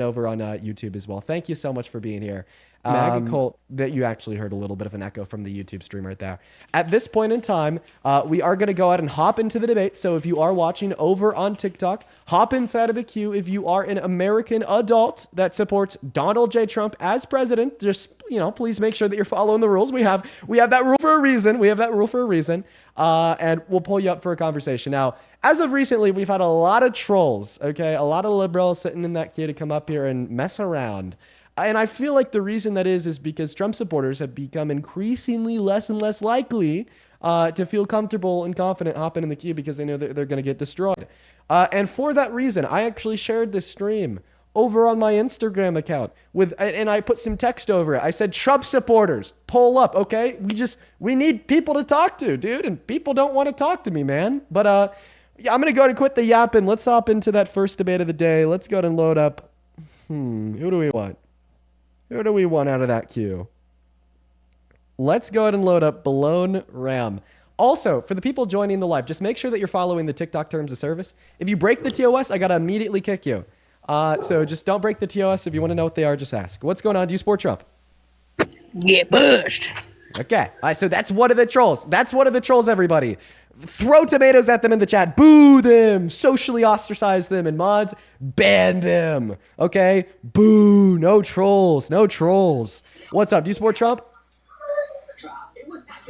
over on YouTube as well. Thank you so much for being here. Maga Colt, that you actually heard a little bit of an echo from the YouTube stream right there. At this point in time, we are going to go ahead and hop into the debate. So if you are watching over on TikTok, hop inside of the queue. If you are an American adult that supports Donald J. Trump as president, just please make sure that you're following the rules. We have that rule for a reason. And we'll pull you up for a conversation. Now, as of recently, we've had a lot of trolls, okay? A lot of liberals sitting in that queue to come up here and mess around. And I feel like the reason that is because Trump supporters have become increasingly less and less likely to feel comfortable and confident hopping in the queue because they know that they're going to get destroyed. And for that reason, I actually shared this stream over on my Instagram account and I put some text over it. I said, Trump supporters, pull up, okay? We need people to talk to, dude, and people don't want to talk to me, man. But yeah, I'm going to go ahead and quit the yapping. Let's hop into that first debate of the day. Let's go ahead and load up. Who do we want? Who do we want out of that queue? Let's go ahead and load up Balone Ram. Also, for the people joining the live, just make sure that you're following the TikTok terms of service. If you break the TOS, I got to immediately kick you. So just don't break the TOS. If you want to know what they are, just ask. What's going on? Do you support Trump? Get pushed. Okay. All right, so that's one of the trolls. Everybody. Throw tomatoes at them in the chat. Boo them. Socially ostracize them. And mods, ban them. Okay? Boo. No trolls. What's up? Do you support Trump?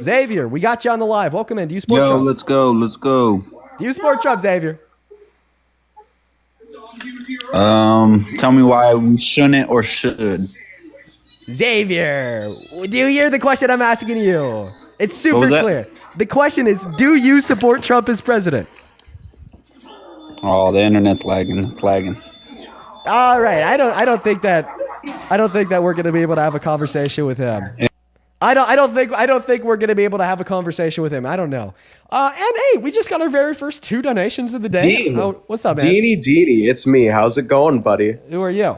Xavier, we got you on the live. Welcome in. Do you support Trump? Let's go. Do you support Trump, Xavier? Tell me why we shouldn't or should. Xavier, do you hear the question I'm asking you? It's super clear. The question is, do you support Trump as president? Oh, the internet's lagging. It's lagging. All right. I don't think that we're going to be able to have a conversation with him. I don't think we're going to be able to have a conversation with him. I don't know. And hey, we just got our very first 2 donations of the day. What's up, man? Deanie, it's me. How's it going, buddy? Who are you?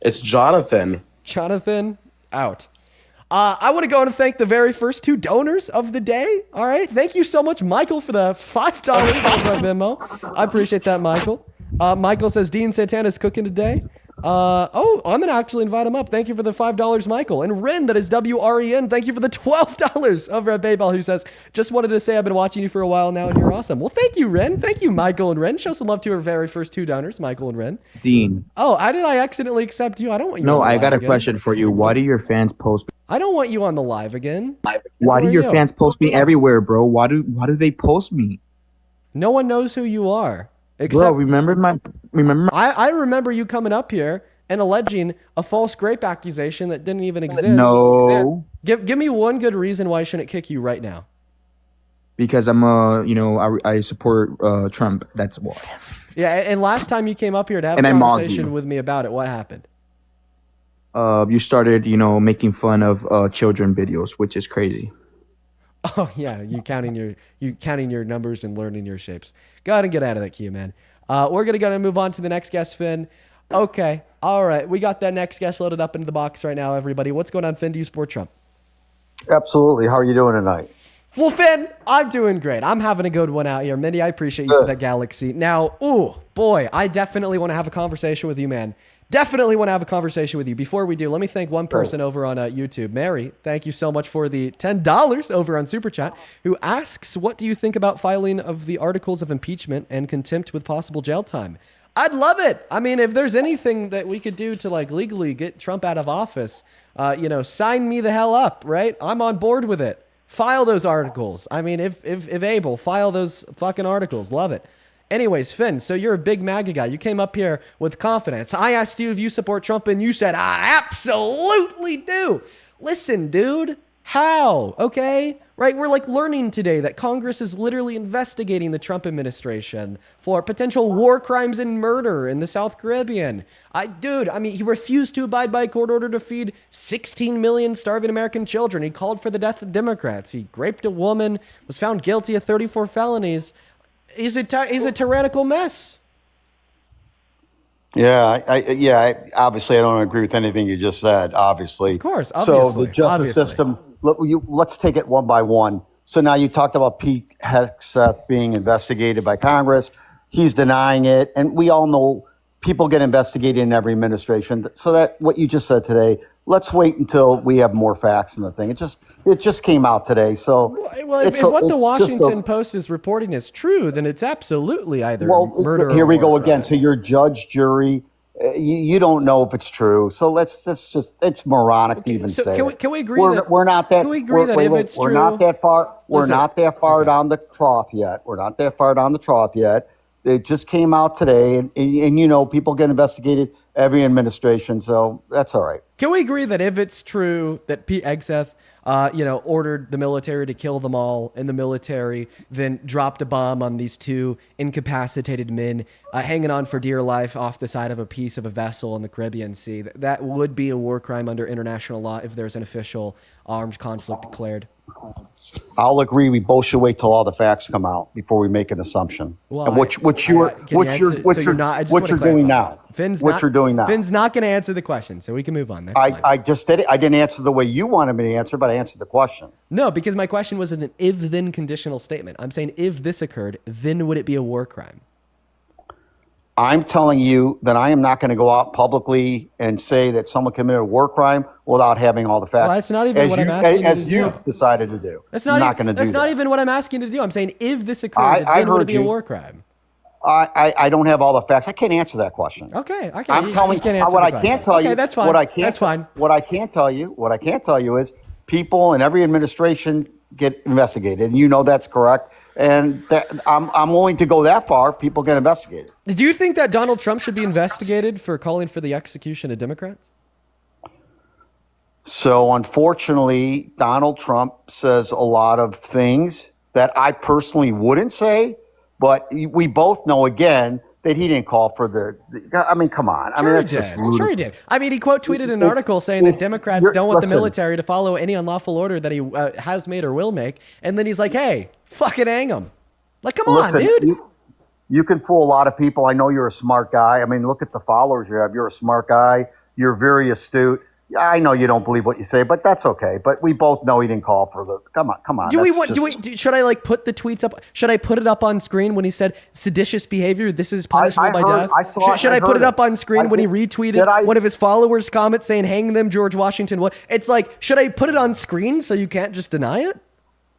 It's Jonathan. Jonathan, out. I want to go and thank the very first 2 donors of the day. All right. Thank you so much, Michael, for the $5 over on Venmo. I appreciate that, Michael. Michael says Dean Santana's cooking today. I'm going to actually invite him up. Thank you for the $5, Michael. And Ren, that is WREN, thank you for the $12 over at Bayball, who says, just wanted to say I've been watching you for a while now and you're awesome. Well, thank you, Ren. Thank you, Michael and Ren. Show some love to our very first 2 donors, Michael and Ren. Dean. Oh, how did I accidentally accept you? I don't want you No, on the I live got a again. question for you. Why do your fans post me? I don't want you on the live again. Why do your fans post me everywhere, bro? Why do they post me? No one knows who you are. Except Bro, remember I remember you coming up here and alleging a false grape accusation that didn't even exist. No. Give me one good reason why I shouldn't kick you right now. Because I'm I support Trump. That's why. Yeah, and last time you came up here to have And a I mocked conversation you. with me about it, what happened? You started, making fun of children videos, which is crazy. Oh yeah, you counting your numbers and learning your shapes. Go ahead and get out of that queue, man. We're gonna move on to the next guest, Finn. Okay, all right, we got that next guest loaded up into the box right now, everybody. What's going on, Finn? Do you support Trump? Absolutely. How are you doing tonight? Well, Finn, I'm doing great. I'm having a good one out here. Mindy, I appreciate you for that galaxy. Now, ooh, boy, I definitely want to have a conversation with you, man. Definitely want to have a conversation with you. Before we do, let me thank one person over on YouTube. Mary, thank you so much for the $10 over on Super Chat, who asks, what do you think about filing of the articles of impeachment and contempt with possible jail time? I'd love it. I mean, if there's anything that we could do to legally get Trump out of office, sign me the hell up, right? I'm on board with it. File those articles. I mean, if able, file those fucking articles. Love it. Anyways, Finn, so you're a big MAGA guy. You came up here with confidence. I asked you if you support Trump, and you said, I absolutely do. Listen, dude, how? Okay? Right? We're learning today that Congress is literally investigating the Trump administration for potential war crimes and murder in the South Caribbean. He refused to abide by a court order to feed 16 million starving American children. He called for the death of Democrats. He raped a woman, was found guilty of 34 felonies. He's a tyrannical mess. Yeah, obviously, I don't agree with anything you just said, obviously. Of course, So obviously, the justice system, let's take it one by one. So now you talked about Pete Hegseth being investigated by Congress. He's denying it. And we all know people get investigated in every administration. So that what you just said today, let's wait until we have more facts in the thing. It just came out today. So well, if what the Washington Post is reporting is true, then it's absolutely either murder. Here we go crime. again. So you're judge, jury. You don't know if it's true. So let's just it's moronic to even say it. Can we agree we're not that? Can we agree that if it's we're true, not that far. We're not that far down the trough yet. We're not that far down the trough yet. It just came out today, and you know people get investigated every administration, so that's all right. Can we agree that if it's true that Pete Hegseth, ordered the military to kill them all, and the military then dropped a bomb on these two incapacitated men hanging on for dear life off the side of a piece of a vessel in the Caribbean Sea, that would be a war crime under international law if there's an official armed conflict declared? I'll agree. We both should wait till all the facts come out before we make an assumption. Well, what you're doing now. You're doing now. Finn's not going to answer the question, so we can move on. I just did it. I didn't answer the way you wanted me to answer, but I answered the question. No, because my question was an if-then conditional statement. I'm saying if this occurred, then would it be a war crime? I'm telling you that I am not going to go out publicly and say that someone committed a war crime without having all the facts. Well, that's not even what I'm asking as you've decided to do. That's not going to do that. That's not even what I'm asking you to do. I'm saying if this occurred, then would it be a war crime? I don't have all the facts. I can't answer that question. Okay. I'm telling what I can't tell you. Okay, that's fine. That's fine. What I can't tell you is people in every administration get investigated, and you know that's correct. And I'm willing to go that far. People get investigated. Do you think that Donald Trump should be investigated for calling for the execution of Democrats? So unfortunately, Donald Trump says a lot of things that I personally wouldn't say, but we both know again that he didn't call for I mean, come on. I mean, that's just ludicrous. Sure he did. I mean, he quote tweeted an article saying that Democrats don't want the military to follow any unlawful order that he has made or will make. And then he's like, hey, fucking hang him. Like, come on, dude. You can fool a lot of people. I know you're a smart guy. I mean, look at the followers you have. You're a smart guy. You're very astute. I know you don't believe what you say, but that's okay. But we both know he didn't call for the. Come on. Should I put the tweets up? Should I put it up on screen when he said seditious behavior? This is punishable by death. Should I put it up on screen when he retweeted one of his followers' comments saying "Hang them, George Washington"? What? It's like, should I put it on screen so you can't just deny it?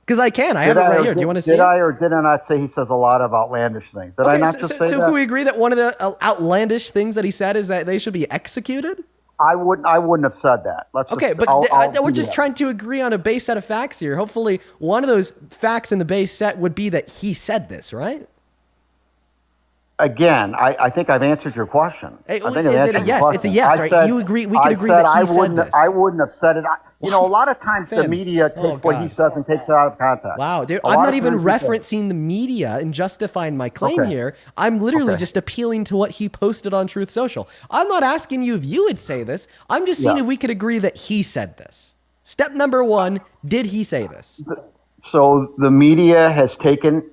Because I can. I have it right here. Do you want to see it? Did I or did I not say he says a lot of outlandish things? Did I not just say that? So can we agree that one of the outlandish things that he said is that they should be executed? I wouldn't have said that. We're just trying to agree on a base set of facts here. Hopefully, one of those facts in the base set would be that he said this, right? Again, I think I've answered your question. It's a yes, right? You agree? We can agree that he said this. I wouldn't have said it. You know, a lot of times the media takes what he says and takes it out of context. Wow, dude, I'm not even referencing the media and justifying my claim here. I'm literally just appealing to what he posted on Truth Social. I'm not asking you if you would say this. I'm just seeing if we could agree that he said this. Step number one, did he say this? So the media has taken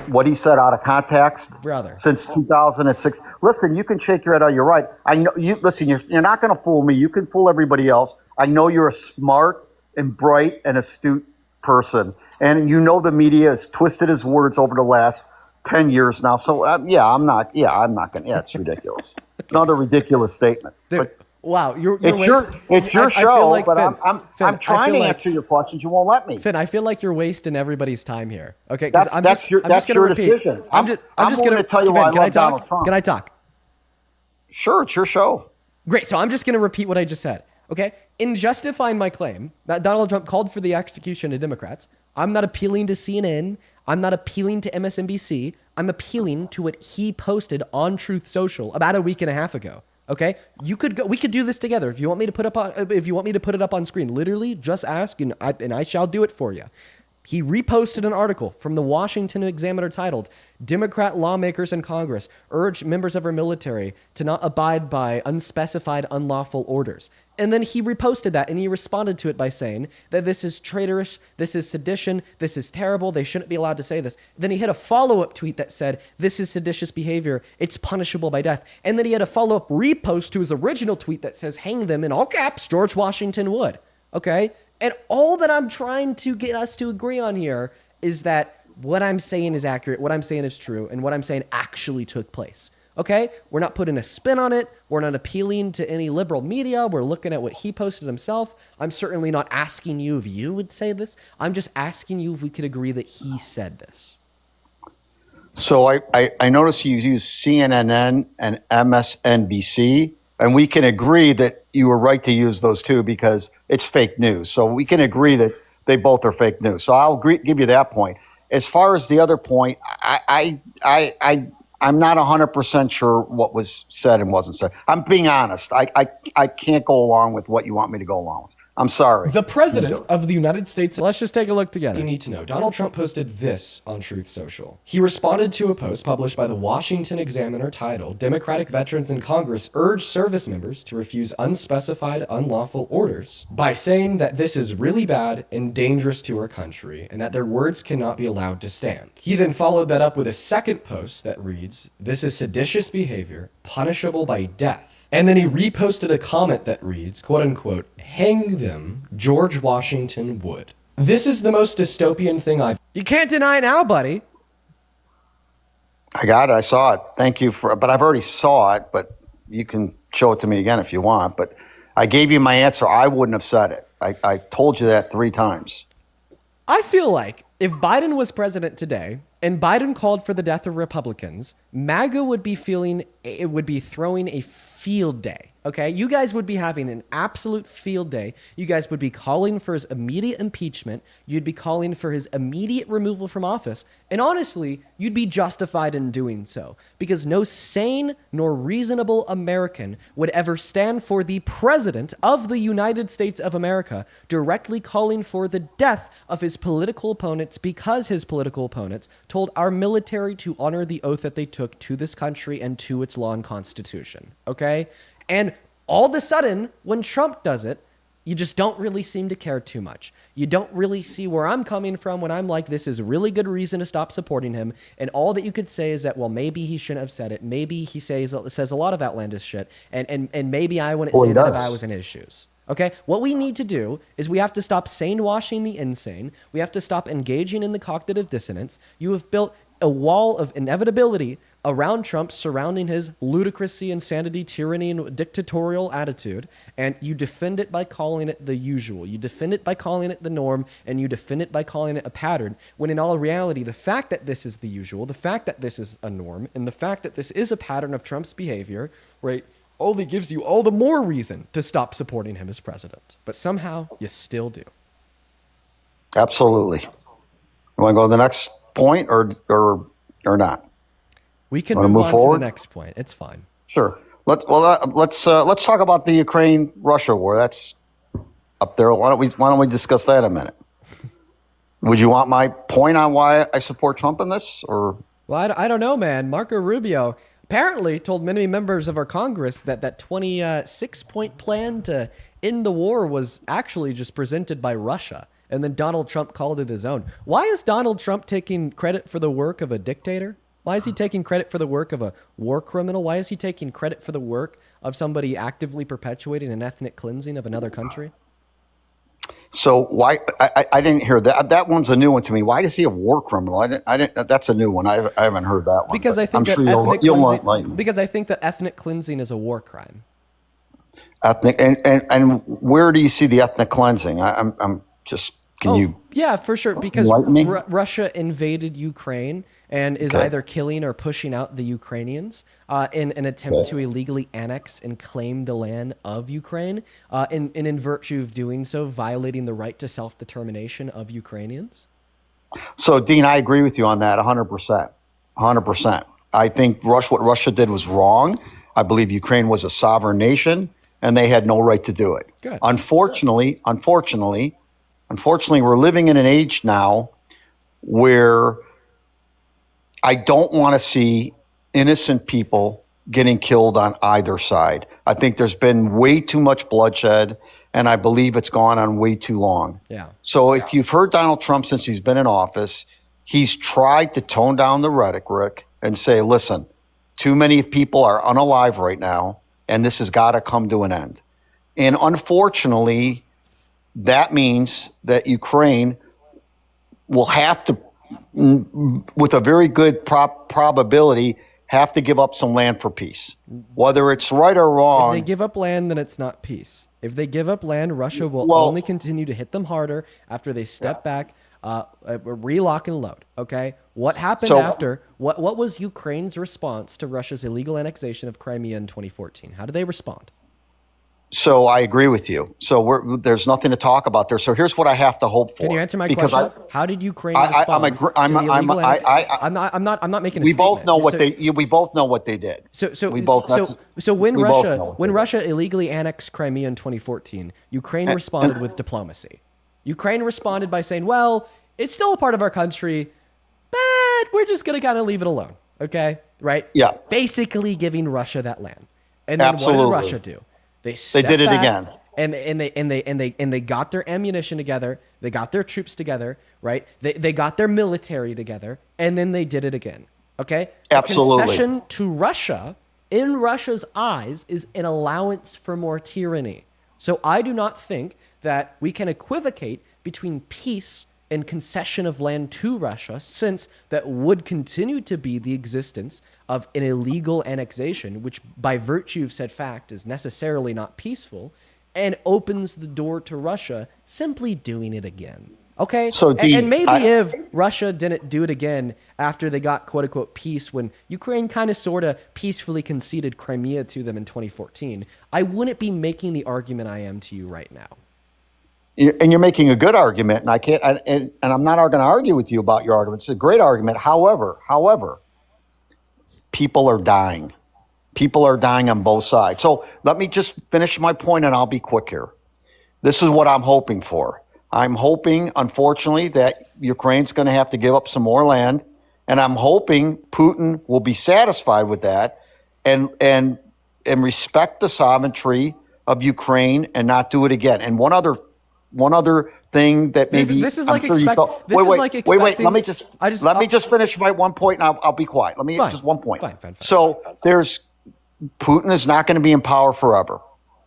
what he said out of context, brother, since 2006. Listen, you can shake your head out. You're right. I know you. Listen, you're not going to fool me. You can fool everybody else. I know you're a smart and bright and astute person, and you know the media has twisted his words over the last 10 years now. So I'm not going. Yeah, it's ridiculous. Another ridiculous statement. Dude, wow, it's your show, but I'm trying to answer your questions. You won't let me. Finn, I feel like you're wasting everybody's time here. Okay, that's your decision. I'm just going to tell you why I love Donald Trump. Can I talk? Sure, it's your show. Great. So I'm just going to repeat what I just said. Okay, in justifying my claim that Donald Trump called for the execution of Democrats, I'm not appealing to CNN. I'm not appealing to MSNBC. I'm appealing to what he posted on Truth Social about a week and a half ago. Okay, we could do this together. If you want me to put it up on screen, literally just ask and I shall do it for you. He reposted an article from the Washington Examiner titled, "Democrat lawmakers in Congress urge members of our military to not abide by unspecified unlawful orders." And then he reposted that and he responded to it by saying that this is traitorous, this is sedition, this is terrible, they shouldn't be allowed to say this. Then he had a follow-up tweet that said, "This is seditious behavior, it's punishable by death." And then he had a follow-up repost to his original tweet that says, "Hang them in all caps, George Washington would." Okay? And all that I'm trying to get us to agree on here is that what I'm saying is accurate, what I'm saying is true, and what I'm saying actually took place. Okay? We're not putting a spin on it. We're not appealing to any liberal media. We're looking at what he posted himself. I'm certainly not asking you if you would say this. I'm just asking you if we could agree that he said this. So I noticed you use CNN and MSNBC, and we can agree that you were right to use those two because it's fake news. So we can agree that they both are fake news. So I'll give you that point. As far as the other point, I'm not 100% sure what was said and wasn't said. I'm being honest. I can't go along with what you want me to go along with. I'm sorry. The president of the United States. Let's just take a look together. You need to know. Donald Trump posted this on Truth Social. He responded to a post published by the Washington Examiner titled, "Democratic Veterans in Congress Urge Service Members to Refuse Unspecified Unlawful Orders," by saying that this is really bad and dangerous to our country and that their words cannot be allowed to stand. He then followed that up with a second post that reads, "This is seditious behavior, punishable by death." And then he reposted a comment that reads, quote unquote, "Hang them, George Washington would." This is the most dystopian thing You can't deny now, buddy. I got it. I saw it. Thank you but I've already saw it, but you can show it to me again if you want. But I gave you my answer. I wouldn't have said it. I told you that 3 times. I feel like if Biden was president today and Biden called for the death of Republicans, MAGA would be throwing a field day. Okay, you guys would be having an absolute field day. You guys would be calling for his immediate impeachment. You'd be calling for his immediate removal from office. And honestly, you'd be justified in doing so because no sane nor reasonable American would ever stand for the president of the United States of America directly calling for the death of his political opponents because his political opponents told our military to honor the oath that they took to this country and to its law and constitution. Okay? And all of a sudden, when Trump does it, you just don't really seem to care too much. You don't really see where I'm coming from when I'm like, this is a really good reason to stop supporting him. And all that you could say is that, well, maybe he shouldn't have said it. Maybe he says a lot of outlandish shit. And maybe I wouldn't say that if I was in his shoes. Okay? What we need to do is we have to stop sane washing the insane. We have to stop engaging in the cognitive dissonance. You have built a wall of inevitability around Trump surrounding his ludicrousy, insanity, tyranny, and dictatorial attitude, and you defend it by calling it the usual. You defend it by calling it the norm, and you defend it by calling it a pattern, when in all reality, the fact that this is the usual, the fact that this is a norm, and the fact that this is a pattern of Trump's behavior, right, only gives you all the more reason to stop supporting him as president. But somehow, you still do. Absolutely. You want to go to the next point or not? We can move on to the next point. It's fine. Sure. Let's talk about the Ukraine-Russia war. That's up there. Why don't we discuss that a minute? Would you want my point on why I support Trump in this, or? Well, I don't know, man. Marco Rubio apparently told many members of our Congress that 26-point plan to end the war was actually just presented by Russia. And then Donald Trump called it his own. Why is Donald Trump taking credit for the work of a dictator? Why is he taking credit for the work of a war criminal? Why is he taking credit for the work of somebody actively perpetuating an ethnic cleansing of another country? So why? I didn't hear that. That one's a new one to me. Why does he have war criminal? I didn't. That's a new one. I haven't heard that one. Because I think that ethnic cleansing is a war crime. Ethnic and where do you see the ethnic cleansing? I'm just. Yeah, for sure. Because Russia invaded Ukraine and is either killing or pushing out the Ukrainians in an attempt to illegally annex and claim the land of Ukraine, and in virtue of doing so, violating the right to self-determination of Ukrainians. So, Dean, I agree with you on that 100%. 100%. I think what Russia did was wrong. I believe Ukraine was a sovereign nation, and they had no right to do it. Good. Unfortunately, we're living in an age now where I don't want to see innocent people getting killed on either side. I think there's been way too much bloodshed, and I believe it's gone on way too long. Yeah. So if you've heard Donald Trump since he's been in office, he's tried to tone down the rhetoric and say, listen, too many people are unalive right now, and this has got to come to an end. And unfortunately, that means that Ukraine will have to, with a very good probability, have to give up some land for peace. Whether it's right or wrong. If they give up land, then it's not peace. If they give up land, Russia will only continue to hit them harder after they step back, relock and load. Okay, what happened after? What was Ukraine's response to Russia's illegal annexation of Crimea in 2014? How did they respond? So I agree with you. So there's nothing to talk about there. So here's what I have to hope for. Can you answer my question? How did Ukraine respond? I'm not making a statement. We both know what they did. So when Russia illegally annexed Crimea in 2014, Ukraine responded with diplomacy. Ukraine responded by saying, "Well, it's still a part of our country, but we're just gonna kind of leave it alone." Okay, right? Yeah. Basically giving Russia that land. And then what did Russia do? They did it again. And they got their ammunition together. They got their troops together, right? They got their military together, and then they did it again. Okay? Absolutely. A concession to Russia, in Russia's eyes, is an allowance for more tyranny. So I do not think that we can equivocate between peace and concession of land to Russia, since that would continue to be the existence of an illegal annexation, which by virtue of said fact is necessarily not peaceful, and opens the door to Russia simply doing it again. Okay? So and maybe if Russia didn't do it again after they got quote unquote peace, when Ukraine kind of sort of peacefully conceded Crimea to them in 2014, I wouldn't be making the argument I am to you right now. And you're making a good argument, and I can't, and I'm not going to argue with you about your argument. It's a great argument. However, people are dying. People are dying on both sides. So let me just finish my point, and I'll be quick here. This is what I'm hoping for. I'm hoping, unfortunately, that Ukraine's going to have to give up some more land, and I'm hoping Putin will be satisfied with that, and respect the sovereignty of Ukraine and not do it again. And one other thing that maybe this is like expecting. Let me just finish my one point, and I'll be quiet. Just one point. Fine. So Putin is not going to be in power forever.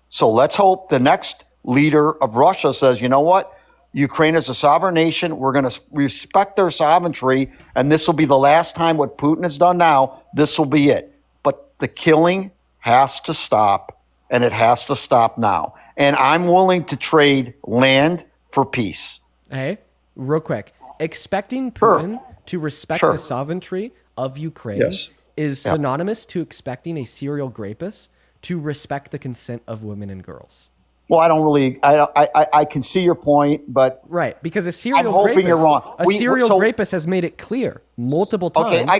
So let's hope the next leader of Russia says, you know what, Ukraine is a sovereign nation. We're going to respect their sovereignty, and this will be the last time what Putin has done now. This will be it. But the killing has to stop, and it has to stop now. And I'm willing to trade land for peace. Hey, real quick. Expecting Putin to respect the sovereignty of Ukraine is synonymous to expecting a serial rapist to respect the consent of women and girls. Well, I can see your point, but right, because a serial rapist, you're wrong. Rapist has made it clear multiple times. Okay, I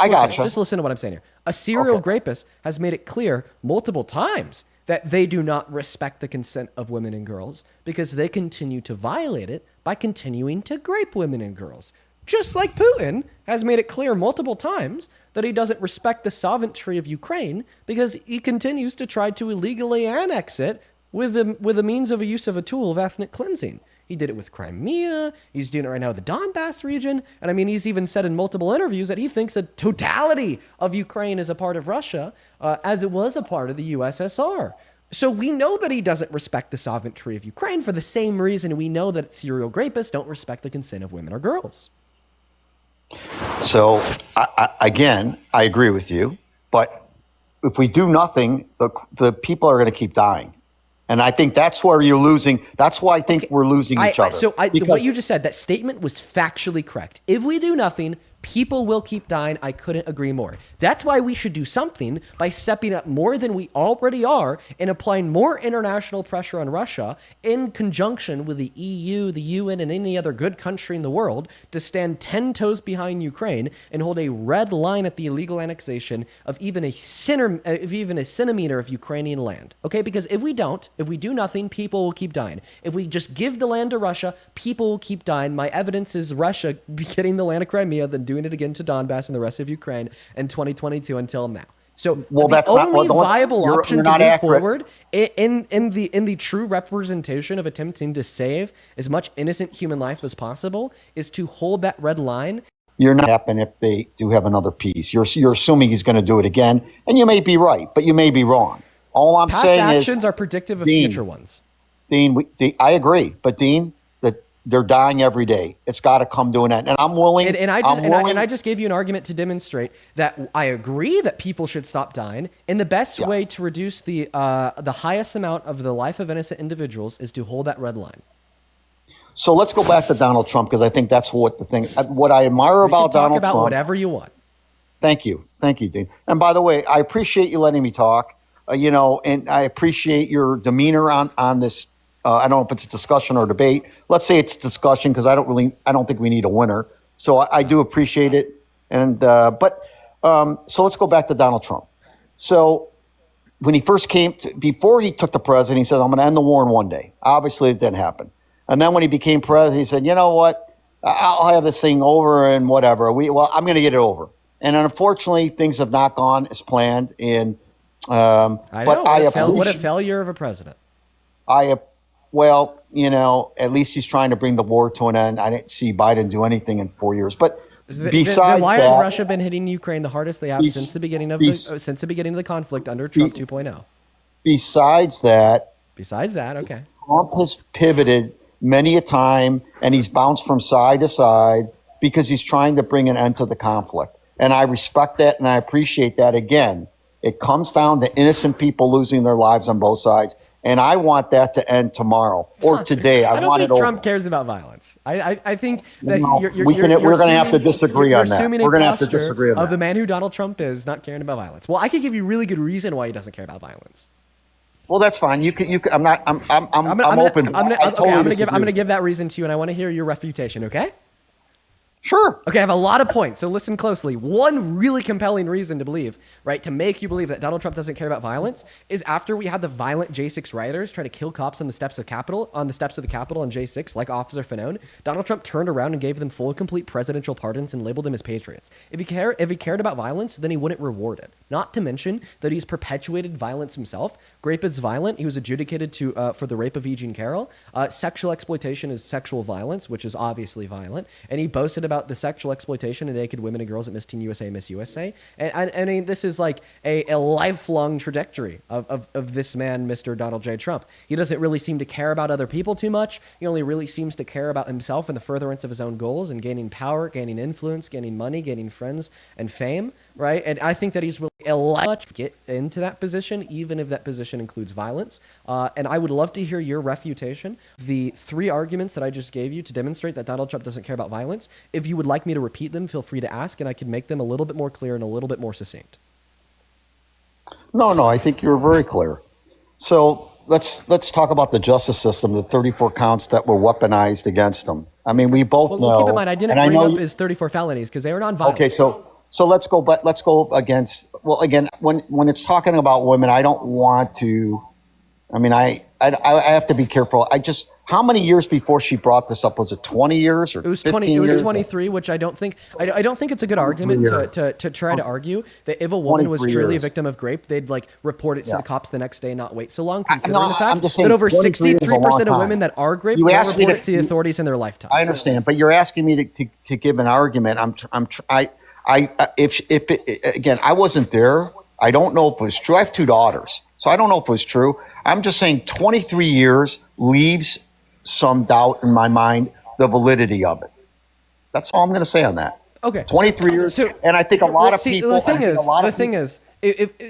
gotcha. Just listen to what I'm saying here. A serial rapist has made it clear multiple times that they do not respect the consent of women and girls because they continue to violate it by continuing to rape women and girls. Just like Putin has made it clear multiple times that he doesn't respect the sovereignty of Ukraine because he continues to try to illegally annex it with the means of a use of a tool of ethnic cleansing. He did it with Crimea. He's doing it right now with the Donbass region. And I mean, he's even said in multiple interviews that he thinks the totality of Ukraine is a part of Russia, as it was a part of the USSR. So we know that he doesn't respect the sovereignty of Ukraine for the same reason we know that serial rapists don't respect the consent of women or girls. So, I agree with you. But if we do nothing, the people are going to keep dying. And I think that's where you're losing. That's why I think we're losing each other. So what you just said, that statement was factually correct. If we do nothing, people will keep dying. I couldn't agree more. That's why we should do something by stepping up more than we already are and applying more international pressure on Russia in conjunction with the EU, the UN, and any other good country in the world to stand 10 toes behind Ukraine and hold a red line at the illegal annexation of even a centimeter of Ukrainian land. Okay? Because if we do nothing, people will keep dying. If we just give the land to Russia, people will keep dying. My evidence is Russia getting the land of Crimea, then doing it again to Donbass and the rest of Ukraine in 2022 until now. So the only viable option to move forward in the true representation of attempting to save as much innocent human life as possible is to hold that red line. You're not happen if they do have another piece. You're assuming he's going to do it again, and you may be right, but you may be wrong. All I'm saying is past actions are predictive of future ones. Dean, I agree, but Dean, they're dying every day. It's got to come to an end. And I'm willing. And I just gave you an argument to demonstrate that I agree that people should stop dying. And the best way to reduce the highest amount of the life of innocent individuals is to hold that red line. So let's go back to Donald Trump, because I think that's what I admire about Donald Trump. Whatever you want. Thank you, Dean. And by the way, I appreciate you letting me talk. And I appreciate your demeanor on this. I don't know if it's a discussion or debate. Let's say it's discussion, because I don't think we need a winner. So I do appreciate it. And so let's go back to Donald Trump. So when he first before he took the president, he said, "I'm going to end the war in one day." Obviously, it didn't happen. And then when he became president, he said, "You know what? I'll have this thing over and whatever. I'm going to get it over." And unfortunately, things have not gone as planned. And what a failure of a president. At least he's trying to bring the war to an end. I didn't see Biden do anything in 4 years. But besides why that, has Russia been hitting Ukraine the hardest they have since the beginning of the conflict under Trump 2.0? Besides that, okay. Trump has pivoted many a time, and he's bounced from side to side because he's trying to bring an end to the conflict. And I respect that, and I appreciate that. Again, it comes down to innocent people losing their lives on both sides. And I want that to end tomorrow or today. I don't think Trump over. cares about violence. I think that we're going to have to disagree on that. We're going to have to disagree on that. Of the man who Donald Trump is not caring about violence. Well, I could give you really good reason why he doesn't care about violence. Well, that's fine. I'm open. I'm going to give that reason to you, and I want to hear your refutation. Okay. Sure. Okay, I have a lot of points, so listen closely. One really compelling reason to believe, right, to make you believe that Donald Trump doesn't care about violence is after we had the violent J6 rioters try to kill cops on the steps of the Capitol on J6, like Officer Fanone, Donald Trump turned around and gave them full and complete presidential pardons and labeled them as patriots. If he cared about violence, then he wouldn't reward it. Not to mention that he's perpetuated violence himself. Rape is violent. He was adjudicated for the rape of E. Jean Carroll. Sexual exploitation is sexual violence, which is obviously violent. And he boasted about the sexual exploitation of naked women and girls at Miss Teen USA and Miss USA. And I mean, this is like a lifelong trajectory of this man, Mr. Donald J. Trump. He doesn't really seem to care about other people too much. He only really seems to care about himself and the furtherance of his own goals and gaining power, gaining influence, gaining money, gaining friends and fame, right? And I think that he's willing to get into that position, even if that position includes violence. And I would love to hear your refutation. The 3 arguments that I just gave you to demonstrate that Donald Trump doesn't care about violence. If you would like me to repeat them, feel free to ask, and I can make them a little bit more clear and a little bit more succinct. No, I think you're very clear. So let's talk about the justice system, the 34 counts that were weaponized against him. I mean, we both know. Well, keep in mind, I didn't bring up his 34 felonies because they were non-violent. Okay, so let's go against. Well, again, when it's talking about women, I don't want to. I mean, I have to be careful. How many years before she brought this up? Was it 20 years or 15 years? It was 23, which I don't think it's a good argument to try to argue that if a woman was truly a victim of rape, they'd like report it to the cops the next day, not wait so long, considering the fact that over 63% of women that are raped will report it to the authorities in their lifetime. I understand, but you're asking me to give an argument. Again, I wasn't there. I don't know if it was true. I have 2 daughters, so I don't know if it was true. I'm just saying 23 years leaves some doubt in my mind, the validity of it. That's all I'm going to say on that. Okay. 23 years. And I think a lot of people. The thing is,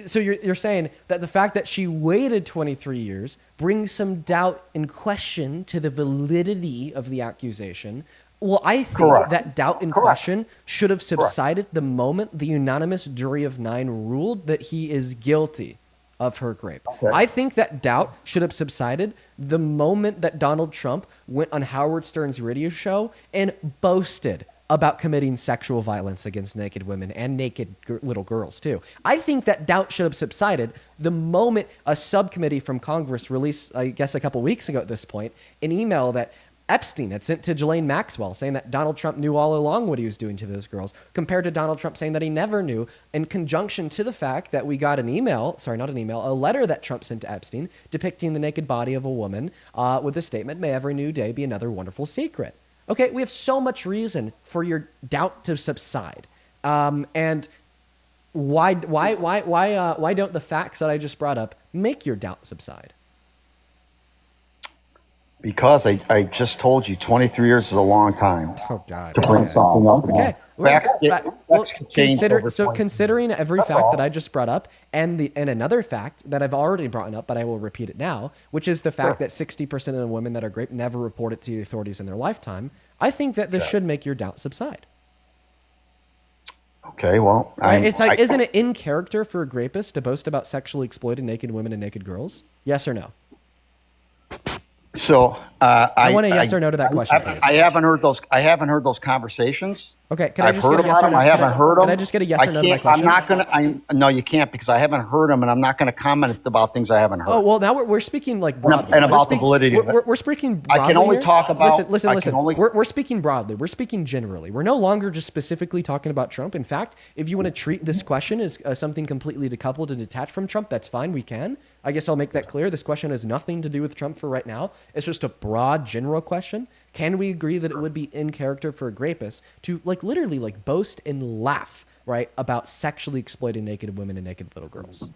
so you're saying that the fact that she waited 23 years brings some doubt and question to the validity of the accusation. Well, I think that doubt and question should have subsided the moment the unanimous jury of 9 ruled that he is guilty of her rape. Okay. I think that doubt should have subsided the moment that Donald Trump went on Howard Stern's radio show and boasted about committing sexual violence against naked women and naked little girls too. I think that doubt should have subsided the moment a subcommittee from Congress released, I guess a couple weeks ago at this point, an email that Epstein had sent to Ghislaine Maxwell saying that Donald Trump knew all along what he was doing to those girls, compared to Donald Trump saying that he never knew, in conjunction to the fact that we got a letter that Trump sent to Epstein depicting the naked body of a woman with the statement, "May every new day be another wonderful secret." Okay, we have so much reason for your doubt to subside. And why don't the facts that I just brought up make your doubt subside? Because I just told you 23 years is a long time Oh God. to bring something up. Okay. Facts Well, get changed over 20 considering every fact that I just brought up, and another fact that I've already brought up, but I will repeat it now, which is the fact that 60% of the women that are raped never report it to the authorities in their lifetime. I think that this should make your doubt subside. Okay, well, Right? It's like, isn't it in character for a rapist to boast about sexually exploiting naked women and naked girls? Yes or no? so I want a yes or no to that question, please. I haven't heard those. I haven't heard those conversations. Okay, can I I've just heard get a yes about or them. no? I haven't heard them. Can I just get a yes or no to my can't- question? I'm not gonna. No, you can't because I haven't heard them, and I'm not gonna comment about things I haven't heard. Oh well, now we're speaking like broadly. and about We're the validity of it. We're speaking broadly. I can only here. talk about- Listen. I can only- We're speaking broadly. We're speaking generally. We're no longer just specifically talking about Trump. In fact, if you want to treat this question as something completely decoupled and detached from Trump, that's fine. We can. I guess I'll make that clear. This question has nothing to do with Trump for right now. It's just a broad, general question. Can we agree that it would be in character for a rapist to literally boast and laugh, right, about sexually exploiting naked women and naked little girls?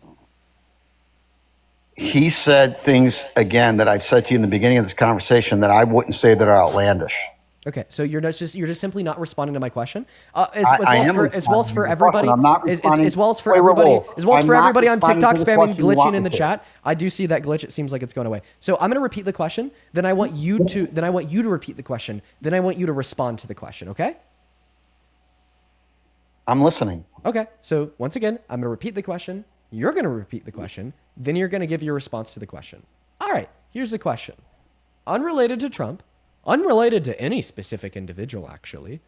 He said things again that I've said to you in the beginning of this conversation that I wouldn't say that are outlandish. Okay, so you're just simply not responding to my question. I am As well as for responding to the everybody, question. I'm not responding- as well as for Wait, everybody, whoa. as well as I'm for not everybody on responding TikTok to the spamming, question you glitching want in me the to. chat. I do see that glitch. It seems like it's going away. So I'm going to repeat the question. Then I want you to repeat the question. Then I want you to respond to the question. Okay? I'm listening. Okay. So once again, I'm going to repeat the question. You're going to repeat the question. Then you're going to give your response to the question. All right. Here's the question. Unrelated to Trump, unrelated to any specific individual, actually,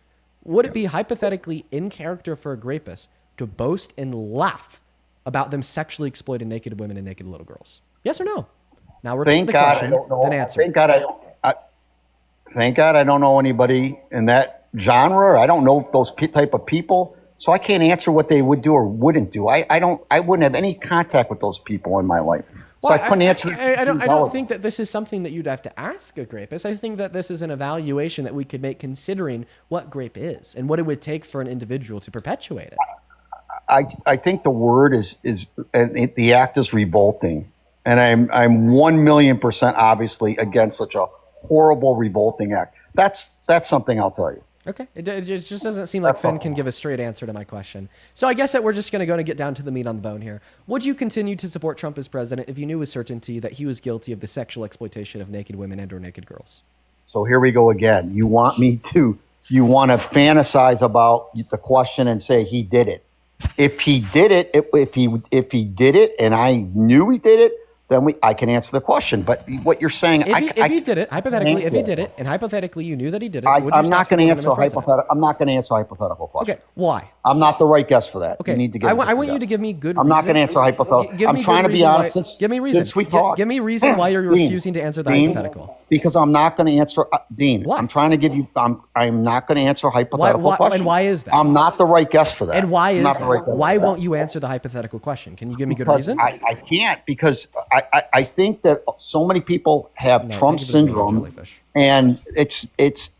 would it be hypothetically in character for a rapist to boast and laugh about them sexually exploiting naked women and naked little girls? Yes or no? Now repeat Thank the God I question, don't know. then answer. Thank God I don't know anybody in that genre. I don't know those type of people, so I can't answer what they would do or wouldn't do. I wouldn't have any contact with those people in my life, so I couldn't answer. I don't think that this is something that you'd have to ask a rapist. I think that this is an evaluation that we could make considering what grape is and what it would take for an individual to perpetuate it. I think the word is and the act is revolting, and I'm 1,000,000% obviously against such a horrible revolting act. That's something I'll tell you. Okay. It just doesn't seem like Finn can give a straight answer to my question. So I guess that we're just going to get down to the meat on the bone here. Would you continue to support Trump as president if you knew with certainty that he was guilty of the sexual exploitation of naked women and or naked girls? So here we go again. You want to fantasize about the question and say he did it. If he did it, if he did it and I knew he did it, then I can answer the question. But what you're saying, if he did it, hypothetically, if he did it, and hypothetically you knew that he did it, would you I'm stop not going supporting to him answer as president? hypothetical. I'm not going to answer a hypothetical question. Okay, why? I'm not the right guest for that. Okay, You need to get. I want you to give me good. I'm not reason. going to answer hypothetical. Give I'm me trying good to be reason honest. why- Since give me reason. we talked, Give me reason why you're Dean, refusing to answer the Dean, hypothetical. Because I'm not going to answer. Dean, Why? I'm trying to give you. I'm not going to answer a hypothetical question. And why is that? I'm not the right guest for that. And why I'm is not the right that? guest Why for that. won't you answer the hypothetical question? Can you give me good Because reason? I can't because I think that so many people have Trump thank you for the syndrome, jellyfish. and it's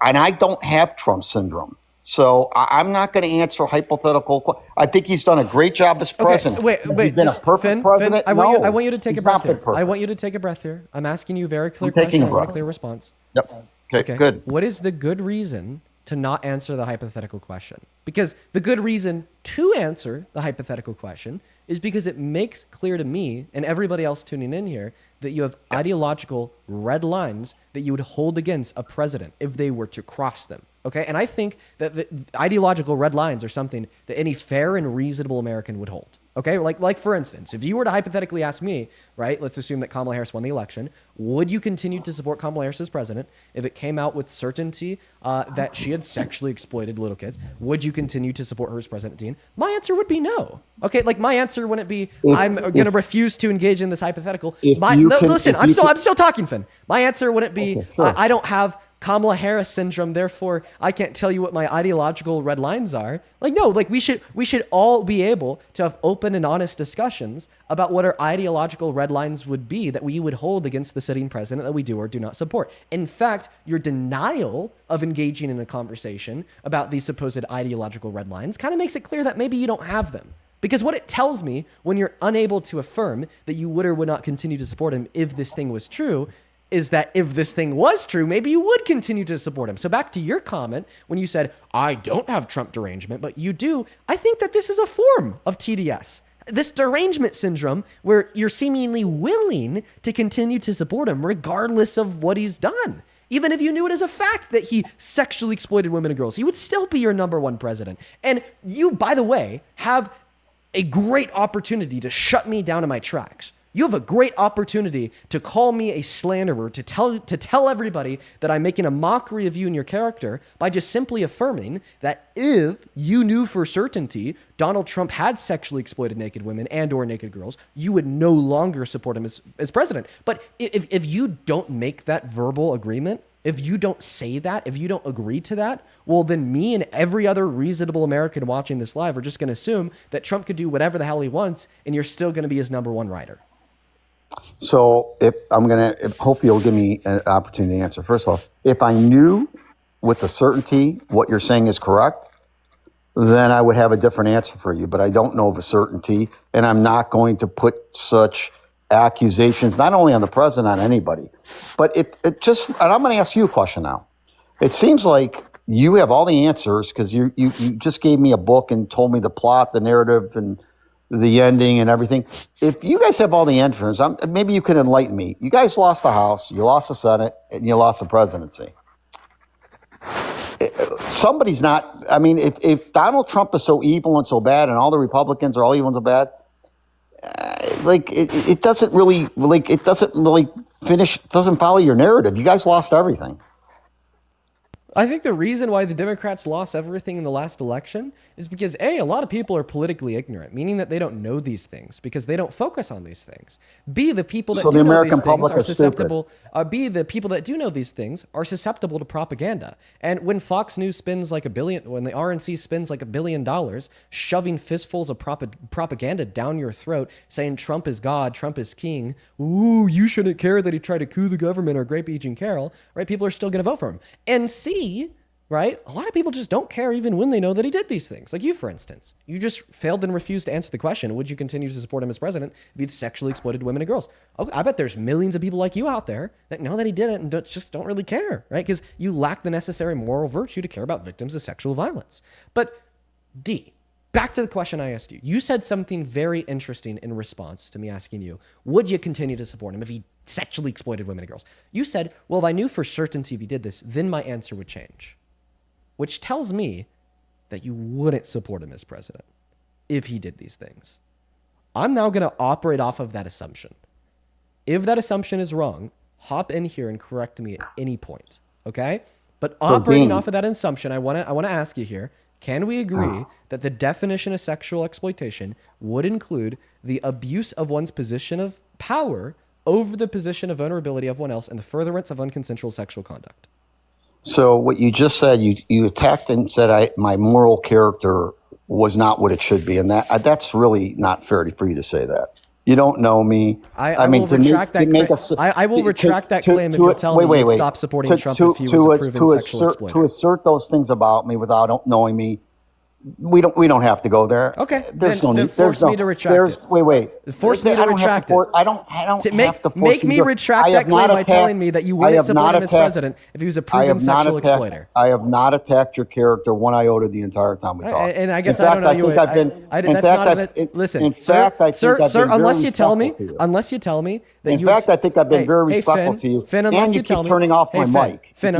and I don't have Trump syndrome, so I'm not going to answer hypothetical. I think he's done a great job as president. Wait. Has he been just, a perfect Finn, president? I want you to take he's a breath not been here. perfect. I want you to take a breath here. I'm asking you a very clear I'm taking question. a I want a breath. clear response. Yep. Okay. Good. What is the good reason to not answer the hypothetical question? Because the good reason to answer the hypothetical question is because it makes clear to me and everybody else tuning in here that you have ideological red lines that you would hold against a president if they were to cross them. Okay? And I think that the ideological red lines are something that any fair and reasonable American would hold. Okay, like for instance, if you were to hypothetically ask me, right, let's assume that Kamala Harris won the election, would you continue to support Kamala Harris as president if it came out with certainty that she had sexually exploited little kids? Would you continue to support her as president, Dean? My answer would be no. Okay, like my answer wouldn't be I'm going to refuse to engage in this hypothetical. I'm still talking, Finn. My answer wouldn't be Okay, sure. I don't have Kamala Harris syndrome, therefore I can't tell you what my ideological red lines are. Like, no, like we should all be able to have open and honest discussions about what our ideological red lines would be that we would hold against the sitting president that we do or do not support. In fact, your denial of engaging in a conversation about these supposed ideological red lines kind of makes it clear that maybe you don't have them. Because what it tells me when you're unable to affirm that you would or would not continue to support him if this thing was true is that if this thing was true, maybe you would continue to support him. So back to your comment when you said, I don't have Trump derangement, but you do. I think that this is a form of TDS. This derangement syndrome where you're seemingly willing to continue to support him regardless of what he's done. Even if you knew it as a fact that he sexually exploited women and girls, he would still be your number one president. And you, by the way, have a great opportunity to shut me down in my tracks. You have a great opportunity to call me a slanderer, to tell everybody that I'm making a mockery of you and your character by just simply affirming that if you knew for certainty Donald Trump had sexually exploited naked women and or naked girls, you would no longer support him as president. But if you don't make that verbal agreement, if you don't say that, if you don't agree to that, well, then me and every other reasonable American watching this live are just going to assume that Trump could do whatever the hell he wants, and you're still going to be his number one rider. So hopefully you'll give me an opportunity to answer. First of all, if I knew with the certainty what you're saying is correct, then I would have a different answer for you. But I don't know of a certainty, and I'm not going to put such accusations, not only on the president, on anybody. But and I'm going to ask you a question now. It seems like you have all the answers because you just gave me a book and told me the plot, the narrative, and the ending and everything. If you guys have all the answers, maybe you can enlighten me. You guys lost the House, you lost the Senate, and you lost the presidency. Somebody's not. I mean, if Donald Trump is so evil and so bad, and all the Republicans are all evil and so bad, it doesn't really finish. It doesn't follow your narrative. You guys lost everything. I think the reason why the Democrats lost everything in the last election is because A, a lot of people are politically ignorant, meaning that they don't know these things because they don't focus on these things. B, the people that do know these things are susceptible. B, the people that do know these things are susceptible to propaganda. And when Fox News spends like $1 billion, when the RNC spends like $1 billion shoving fistfuls of propaganda down your throat, saying Trump is God, Trump is king, ooh, you shouldn't care that he tried to coup the government or Great Agent Carroll, right? People are still going to vote for him. And C, right? A lot of people just don't care even when they know that he did these things. Like you, for instance. You just failed and refused to answer the question, would you continue to support him as president if he'd sexually exploited women and girls? Oh, I bet there's millions of people like you out there that know that he did it and just don't really care, right? Because you lack the necessary moral virtue to care about victims of sexual violence. But D, back to the question I asked you. You said something very interesting in response to me asking you, would you continue to support him if he sexually exploited women and girls? You said, well, if I knew for certainty if he did this, then my answer would change. Which tells me that you wouldn't support him as president if he did these things. I'm now going to operate off of that assumption. If that assumption is wrong, hop in here and correct me at any point, okay? But operating off of that assumption, I want to ask you here, can we agree that the definition of sexual exploitation would include the abuse of one's position of power over the position of vulnerability of one else and the furtherance of unconsensual sexual conduct? So what you just said, you attacked and said my moral character was not what it should be, and that's really not fair for you to say that. You don't know me. I will retract that claim. I will retract that claim if you'll tell me to stop supporting Trump if he was a proven sexual exploiter. To assert those things about me without knowing me, we don't have to go there. Okay. Then force me to retract it. Wait. Force me to retract it. I don't have to force make me retract that claim by telling me that you wouldn't support him as president if he was a proven sexual exploiter. I have not attacked your character one iota the entire time we talked. And I guess I don't know you. Listen, sir, unless you tell me that in fact, I think I've been very respectful to you. Finn, unless you keep turning off my mic. Finn,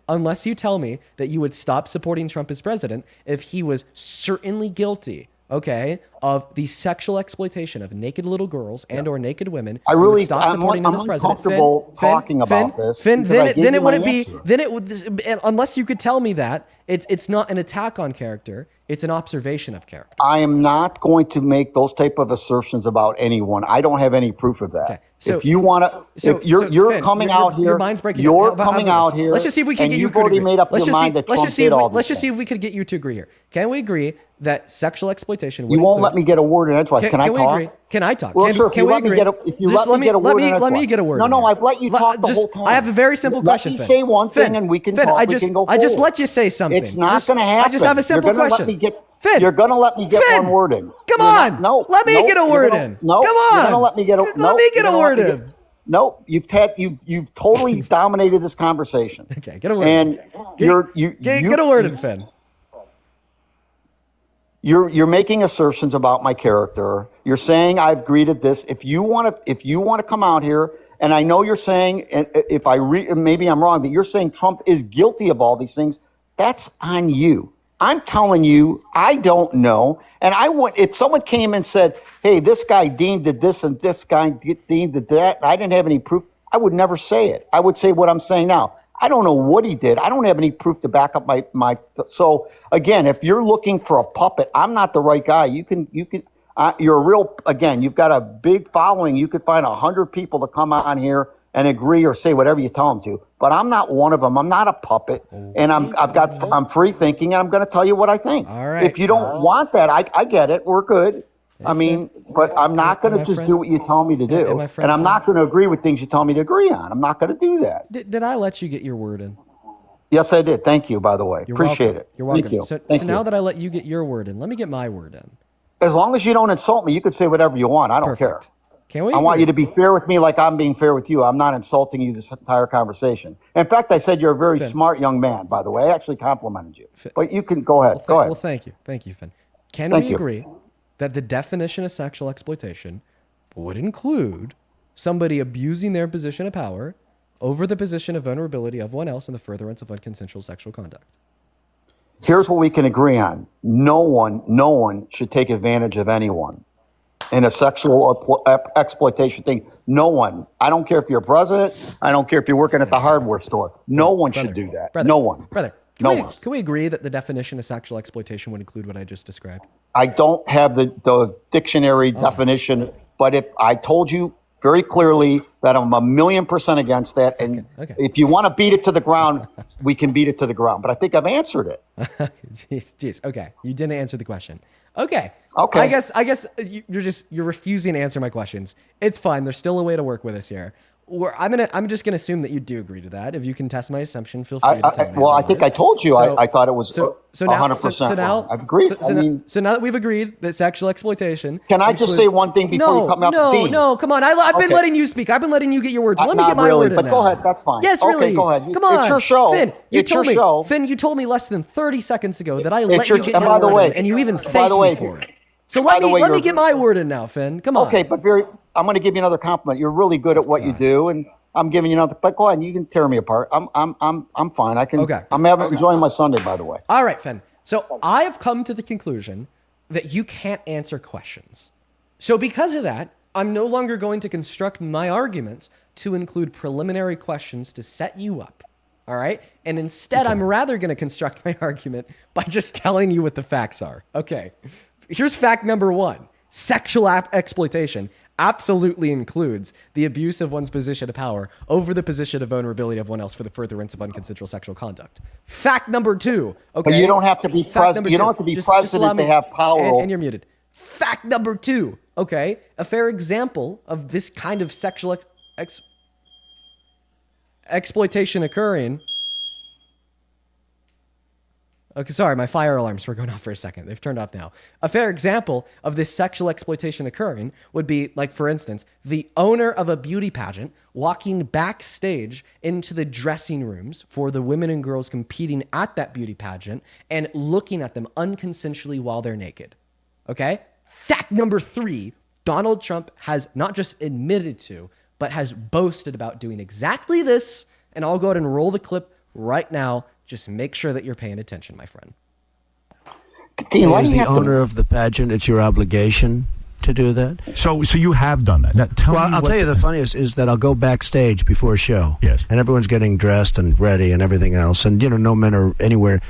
unless you tell me that you would stop supporting Trump as president if he was certainly guilty, okay, of the sexual exploitation of naked little girls and or naked women. I'm uncomfortable talking about this. Finn, then it wouldn't be. Then it would, unless you could tell me that it's not an attack on character. It's an observation of character. I am not going to make those type of assertions about anyone. I don't have any proof of that. Okay. So, if you want to, if you're coming out here, your mind's breaking. You're coming out here. Let's just see if we can get you to agree. You've already made up your mind that Trump did all this. Let's just see if we could get you to agree here. Can we agree that sexual exploitation? You won't let me get a word in edgewise. Can I talk? Can I talk? Well, sure. If you let me get a word in edgewise. Let me get a word. No, I've let you talk the whole time. I have a very simple question. Let me say one thing and we can talk. We can go forward. I just let you say something. It's not going to happen. I just have a simple question. Finn, you're going to let me get one word in. Come on. Let me get a word in. No. Come on. You're going to let me get a word in. Nope. You've totally dominated this conversation. Okay, get a word. And Get a word in, Finn. You're making assertions about my character. You're saying I've greeted this. If you want to come out here, and I know you're saying, and if maybe I'm wrong, that you're saying Trump is guilty of all these things. That's on you. I'm telling you, I don't know. And if someone came and said, "Hey, this guy Dean did this and this guy Dean did that," and I didn't have any proof, I would never say it. I would say what I'm saying now. I don't know what he did. I don't have any proof to back up my. So again, if you're looking for a puppet, I'm not the right guy. You're a real. Again, you've got a big following. You could find 100 people to come on here and agree or say whatever you tell them to. But I'm not one of them. I'm not a puppet, and I'm free thinking, and I'm going to tell you what I think. All right. If you don't want that, I get it. We're good. I mean, but I'm not going to just do what you tell me to do. And I'm not going to agree with things you tell me to agree on. I'm not going to do that. Did I let you get your word in? Yes, I did. Thank you, by the way. Appreciate it. You're welcome. Thank you. So Thank now you. that I let you get your word in, let me get my word in. As long as you don't insult me, you can say whatever you want. I don't care. Can we? I want you to be fair with me like I'm being fair with you. I'm not insulting you this entire conversation. In fact, I said you're a very smart young man, by the way. I actually complimented you. But you can go ahead. Go ahead. Well, thank you. Thank you, Finn. Can we agree that the definition of sexual exploitation would include somebody abusing their position of power over the position of vulnerability of one else in the furtherance of unconsensual sexual conduct? Here's what we can agree on. No one should take advantage of anyone in a sexual exploitation thing. No one. I don't care if you're president. I don't care if you're working at the hardware store. No one should do that. No one. Can we agree that the definition of sexual exploitation would include what I just described? I don't have the dictionary definition, but if I told you very clearly that I'm 1,000,000% against that, and if you want to beat it to the ground, we can beat it to the ground. But I think I've answered it. Jeez. Okay, you didn't answer the question. Okay. Okay. I guess you're refusing to answer my questions. It's fine. There's still a way to work with us here. I'm just gonna assume that you do agree to that. If you can test my assumption, feel free to tell me. Well, I think I told you. I thought it was 100%. I've agreed. So now that we've agreed that sexual exploitation. Can I just say one thing before you come out? No, come on. I've been letting you speak. I've been letting you get your words. Let me get my word in. But go ahead. That's fine. Yes, really. Okay, go ahead. Come on. It's your show. Finn, you told me less than 30 seconds ago that I let you get your word in, and you even thanked me for it. So let me get my word in now, Finn. Come on. Okay, but I'm going to give you another compliment. You're really good at what you do, and I'm giving you another. But go ahead, you can tear me apart. I'm fine. I can. Okay. I'm enjoying my Sunday, by the way. All right, Finn. So I have come to the conclusion that you can't answer questions. So because of that, I'm no longer going to construct my arguments to include preliminary questions to set you up. All right? And instead, I'm rather going to construct my argument by just telling you what the facts are. Okay. Here's fact number 1. Sexual exploitation absolutely includes the abuse of one's position of power over the position of vulnerability of one else for the furtherance of unconsensual sexual conduct. Fact number 2. Okay. But you don't have to be president. You don't have to be president to have power. And you're muted. Fact number 2. Okay. A fair example of this kind of sexual exploitation occurring. Okay, sorry, my fire alarms were going off for a second. They've turned off now. A fair example of this sexual exploitation occurring would be, like, for instance, the owner of a beauty pageant walking backstage into the dressing rooms for the women and girls competing at that beauty pageant and looking at them unconsensually while they're naked. Okay? Fact number 3, Donald Trump has not just admitted to, but has boasted about doing exactly this, and I'll go ahead and roll the clip right now. Just make sure that you're paying attention, my friend. Dean, why do you as the owner of the pageant, it's your obligation to do that. So you have done that. Now, I'll tell you the funniest is that I'll go backstage before a show. Yes. And everyone's getting dressed and ready and everything else. And, no men are anywhere.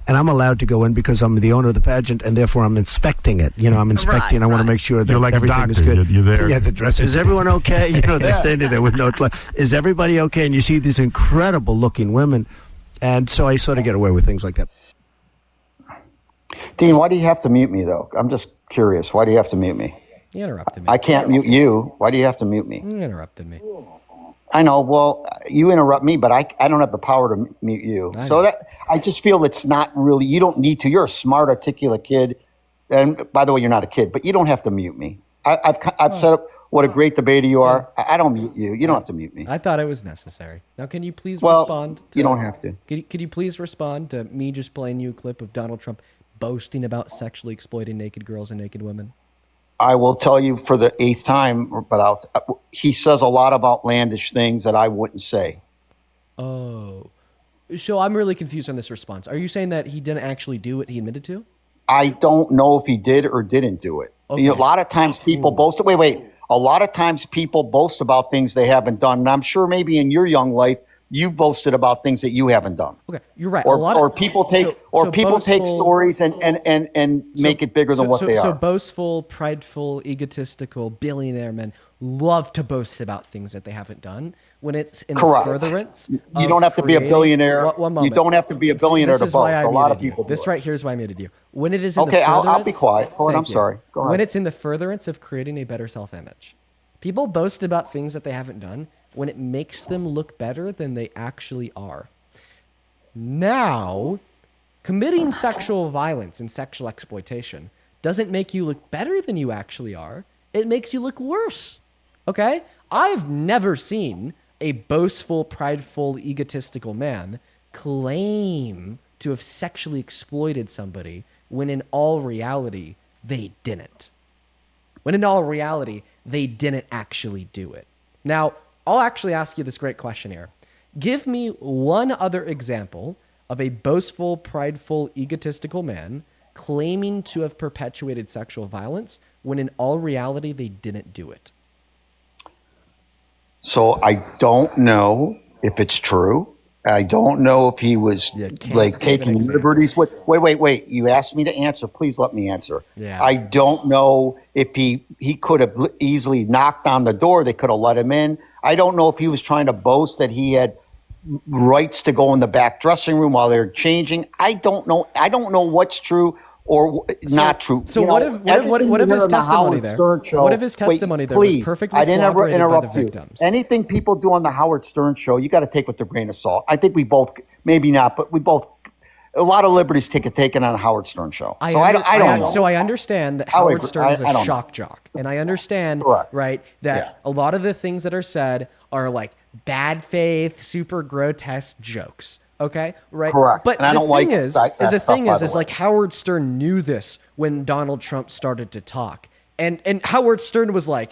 And I'm allowed to go in because I'm the owner of the pageant, and therefore I'm inspecting it. I'm inspecting. I want to make sure that you're like everything is doctor. good. You're there. Yeah, the dress. Is everyone okay? They're standing there with no clothes. Is everybody okay? And you see these incredible-looking women. And so I sort of get away with things like that. Dean, why do you have to mute me, though? I'm just curious. Why do you have to mute me? You interrupted me. I can't mute you. Why do you have to mute me? You interrupted me. I know. Well, you interrupt me, but I don't have the power to mute you. So that I just feel it's not really, you don't need to. You're a smart, articulate kid. And by the way, you're not a kid, but you don't have to mute me. I've set up, what a great debater you are. I don't mute you. You don't have to mute me. I thought it was necessary. Now, can you please Well, respond? you don't have to. Could you please respond to me just playing you a clip of Donald Trump boasting about sexually exploiting naked girls and naked women? I will tell you for the 8th time, but he says a lot of outlandish things that I wouldn't say. Oh. So I'm really confused on this response. Are you saying that he didn't actually do what he admitted to? I don't know if he did or didn't do it. Okay. You know, a lot of times people boast. Wait. A lot of times people boast about things they haven't done. And I'm sure maybe in your young life, you've boasted about things that you haven't done. Okay, you're right. Or people take take stories and make it bigger than what they are. So boastful, prideful, egotistical billionaire men love to boast about things that they haven't done when it's in the furtherance. You don't have to be a billionaire. One moment. You don't have to be a billionaire to boast. A lot of people. This right here is why I muted you. When it is in the okay, furtherance, I'll be quiet. Go ahead. I'm sorry. Go ahead. When it's in the furtherance of creating a better self-image, people boast about things that they haven't done when it makes them look better than they actually are. Now, committing sexual violence and sexual exploitation doesn't make you look better than you actually are. It makes you look worse. Okay? I've never seen a boastful, prideful, egotistical man claim to have sexually exploited somebody when in all reality, they didn't. When in all reality, they didn't actually do it. Now, I'll actually ask you this great question here. Give me one other example of a boastful, prideful, egotistical man claiming to have perpetuated sexual violence when in all reality they didn't do it. So I don't know if it's true. I don't know if he was taking liberties with. Wait. You asked me to answer. Please let me answer. Yeah. I don't know if he could have easily knocked on the door. They could have let him in. I don't know if he was trying to boast that he had rights to go in the back dressing room while they're changing. I don't know. I don't know what's true or not true. So what if his testimony there? What if his testimony there was perfectly corroborated by the victims? Anything people do on the Howard Stern show, you got to take with a grain of salt. I think we both, maybe not, but we both, a lot of liberties taken on a Howard Stern show. So I don't know. So I understand that Howard Stern is a shock jock. And I understand, right, that a lot of the things that are said are like bad faith, super grotesque jokes. Okay, right. Correct. But and I don't like is like Howard Stern knew this when Donald Trump started to talk, and Howard Stern was like,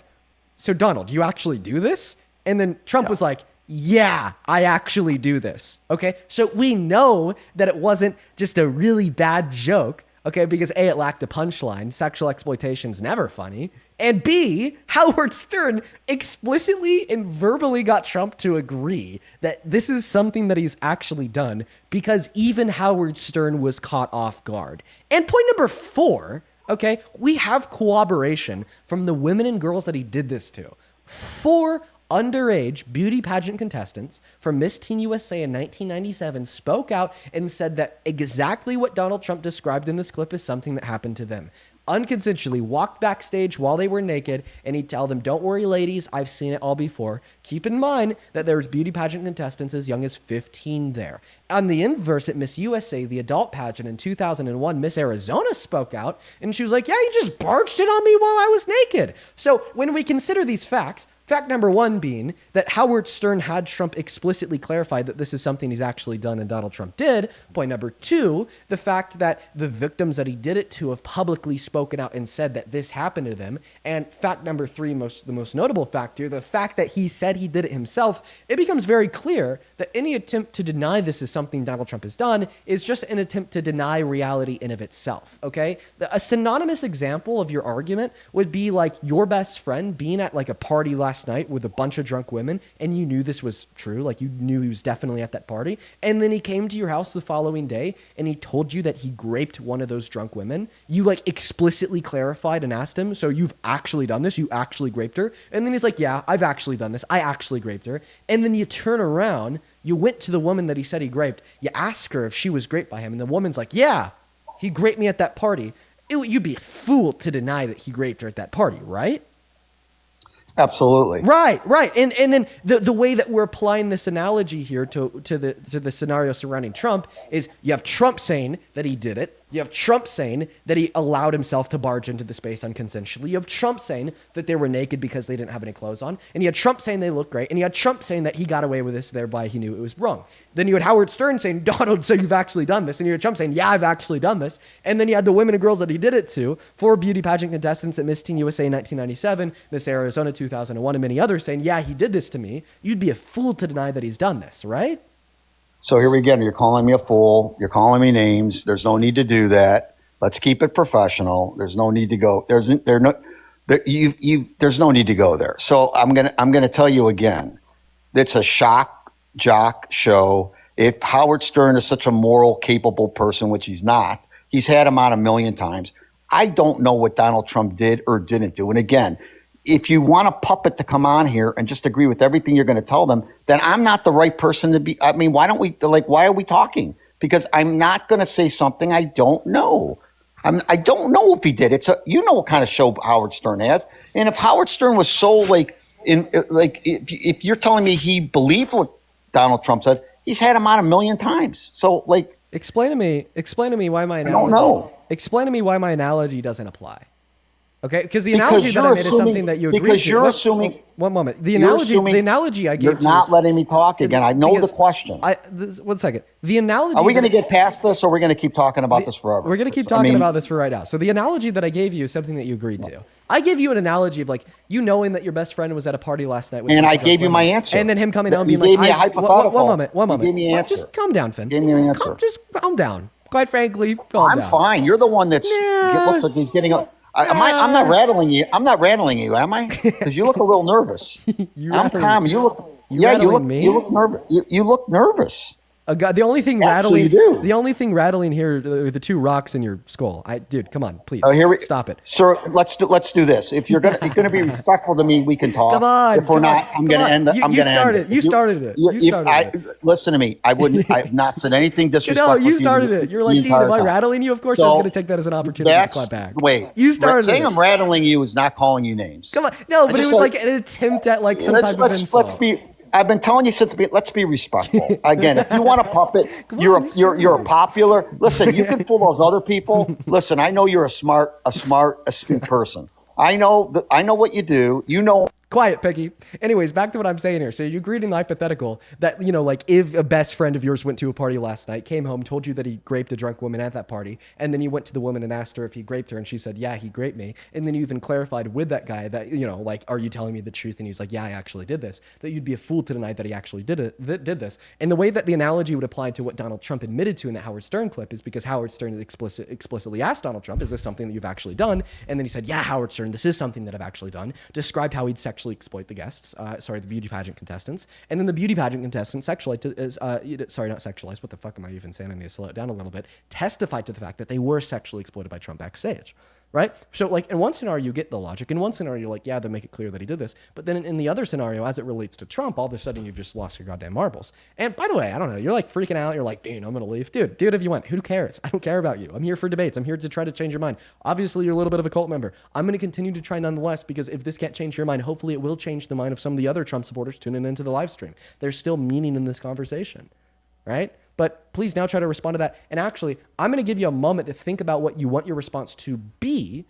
"So Donald, you actually do this?" And then Trump was like, "Yeah, I actually do this." Okay, so we know that it wasn't just a really bad joke. Okay, because A, it lacked a punchline. Sexual exploitation's never funny. And B, Howard Stern explicitly and verbally got Trump to agree that this is something that he's actually done because even Howard Stern was caught off guard. And point number 4, okay, we have corroboration from the women and girls that he did this to. 4 underage beauty pageant contestants from Miss Teen USA in 1997 spoke out and said that exactly what Donald Trump described in this clip is something that happened to them. Unconsensually walked backstage while they were naked, and he'd tell them, "Don't worry, ladies, I've seen it all before." Keep in mind that there was beauty pageant contestants as young as 15 there. On the inverse, at Miss USA, the adult pageant in 2001, Miss Arizona spoke out, and she was like, "Yeah, you just barged in on me while I was naked." So when we consider these facts, fact number 1 being that Howard Stern had Trump explicitly clarify that this is something he's actually done and Donald Trump did. Point number 2, the fact that the victims that he did it to have publicly spoken out and said that this happened to them. And fact number 3, the most notable fact here, the fact that he said he did it himself. It becomes very clear that any attempt to deny this is something Donald Trump has done is just an attempt to deny reality in of itself, okay? A synonymous example of your argument would be like your best friend being at like a party last night with a bunch of drunk women and you knew this was true, like you knew he was definitely at that party, and then he came to your house the following day and he told you that he raped one of those drunk women. You like explicitly clarified and asked him, "So you've actually done this? You actually raped her?" And then he's like, "Yeah, I've actually done this. I actually raped her." And then you turn around, you went to the woman that he said he raped, you ask her if she was raped by him, and the woman's like, "Yeah, he raped me at that party." You'd be a fool to deny that he raped her at that party, right? Absolutely. Right. And then the way that we're applying this analogy here to the scenario surrounding Trump is you have Trump saying that he did it, You have Trump saying that he allowed himself to barge into the space unconsensually. You have Trump saying that they were naked because they didn't have any clothes on. And you had Trump saying they looked great. And you had Trump saying that he got away with this, thereby he knew it was wrong. Then you had Howard Stern saying, Donald, so you've actually done this. And you had Trump saying, yeah, I've actually done this. And then you had the women and girls that he did it to, 4 beauty pageant contestants at Miss Teen USA 1997, Miss Arizona 2001, and many others saying, yeah, he did this to me. You'd be a fool to deny that he's done this, right? So here we go. You're calling me a fool. You're calling me names. There's no need to do that. Let's keep it professional. There's no need to go. There's no need to go there. So I'm gonna tell you again. It's a shock jock show. If Howard Stern is such a moral, capable person, which he's not, he's had him on a million times. I don't know what Donald Trump did or didn't do. And again, if you want a puppet to come on here and just agree with everything you're going to tell them, then I'm not the right person to be. I mean, why are we talking? Because I'm not going to say something I don't know. I don't know if he did. You know what kind of show Howard Stern has. And if Howard Stern was so if you're telling me he believed what Donald Trump said, he's had him on a million times. So explain to me why my analogy, I don't know. Explain to me why my analogy doesn't apply. Okay, because the analogy that I made is something that you agreed to. Because you're assuming. One moment. The analogy I gave you're not letting me talk again. I know the question. 1 second. The analogy. Are we going to get past this, or are we going to keep talking about this forever? We're going to keep talking about this for right now. So the analogy that I gave you is something that you agreed to. I gave you an analogy of knowing that your best friend was at a party last night. And I gave you my answer. And then him coming home being like, you gave me a hypothetical. One moment. You gave me an answer. Just calm down, Finn. You gave me an answer. Just calm down. Quite frankly, calm down. I'm fine. You're the one looks like he's getting up. I'm not rattling you. I'm not rattling you, am I? Because you look a little nervous. I'm calm. You look nervous. You look nervous. The only thing rattling, the only thing rattling here are the 2 rocks in your skull. Dude, come on, please. Stop it, sir. Let's do this. If you're gonna be respectful to me, we can talk. Come on. If we're not, I'm gonna end it. You started it. Listen to me. I've not said anything disrespectful. No, you started it. You're like, Dean, am I rattling you? Of course, I was gonna take that as an opportunity to clap back. Wait, you started saying I'm rattling you is not calling you names. Come on, no, but it was like an attempt at some type of insult. I've been telling you let's be respectful. Again, if you want a puppet, you're a popular. Listen, you can fool those other people. Listen, I know you're a smart, astute person. I know what you do. You know. Quiet, Piggy. Anyways, back to what I'm saying here. So you agreed in the hypothetical that, if a best friend of yours went to a party last night, came home, told you that he raped a drunk woman at that party, and then you went to the woman and asked her if he raped her, and she said, yeah, he raped me. And then you even clarified with that guy that, are you telling me the truth? And he's like, yeah, I actually did this. That you'd be a fool to deny that he actually did this. And the way that the analogy would apply to what Donald Trump admitted to in that Howard Stern clip is because Howard Stern explicitly asked Donald Trump, is this something that you've actually done? And then he said, yeah, Howard Stern, this is something that I've actually done. Described how he'd sexually exploit the guests. The beauty pageant contestants. And then the beauty pageant contestants not sexualized. What the fuck am I even saying? I need to slow it down a little bit. Testified to the fact that they were sexually exploited by Trump backstage. Right? So in one scenario, you get the logic. In one scenario, you're like, yeah, they make it clear that he did this. But then in the other scenario, as it relates to Trump, all of a sudden you've just lost your goddamn marbles. And by the way, I don't know, you're freaking out. You're like, dude, I'm going to leave. Dude, do it if you want. Who cares? I don't care about you. I'm here for debates. I'm here to try to change your mind. Obviously, you're a little bit of a cult member. I'm going to continue to try nonetheless, because if this can't change your mind, hopefully it will change the mind of some of the other Trump supporters tuning into the live stream. There's still meaning in this conversation, right? But please now try to respond to that. And actually, I'm going to give you a moment to think about what you want your response to be.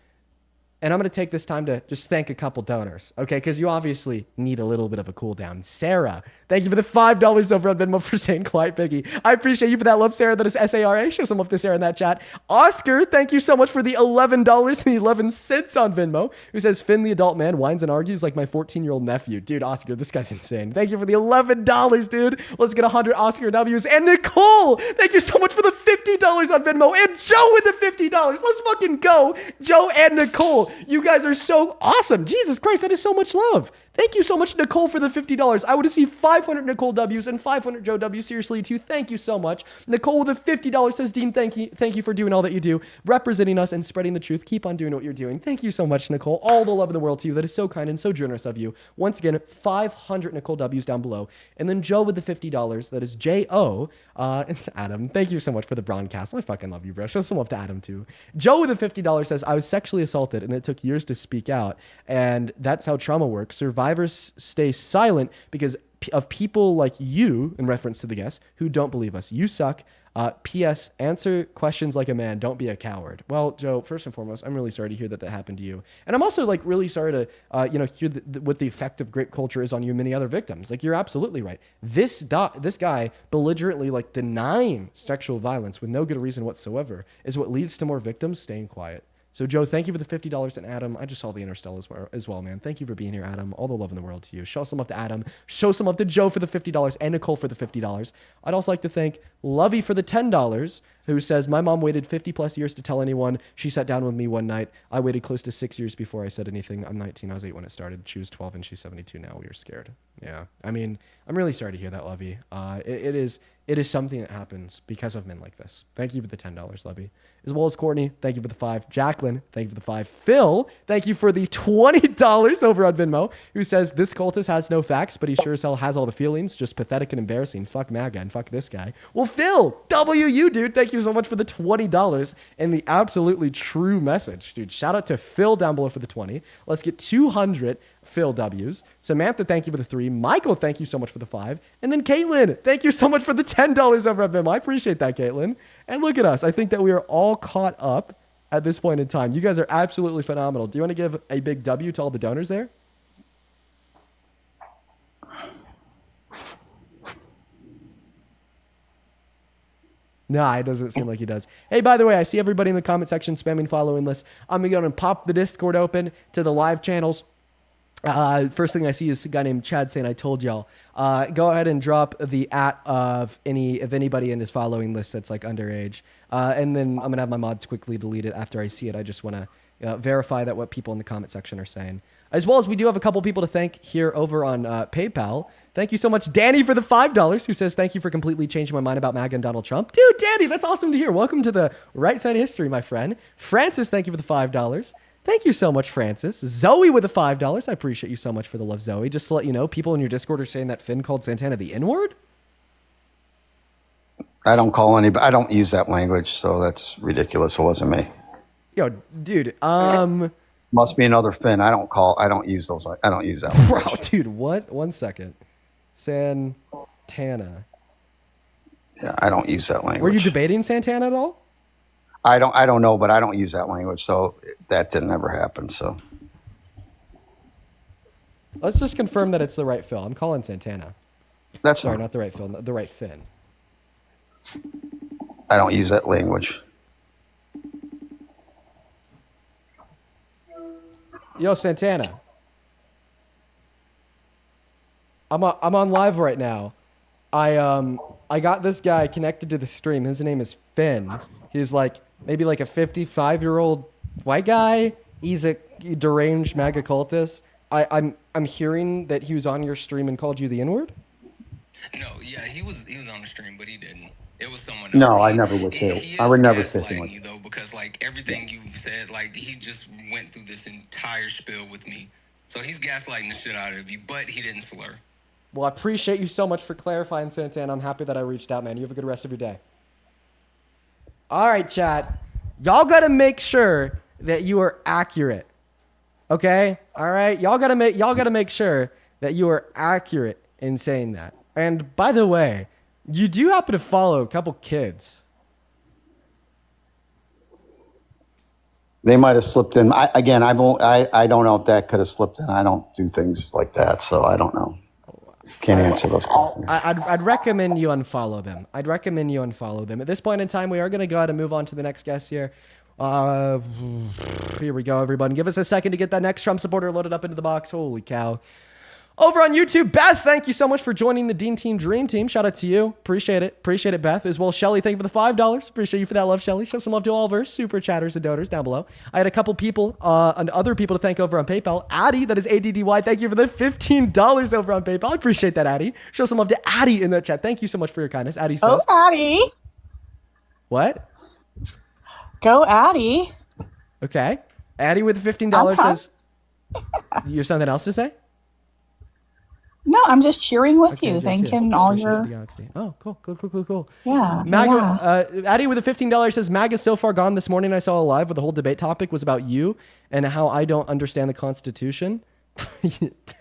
And I'm going to take this time to just thank a couple donors, okay? Because you obviously need a little bit of a cool down. Sarah, thank you for the $5 over on Venmo for saying quiet Piggy. I appreciate you for that love, Sarah. That is SARA. Show some love to Sarah in that chat. Oscar, thank you so much for the $11.11 on Venmo, who says, Finn, the adult man, whines and argues like my 14-year-old nephew. Dude, Oscar, this guy's insane. Thank you for the $11, dude. Let's get 100 Oscar W's. And Nicole, thank you so much for the $50 on Venmo. And Joe with the $50. Let's fucking go. Joe and Nicole. You guys are so awesome. Jesus Christ, that is so much love. Thank you so much, Nicole, for the $50. I would have seen 500 Nicole W's and 500 Joe W's. Seriously, too. Thank you so much. Nicole with the $50 says, Dean, thank you for doing all that you do, representing us and spreading the truth. Keep on doing what you're doing. Thank you so much, Nicole. All the love in the world to you. That is so kind and so generous of you. Once again, 500 Nicole W's down below. And then Joe with the $50. That is J-O. And Adam, thank you so much for the broadcast. I fucking love you, bro. Show some love to Adam, too. Joe with the $50 says, I was sexually assaulted and it took years to speak out. And that's how trauma works. Survivors stay silent because of people like you, in reference to the guests, who don't believe us. You suck. P.S. Answer questions like a man. Don't be a coward. Well, Joe, first and foremost, I'm really sorry to hear that happened to you. And I'm also like really sorry to, hear what the effect of grape culture is on you and many other victims. Like, you're absolutely right. This guy belligerently like denying sexual violence with no good reason whatsoever is what leads to more victims staying quiet. So, Joe, thank you for the $50. And Adam, I just saw the Interstellar as well, man. Thank you for being here, Adam. All the love in the world to you. Show some love to Adam. Show some love to Joe for the $50 and Nicole for the $50. I'd also like to thank Lovey for the $10, who says, my mom waited 50 plus years to tell anyone. She sat down with me one night. I waited close to 6 years before I said anything. I'm 19. I was 8 when it started. She was 12 and she's 72 now. We were scared. Yeah. I mean, I'm really sorry to hear that, Lovey. It is something that happens because of men like this. Thank you for the $10, Lovey. As well as Courtney, thank you for the $5. Jacqueline, thank you for the $5. Phil, thank you for the $20 over on Venmo, who says, this cultist has no facts, but he sure as hell has all the feelings. Just pathetic and embarrassing. Fuck Maga and fuck this guy. Well, Phil, W, dude, thank you so much for the $20 and the absolutely true message, dude. Shout out to Phil down below for the 20. Let's get 200 Phil W's. Samantha, thank you for the 3. Michael, thank you so much for the 5. And then Caitlin, thank you so much for the $10 over at Venmo. I appreciate that, Caitlin. And look at us. I think that we are all caught up at this point in time. You guys are absolutely phenomenal. Do you want to give a big W to all the donors there? Nah, it doesn't seem like he does. Hey, by the way, I see everybody in the comment section spamming following lists. I'm going to go and pop the Discord open to the live channels. First thing I see is a guy named Chad saying, I told y'all. Go ahead and drop the @ of anybody in his following list that's like underage. And then I'm going to have my mods quickly delete it after I see it. I just want to verify that what people in the comment section are saying. As well as we do have a couple people to thank here over on PayPal. Thank you so much, Danny, for the $5, who says, thank you for completely changing my mind about MAGA and Donald Trump. Dude, Danny, that's awesome to hear. Welcome to the right side of history, my friend. Francis, thank you for the $5. Thank you so much, Francis. Zoe with the $5. I appreciate you so much for the love, Zoe. Just to let you know, people in your Discord are saying that Finn called Santana the N-word. I don't call anybody. I don't use that language, so that's ridiculous. It wasn't me. Yo, dude. Must be another Finn. I don't use those. I don't use that language. Bro, dude, what? 1 second. Santana. Yeah, I don't use that language. Were you debating Santana at all? I don't know, but I don't use that language, so that didn't ever happen. So let's just confirm that it's the right Phil. I'm calling Santana. That's sorry, fine. not the right Phil, the right Finn. I don't use that language. Yo, Santana. I'm on live right now. I got this guy connected to the stream. His name is Finn. He's like maybe like a 55-year-old white guy. He's a deranged MAGA cultist. I'm hearing that he was on your stream and called you the N-word. No, yeah, he was on the stream, but he didn't. It was someone else. No, I never would say. I would never say him like you though, because like everything you've said, like he just went through this entire spiel with me. So he's gaslighting the shit out of you, but he didn't slur. Well, I appreciate you so much for clarifying, Santana. I'm happy that I reached out, man. You have a good rest of your day. All right, chat. Y'all got to make sure that you are accurate. Okay? All right? Y'all got to make sure that you are accurate in saying that. And by the way, you do happen to follow a couple kids. They might have slipped in. I don't know if that could have slipped in. I don't do things like that, so I don't know. Can't answer those questions. I'd recommend you unfollow them. At this point in time, we are going to go ahead and move on to the next guest here. Here we go, everybody. Give us a second to get that next Trump supporter loaded up into the box. Holy cow. Over on YouTube, Beth, thank you so much for joining the Dean Team Dream Team. Shout out to you. Appreciate it, Beth. As well, Shelly, thank you for the $5. Appreciate you for that love, Shelly. Show some love to all of our super chatters and donors down below. I had a couple people and other people to thank over on PayPal. Addie, that is ADDY, thank you for the $15 over on PayPal. I appreciate that, Addie. Show some love to Addie in the chat. Thank you so much for your kindness. Addie says. Oh, Addie. What? Go, Addie. Okay. Addie with the $15 says. You have something else to say? No, I'm just cheering with you. Thanking all your. Oh, cool. Yeah. Maga, Addie with a $15 says, MAGA's so far gone this morning. I saw a live where the whole debate topic was about you and how I don't understand the Constitution.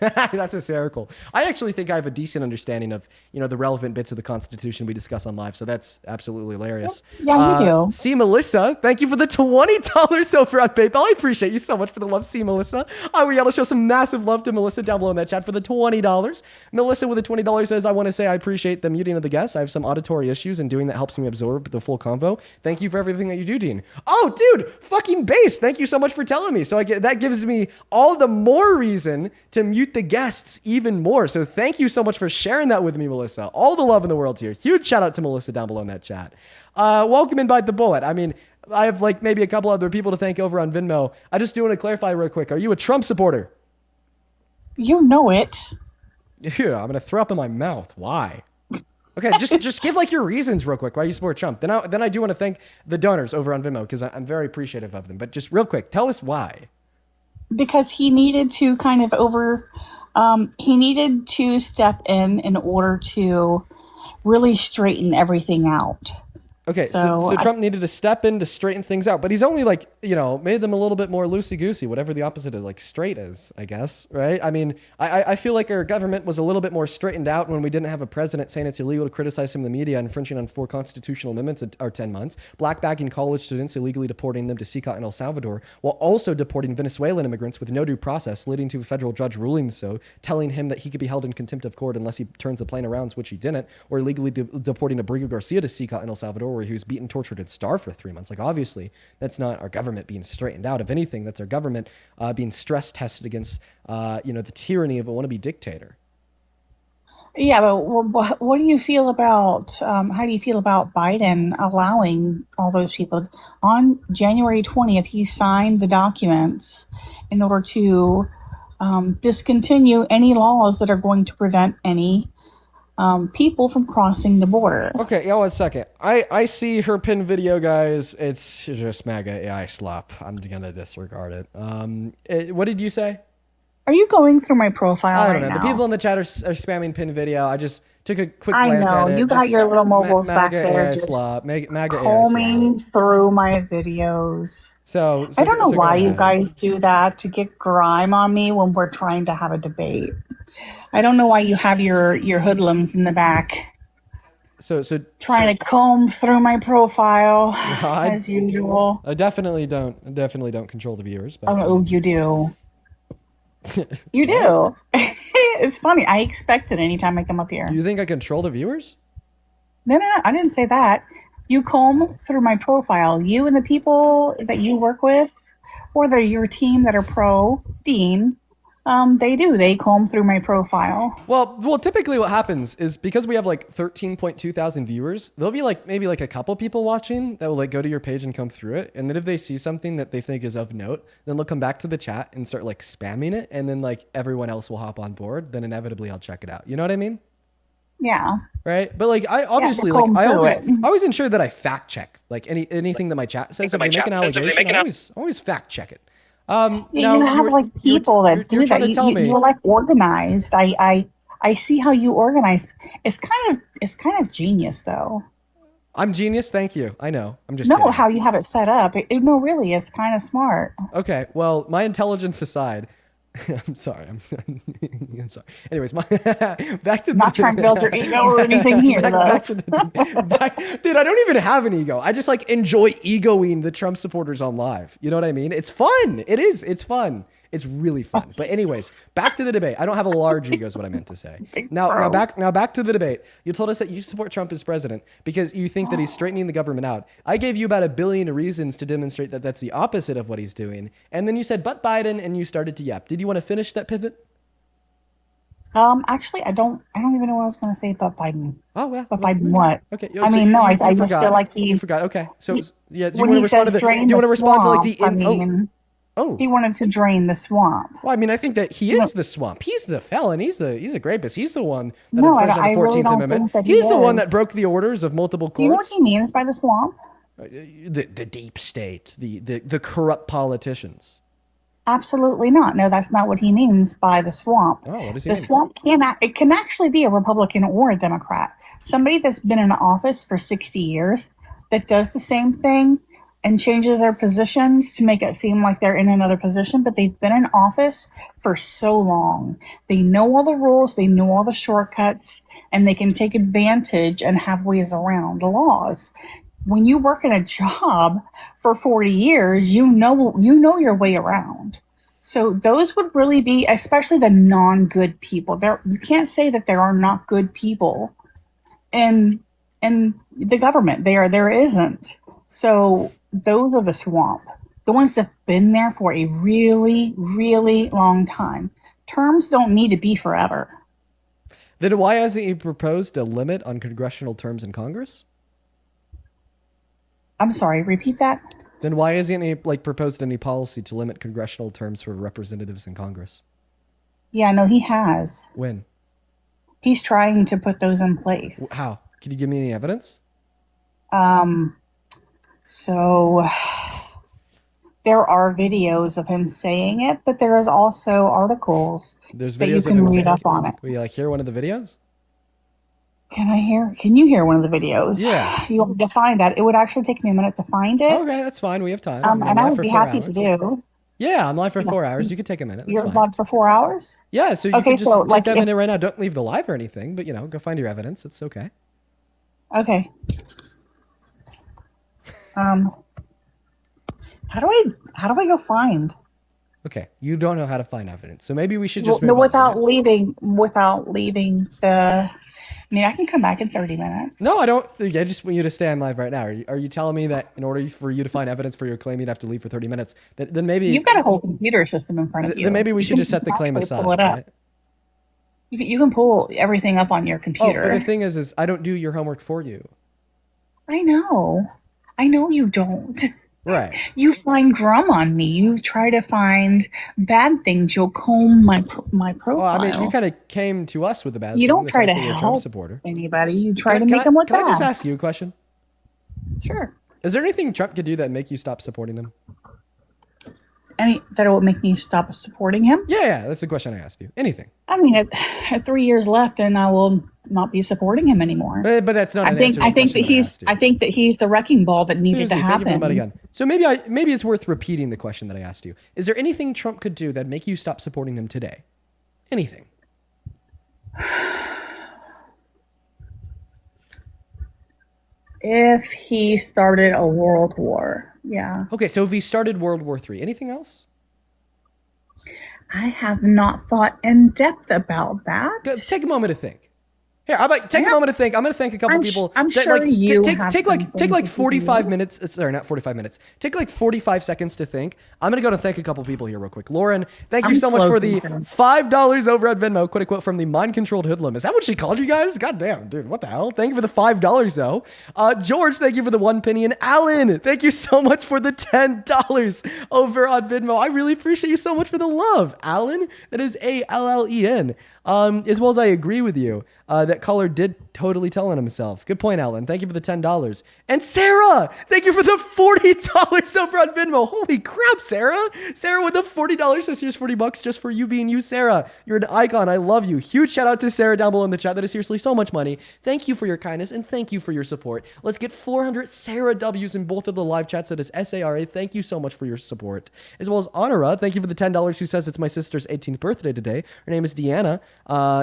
That's hysterical. I actually think I have a decent understanding of, the relevant bits of the Constitution we discuss on live. So that's absolutely hilarious. Yeah, you do. See Melissa, thank you for the $20 over on PayPal. I appreciate you so much for the love. See Melissa. We got to show some massive love to Melissa down below in that chat for the $20. Melissa with the $20 says, I want to say I appreciate the muting of the guests. I have some auditory issues and doing that helps me absorb the full convo. Thank you for everything that you do, Dean. Oh, dude, fucking base. Thank you so much for telling me. So that gives me all the more reason to mute the guests even more. So thank you so much for sharing that with me, Melissa. All the love in the world here. Huge shout out to Melissa down below in that chat. Welcome in Bite the Bullet. I mean, I have like maybe a couple other people to thank over on Venmo. I just do want to clarify real quick. Are you a Trump supporter? You know it. Yeah, I'm gonna throw up in my mouth. Why? Okay, just give like your reasons real quick why you support Trump. Then I do want to thank the donors over on Venmo because I'm very appreciative of them. But just real quick, tell us why. Because he needed to he needed to step in order to really straighten everything out. Okay, so Trump needed to step in to straighten things out, but he's only like, made them a little bit more loosey-goosey, whatever the opposite of like straight is, I guess, right? I mean, I feel like our government was a little bit more straightened out when we didn't have a president saying it's illegal to criticize him in the media, infringing on 4 constitutional amendments or 10 months, blackbacking college students, illegally deporting them to Secot and El Salvador, while also deporting Venezuelan immigrants with no due process, leading to a federal judge ruling so, telling him that he could be held in contempt of court unless he turns the plane around, which he didn't, or illegally deporting Abrigo Garcia to Secot and El Salvador, where he was beaten, tortured, and starved for 3 months. Like, obviously, that's not our government being straightened out. If anything, that's our government being stress tested against, the tyranny of a wannabe dictator. Yeah, but what do you feel about, how do you feel about Biden allowing all those people? On January 20th, he signed the documents in order to discontinue any laws that are going to prevent any people from crossing the border. Okay, one second. I see her pin video, guys. It's just Maga AI slop. I'm gonna disregard it. What did you say? Are you going through my profile I don't know. right The now? people in the chat are spamming pin video. I just took a quick glance at it. You got your little mobiles back Maga there AI just slop. Maga AI combing slop. through my videos. So I don't know why you guys do that to get grime on me when we're trying to have a debate. I don't know why you have your hoodlums in the back. So trying to comb through my profile as usual. I definitely don't control the viewers. But, oh, you do. You do. It's funny. I expect it anytime I come up here. Do you think I control the viewers? No. I didn't say that. You comb through my profile. You and the people that you work with, or they're your team that are pro Dean. They do. They comb through my profile. Well, typically what happens is because we have like 13.2 thousand viewers, there'll be like maybe like a couple people watching that will like go to your page and come through it. And then if they see something that they think is of note, then they'll come back to the chat and start like spamming it. And then like everyone else will hop on board. Then inevitably I'll check it out. You know what I mean? Yeah. Right. But like I obviously I always ensure that I fact check like anything that my chat says. If I make an allegation, I always fact check it. You have like people that do that. You're like organized. I see how you organize. It's kind of genius though. I'm genius. Thank you. I know. I'm just kidding. How you have it set up. No, really, it's kind of smart. Okay. Well, my intelligence aside, I'm sorry. I'm sorry. Anyways, back to not trying to build your ego or anything here, though. Dude, I don't even have an ego. I just like enjoy egoing the Trump supporters on live. You know what I mean? It's fun. It is. It's fun. It's really fun. But anyways, back to the debate. I don't have a large ego is what I meant to say. Now back to the debate. You told us that you support Trump as president because you think that he's straightening the government out. I gave you about 1 billion reasons to demonstrate that that's the opposite of what he's doing. And then you said, but Biden, and you started to yap. Did you want to finish that pivot? Actually, I don't even know what I was going to say, but Biden. Oh, well. But Biden what? Okay. I mean, no, I just feel like you forgot. Okay. So, yeah, do you when want to respond to do you want to respond swamp, to like the he wanted to drain the swamp. Well, I mean, I think that he is the swamp. He's the felon. He's a rapist. He's the one that infringed on the 14th Amendment. He's the one that broke the orders of multiple courts. Do you know what he means by the swamp? The deep state, the corrupt politicians. Absolutely not. No, that's not what he means by the swamp. Oh, what does he mean? The swamp can actually be a Republican or a Democrat. Somebody that's been in office for 60 years that does the same thing and changes their positions to make it seem like they're in another position, but they've been in office for so long. They know all the rules, they know all the shortcuts, and they can take advantage and have ways around the laws. When you work in a job for 40 years, you know your way around. So those would really be, especially the non-good people. You can't say that there are not good people in the government. There isn't. So those are the swamp. The ones that have been there for a really, really long time. Terms don't need to be forever. Then why hasn't he proposed a limit on congressional terms in Congress? I'm sorry, repeat that? Then why hasn't he proposed any policy to limit congressional terms for representatives in Congress? Yeah, no, he has. When? He's trying to put those in place. How? Can you give me any evidence? So there are videos of him saying it, but there is also articles There's videos that you of can him read saying up on it. Will you hear one of the videos? Can you hear one of the videos? Yeah. You want me to find that? It would actually take me a minute to find it. Okay, that's fine. We have time. And I would be happy to do. Yeah, I'm live for 4 hours. You can take a minute. You're live for 4 hours? Yeah, so you can just take that minute right now. Don't leave the live or anything, but go find your evidence. It's okay. Okay. How do I go find? Okay, you don't know how to find evidence, so maybe we should just move without leaving the. I mean, I can come back in 30 minutes. No, I don't. I just want you to stay on live right now. Are you telling me that in order for you to find evidence for your claim, you'd have to leave for 30 minutes? Then maybe you've got a whole computer system in front of you. Then maybe we should just set the claim aside. Pull it up. Right? You can pull everything up on your computer. Oh, but the thing is I don't do your homework for you. I know you don't. Right. You find drum on me. You try to find bad things. You'll comb my profile. Well, I mean, you kind of came to us with the bad. You don't try to help anybody. You try to make them look bad. Can I just ask you a question? Sure. Is there anything Trump could do that make you stop supporting him? That it would make me stop supporting him? Yeah, that's the question I asked you. Anything? I mean, at 3 years left, and I will not be supporting him anymore. But that's not. I think that he's the wrecking ball that needed to happen. Thank you for the gun. So maybe it's worth repeating the question that I asked you. Is there anything Trump could do that make you stop supporting him today? Anything? If he started a world war, yeah. Okay, so if he started World War III, anything else? I have not thought in depth about that. Take a moment to think. Here, how about take a moment to think. I'm going to thank a couple people. I'm sure you take like 45 minutes. Sorry, not 45 minutes. Take like 45 seconds to think. I'm going to go to thank a couple people here real quick. Lauren, thank you so much for the $5 over at Venmo. Quote unquote from the mind-controlled hoodlum. Is that what she called you guys? God damn, dude, what the hell? Thank you for the $5 though. George, thank you for the 1 penny. And Alan, thank you so much for the $10 over on Venmo. I really appreciate you so much for the love, Alan. That is ALLEN. As well as I agree with you. That caller did totally tell on himself. Good point, Alan. Thank you for the $10. And Sarah, thank you for the $40 over on Venmo. Holy crap, Sarah. Sarah with the $40 says here's $40 just for you being you, Sarah. You're an icon. I love you. Huge shout out to Sarah down below in the chat. That is seriously so much money. Thank you for your kindness and thank you for your support. Let's get 400 Sarah W's in both of the live chats. That is SARA. Thank you so much for your support. As well as Honora, thank you for the $10 who says it's my sister's 18th birthday today. Her name is Deanna.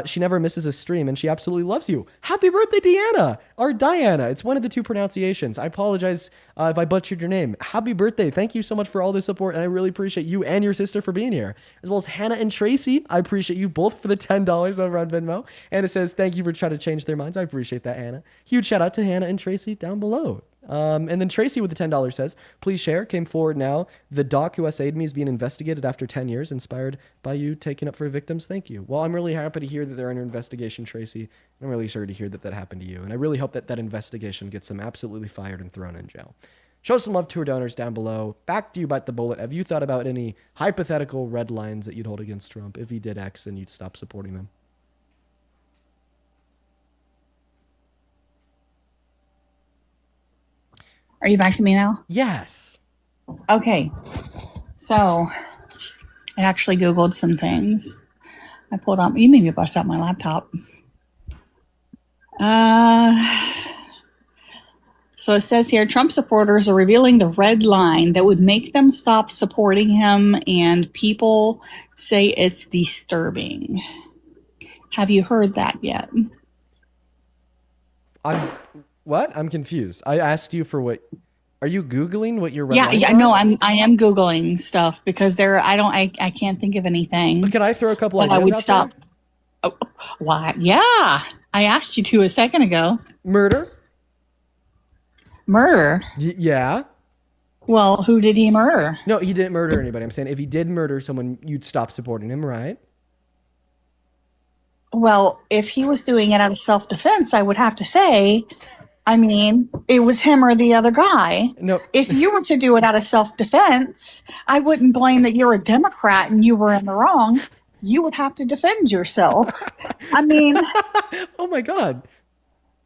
She never misses a stream and she absolutely loves you. Happy birthday, Deanna, or Diana. It's one of the two pronunciations. I apologize if I butchered your name. Happy birthday. Thank you so much for all the support, and I really appreciate you and your sister for being here. As well as Hannah and Tracy. I appreciate you both for the $10 over on Venmo. And it says, thank you for trying to change their minds. I appreciate that, Hannah. Huge shout out to Hannah and Tracy down below. And then Tracy with the $10 says, please share, came forward now. The doc who essayed me is being investigated after 10 years, inspired by you taking up for victims. Thank you. Well, I'm really happy to hear that they're under investigation, Tracy. I'm really sorry to hear that happened to you. And I really hope that that investigation gets them absolutely fired and thrown in jail. Show some love to our donors down below. Back to you, Bite the Bullet. Have you thought about any hypothetical red lines that you'd hold against Trump if he did X and you'd stop supporting him? Are you back to me now? Yes. Okay. So I actually Googled some things. I pulled out, you made me bust out my laptop. So it says here, Trump supporters are revealing the red line that would make them stop supporting him, and people say it's disturbing. Have you heard that yet? I'm confused. I asked you for what. Are you Googling what your red Yeah, lines yeah, are? no, I am Googling stuff because I can't think of anything. But can I throw a couple ideas I would out stop. there? Oh, why? Yeah, I asked you to a second ago. Murder. Yeah. Well, who did he murder? No, he didn't murder anybody. I'm saying if he did murder someone, you'd stop supporting him, right? Well, if he was doing it out of self-defense, I would have to say, I mean, it was him or the other guy. No. If you were to do it out of self-defense, I wouldn't blame that you're a Democrat and you were in the wrong. You would have to defend yourself. I mean... Oh, my God.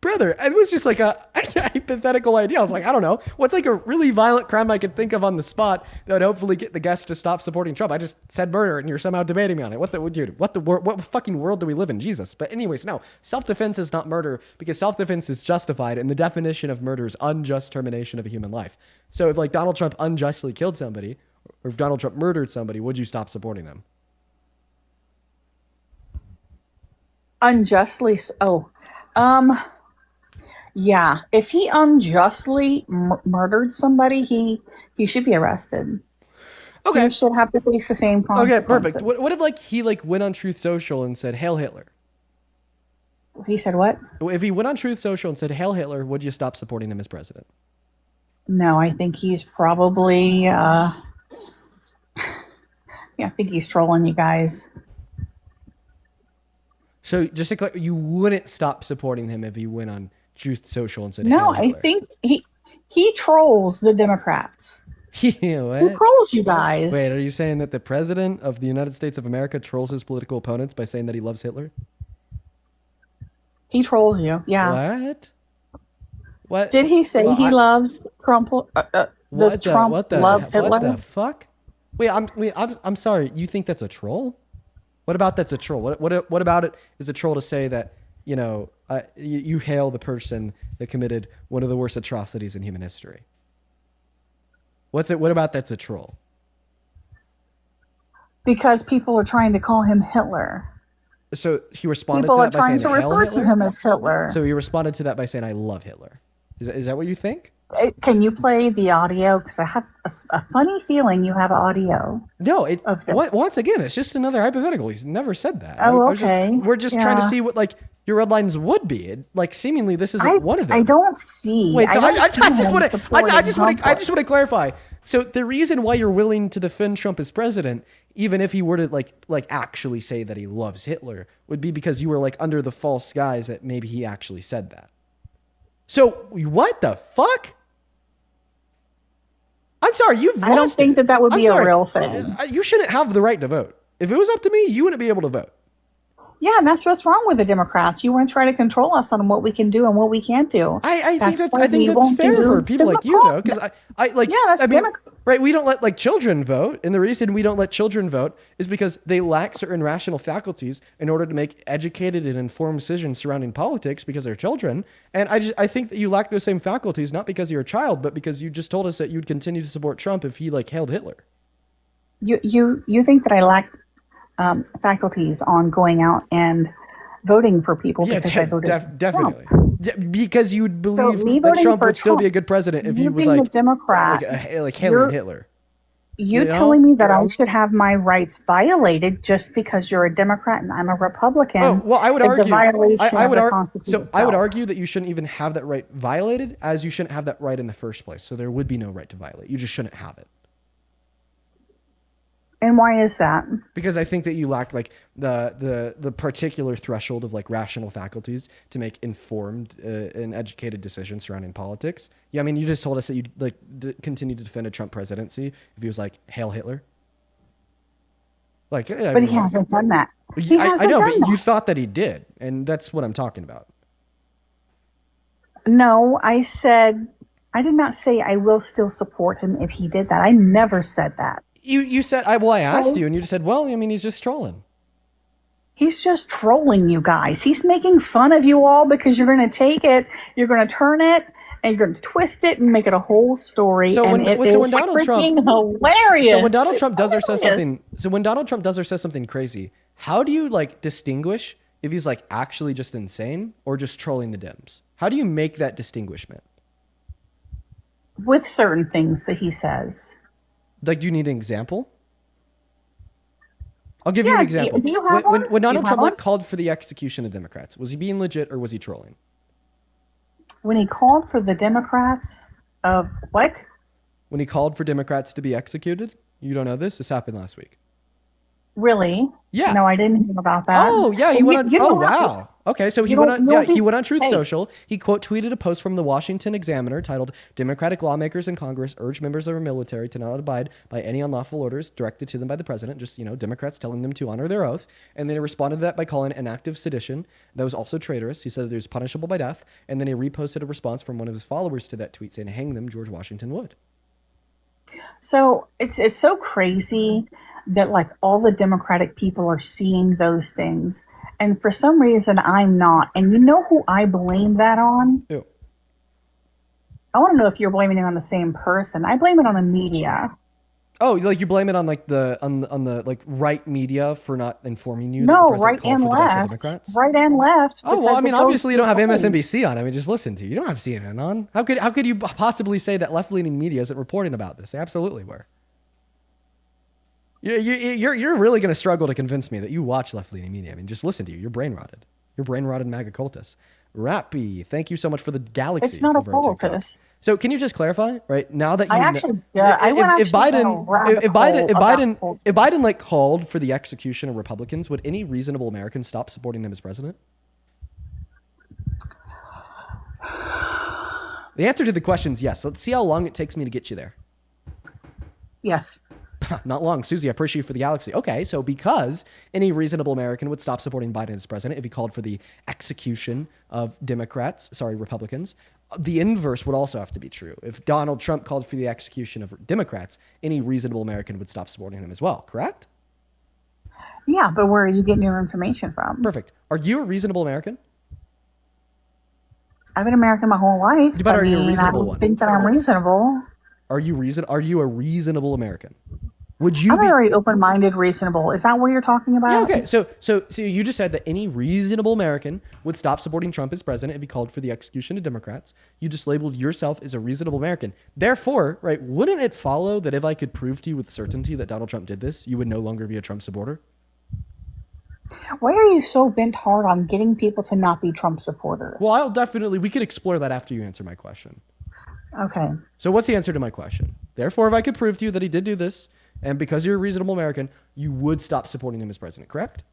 Brother, it was just like a hypothetical idea. I was like, I don't know. What's like a really violent crime I could think of on the spot that would hopefully get the guests to stop supporting Trump? I just said murder and you're somehow debating me on it. What fucking world do we live in? Jesus. But anyways, no. Self-defense is not murder because self-defense is justified and the definition of murder is unjust termination of a human life. So if like Donald Trump unjustly killed somebody or if Donald Trump murdered somebody, would you stop supporting them? Unjustly? Yeah, if he unjustly murdered somebody, he should be arrested. Okay. He should have to face the same consequences. Okay, perfect. What if he went on Truth Social and said, "Hail Hitler"? He said what? If he went on Truth Social and said, "Hail Hitler," would you stop supporting him as president? No, I think he's probably I think he's trolling you guys. So just to clarify, you wouldn't stop supporting him if he went on Truth Social and said, "No, Hail Hitler. I think he trolls the Democrats." Yeah, what? Who trolls you guys? Wait, are you saying that the president of the United States of America trolls his political opponents by saying that he loves Hitler? He trolls you, yeah. What? Did he say he loves Trump? Does Trump love Hitler? What the fuck? Wait, I'm sorry. You think that's a troll? What about that's a troll? What about it is a troll to say that, you know, you hail the person that committed one of the worst atrocities in human history? What about that's a troll? Because people are trying to call him Hitler. So he responded People to are that by trying saying, to "Hail refer to Hitler?" him as Hitler. So he responded to that by saying, "I love Hitler." Is that what you think? Can you play the audio? Because I have a funny feeling you have audio. No, once again, it's just another hypothetical. He's never said that. Oh, okay. We're just trying to see what like your red lines would be. Seemingly this isn't one of them. I don't see. Wait, so I just want to clarify. So the reason why you're willing to defend Trump as president, even if he were to like actually say that he loves Hitler, would be because you were like under the false guise that maybe he actually said that. So what the fuck? I'm sorry, I don't think that would be a real thing. You shouldn't have the right to vote. If it was up to me, you wouldn't be able to vote. Yeah, and that's what's wrong with the Democrats. You want to try to control us on what we can do and what we can't do. I think that's fair for people like you, though, because right. We don't let children vote, and the reason we don't let children vote is because they lack certain rational faculties in order to make educated and informed decisions surrounding politics because they're children. And I think that you lack those same faculties not because you're a child, but because you just told us that you'd continue to support Trump if he hailed Hitler. You think that I lack faculties on going out and voting for people because I voted definitely Trump. Because you would believe that Trump would still be a good president if he was a Democrat, hailing Hitler. You're telling me that I should have my rights violated just because you're a Democrat and I'm a Republican? Oh, well, I would argue. A violation of the Constitution. I would argue that you shouldn't even have that right violated, as you shouldn't have that right in the first place. So there would be no right to violate. You just shouldn't have it. And why is that? Because I think that you lack the particular threshold of rational faculties to make informed and educated decisions surrounding politics. Yeah, I mean, you just told us that you'd continue to defend a Trump presidency if he was hail Hitler. But he hasn't done that. I know, but you thought that he did, and that's what I'm talking about. No, I did not say I will still support him if he did that. I never said that. You said, I asked you, and you just said, well, I mean, he's just trolling. He's just trolling you guys. He's making fun of you all because you're going to take it, you're going to turn it, and you're going to twist it and make it a whole story. So and when Donald Trump, hilarious. So when Donald Trump does or says something, crazy, how do you like distinguish if he's like actually just insane or just trolling the Dems? How do you make that distinguishment? With certain things that he says. Like, do you need an example? I'll give you an example. Do you have one? When Donald Trump called for the execution of Democrats, was he being legit or was he trolling? When he called for the Democrats of what? When he called for Democrats to be executed? You don't know this? This happened last week. Really? Yeah. No, I didn't hear about that. Oh, yeah. He went on. Oh, wow. Okay, so he went on Truth Social. He quote tweeted a post from the Washington Examiner titled "Democratic lawmakers in Congress urge members of our military to not abide by any unlawful orders directed to them by the president." Just, Democrats telling them to honor their oath. And then he responded to that by calling it an act of sedition that was also traitorous. He said that it was punishable by death. And then he reposted a response from one of his followers to that tweet saying, "Hang them, George Washington would." So it's so crazy that like all the Democratic people are seeing those things, and for some reason I'm not. And you know who I blame that on? Ew. I want to know if you're blaming it on the same person. I blame it on the media. Oh, like you blame it on like the like right media for not informing you? No, that the right and left. Democrats? Right and left. Oh well, I mean, obviously you don't have home. MSNBC on. I mean, just listen to you. You don't have CNN on. How could you possibly say that left-leaning media isn't reporting about this? They absolutely were. You're really going to struggle to convince me that you watch left-leaning media. I mean, just listen to you. You're brain rotted. You're brain rotted Maga cultist. Rappy, thank you so much for the galaxy. It's not a cultist. So can you just clarify, right now that you if Biden like called for the execution of Republicans, would any reasonable American stop supporting him as president? The answer to the question is yes. Let's see how long it takes me to get you there. Yes. Not long. Susie, I appreciate you for the galaxy. Okay, so because any reasonable American would stop supporting Biden as president if he called for the execution of Republicans, the inverse would also have to be true. If Donald Trump called for the execution of Democrats, any reasonable American would stop supporting him as well, correct? Yeah, but where are you getting your information from? Perfect. Are you a reasonable American? I've been American my whole life. But are you a reasonable I one? think that I'm reasonable. Are you a reasonable American? Would you I'm be very open-minded, reasonable. Is that what you're talking about? Yeah, okay. So you just said that any reasonable American would stop supporting Trump as president if he called for the execution of Democrats. You just labeled yourself as a reasonable American. Therefore, right, wouldn't it follow that if I could prove to you with certainty that Donald Trump did this, you would no longer be a Trump supporter? Why are you so bent hard on getting people to not be Trump supporters? Well, we could explore that after you answer my question. Okay. So what's the answer to my question? Therefore, if I could prove to you that he did do this, and because you're a reasonable American, you would stop supporting him as president, correct?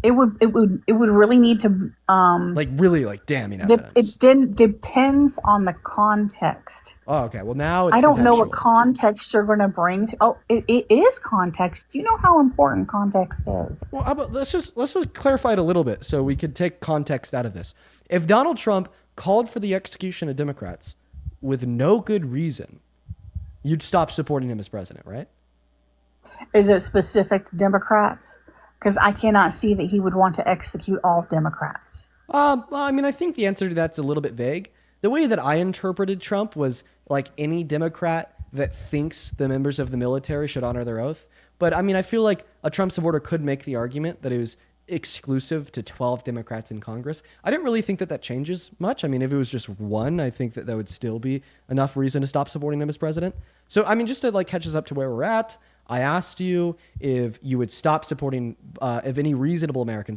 It would really need to damning evidence. It then depends on the context. Oh, okay. Well, now it's I don't know what contextual. context you're going to bring. It is context. Do you know how important context is? Well, let's just clarify it a little bit so we could take context out of this. If Donald Trump called for the execution of Democrats with no good reason, you'd stop supporting him as president, right? Is it specific Democrats? Because I cannot see that he would want to execute all Democrats. Well, I mean, I think the answer to that's a little bit vague. The way that I interpreted Trump was like any Democrat that thinks the members of the military should honor their oath. But I mean, I feel like a Trump supporter could make the argument that it was exclusive to 12 Democrats in Congress. I didn't really think that changes much. I mean, if it was just one, I think that would still be enough reason to stop supporting him as president. So, I mean, just to catch us up to where we're at, I asked you if you would stop supporting, if any reasonable American,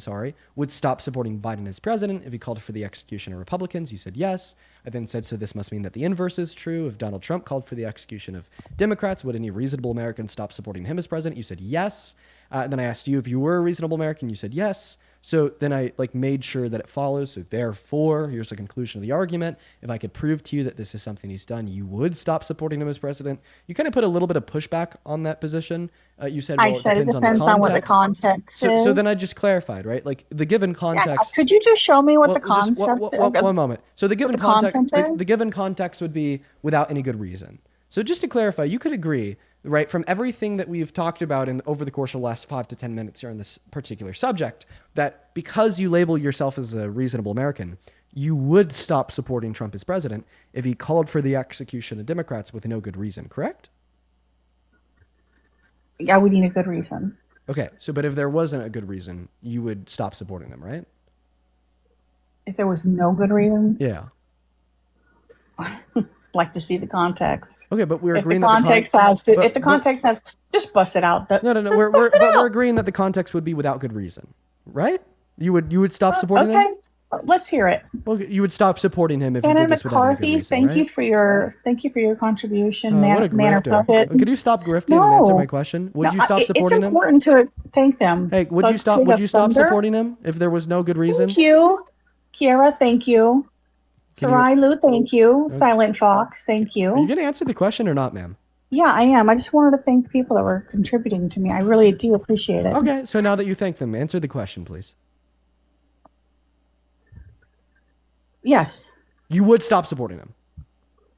would stop supporting Biden as president if he called for the execution of Republicans. You said yes. I then said, so this must mean that the inverse is true. If Donald Trump called for the execution of Democrats, would any reasonable American stop supporting him as president? You said yes. Then I asked you if you were a reasonable American. You said yes. So then I made sure that it follows. So therefore, here's the conclusion of the argument. If I could prove to you that this is something he's done, you would stop supporting him as president. You kind of put a little bit of pushback on that position. You said, well, it depends on what the context is. So then I just clarified, right? The given context. Yeah, could you just show me what the concept is? One moment. So the given the given context would be without any good reason. So just to clarify, you could agree, right, from everything that we've talked about over the course of the last 5 to 10 minutes here on this particular subject, that because you label yourself as a reasonable American, you would stop supporting Trump as president if he called for the execution of Democrats with no good reason, correct? Yeah, we need a good reason. Okay, so but if there wasn't a good reason, you would stop supporting them, right? If there was no good reason, Yeah. like to see the context. Okay, but we're If the agreeing context if the context has, just bust it out. No. We're agreeing that the context would be without good reason, right? You would stop supporting him. Okay, let's hear it. Well, you would stop supporting him if you Shannon did this without any good McCarthy, reason, thank right? you for your contribution, What a Manor grifter. Puppet. Could you stop grifting and answer my question? Would you stop supporting It's him? important to thank them. Hey, would you stop supporting him if there was no good reason? Thank you. Kiara, thank you. Sarai Lou, thank you. Silent Fox, thank you. Are you going to answer the question or not, ma'am? Yeah, I am. I just wanted to thank the people that were contributing to me. I really do appreciate it. Okay, so now that you thank them, answer the question, please. Yes. You would stop supporting him.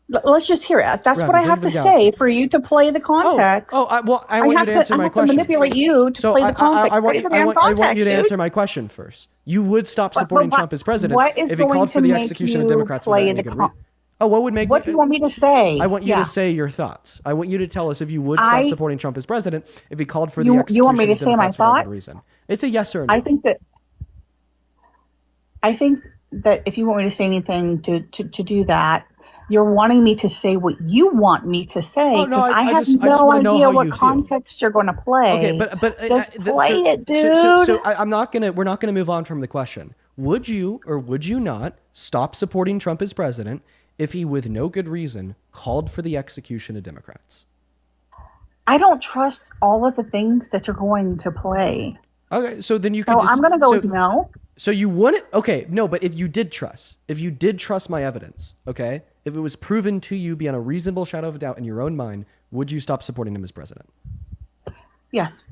Let's just hear it. That's Right, what I give have the to galaxy. say for you to play the context. I want you to answer my question. I have to manipulate you to play the context. I want you to dude. answer my question first. You would stop supporting Trump as president if he called for the execution of Democrats without any good reason. Oh, what would make? What do you want me to say? I want you to say your thoughts. I want you to tell us if you would stop supporting Trump as president if he called for the execution you want me to of say my Democrats without good thoughts? reason. It's a yes or a no. I think that if you want me to say anything to do that, you're wanting me to say what you want me to say because I have no idea what context you're going to play. Okay, but just play it, dude. So we're not gonna move on from the question. Would you or would you not stop supporting Trump as president if he, with no good reason, called for the execution of Democrats? I don't trust all of the things that you're going to play. Okay, so then you could. So I'm going to go with no. So you wouldn't? Okay, no, but if you did trust my evidence, okay, if it was proven to you beyond a reasonable shadow of a doubt in your own mind, would you stop supporting him as president? Yes.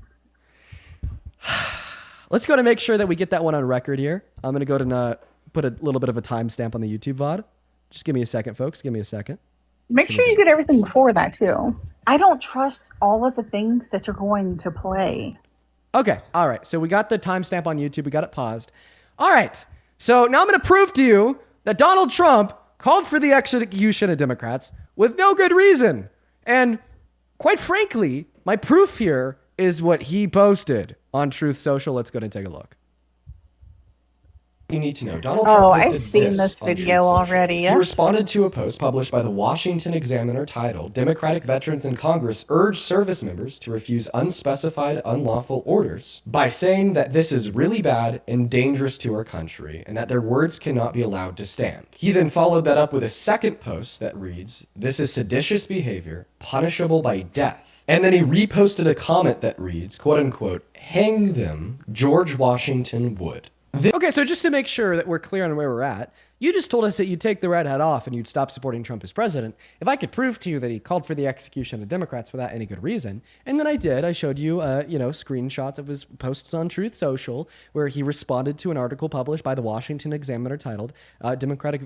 Let's go to make sure that we get that one on record here. I'm going to go to put a little bit of a timestamp on the YouTube VOD. Just give me a second, folks. Give me a second. Make sure you get everything before that, too. I don't trust all of the things that you're going to play. Okay. All right. So we got the timestamp on YouTube. We got it paused. All right. So now I'm going to prove to you that Donald Trump called for the execution of Democrats with no good reason. And quite frankly, my proof here is what he posted on Truth Social. Let's go and take a look. You need to know. Donald Trump I've seen this video already. Yes. He responded to a post published by the Washington Examiner titled, "Democratic Veterans in Congress Urge Service Members to Refuse Unspecified Unlawful Orders," by saying that this is really bad and dangerous to our country and that their words cannot be allowed to stand. He then followed that up with a second post that reads, "This is seditious behavior, punishable by death." And then he reposted a comment that reads, quote unquote, "Hang them, George Washington would." Okay, so just to make sure that we're clear on where we're at, you just told us that you'd take the red hat off and you'd stop supporting Trump as president if I could prove to you that he called for the execution of Democrats without any good reason. And then I did. I showed you, screenshots of his posts on Truth Social where he responded to an article published by the Washington Examiner titled, "Democratic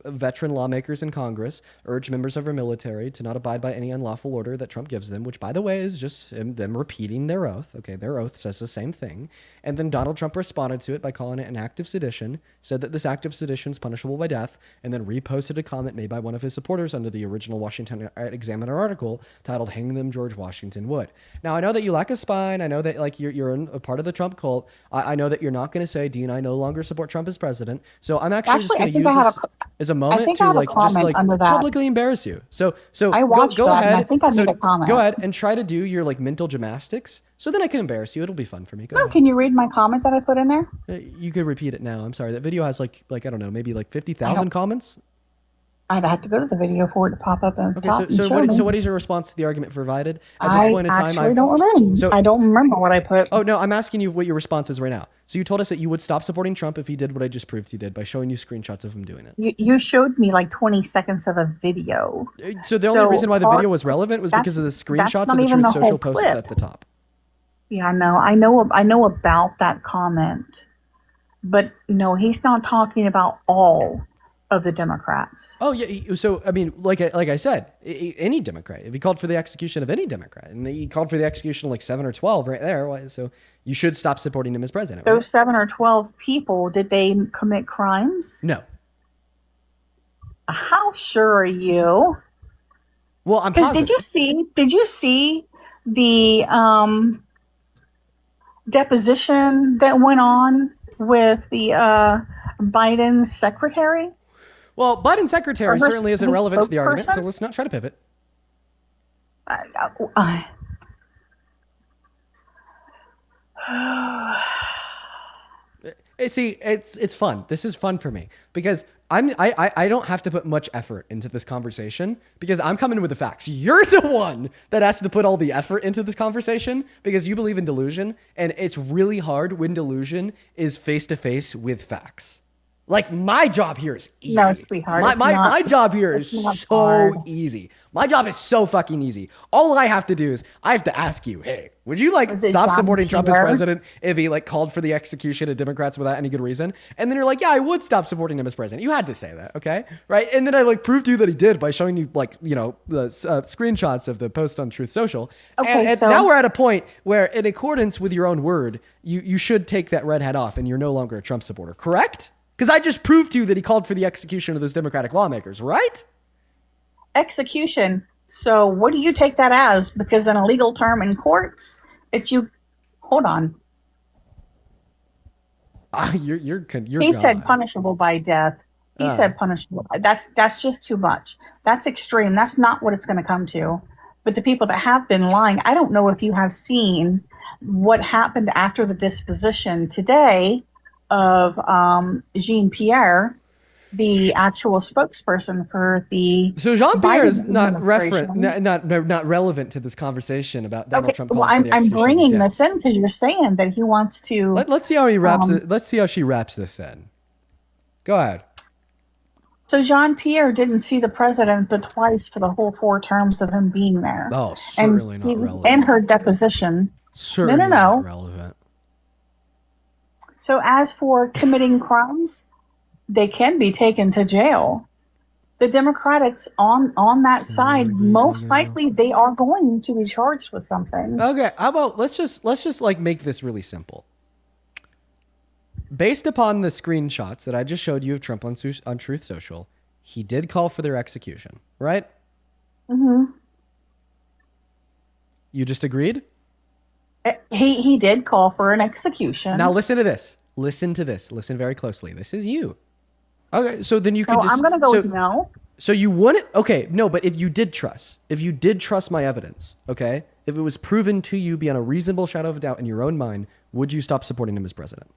Veteran Lawmakers in Congress urge members of our military to not abide by any unlawful order that Trump gives them," which, by the way, is just them repeating their oath. Okay, their oath says the same thing. And then Donald Trump responded to it by calling it an act of sedition, said that this act of sedition is punishable by death, and then reposted a comment made by one of his supporters under the original Washington Examiner article titled "Hang them, George Washington would." Now, I know that you lack a spine. I know that you're in a part of the Trump cult. I know that you're not going to say, "Dean, I no longer support Trump as president." So I'm actually just going to use this as a moment to publicly embarrass you. So I watched go that, ahead. and I think I made a comment. Go ahead and try to do your mental gymnastics. So then I can embarrass you. It'll be fun for me. Go ahead. Can you read my comment that I put in there? You could repeat it now. I'm sorry. That video has like I don't know, maybe 50,000 comments. I'd have to go to the video for it to pop up and top. So what is your response to the argument provided? At this point in time, I don't remember what I put. Oh no, I'm asking you what your response is right now. So you told us that you would stop supporting Trump if he did what I just proved he did by showing you screenshots of him doing it. You showed me 20 seconds of a video. So the only reason why the video was relevant was because of the screenshots of the Truth Social posts at the top. Yeah, no, I know about that comment, but no, he's not talking about all of the Democrats. Oh yeah, so I mean, like I said, any Democrat. If he called for the execution of any Democrat, and he called for the execution of 7 or 12 right there, so you should stop supporting him as president. Those 7 or 12 people, did they commit crimes? No, How sure are you? Well, I'm Because positive. did you see the deposition that went on with the Biden's secretary? Well, Biden's secretary certainly isn't his relevant to the argument, so spokesperson? let's not try to pivot. See, it's fun. This is fun for me because I don't have to put much effort into this conversation because I'm coming with the facts. You're the one that has to put all the effort into this conversation because you believe in delusion, and it's really hard when delusion is face to face with facts. Like, my job here is easy. No, sweetheart. My job here is not so hard. easy. My job is so fucking easy. All I have to do is I have to ask you, hey, would you like Was it stop Jean supporting Trump as Pierre? president if he like called for the execution of Democrats without any good reason? And then you're like, yeah, I would stop supporting him as president. You had to say that, okay? Right? And then I like proved to you that he did by showing you like, you know, the screenshots of the post on Truth Social. Okay, and so- now we're at a point where, in accordance with your own word, you should take that red hat off and you're no longer a Trump supporter, correct? Because I just proved to you that he called for the execution of those Democratic lawmakers, right? Execution. So what do you take that as? Because in a legal term in courts, it's you. Hold on. You're He said gone. punishable by death. He said punishable. That's just too much. That's extreme. That's not what it's going to come to. But the people that have been lying, I don't know if you have seen what happened after the disposition today of Jean Pierre, the actual spokesperson for the. So Jean Pierre Biden is not administration. not relevant to this conversation about Donald Okay, Trump. well, calling for the I'm execution of bringing the this dead. in because you're saying that he wants to. Let's see how he wraps it. Let's see how she wraps this in. Go ahead. So Jean Pierre didn't see the president but twice for the whole 4 terms of him being there. Oh, certainly not relevant. And her deposition. Certainly No. not relevant. So as for committing crimes, they can be taken to jail. The Democrats on that side, most likely they are going to be charged with something. Okay, how about let's just like make this really simple. Based upon the screenshots that I just showed you of Trump on Truth Social, he did call for their execution, right? Mm-hmm. You just agreed? He did call for an execution. Now listen to this. Listen to this. Listen very closely. This is you. Okay, so then you could No, just. I'm going to go with no. So you wouldn't. Okay, no, but if you did trust my evidence, okay, if it was proven to you beyond a reasonable shadow of a doubt in your own mind, would you stop supporting him as president?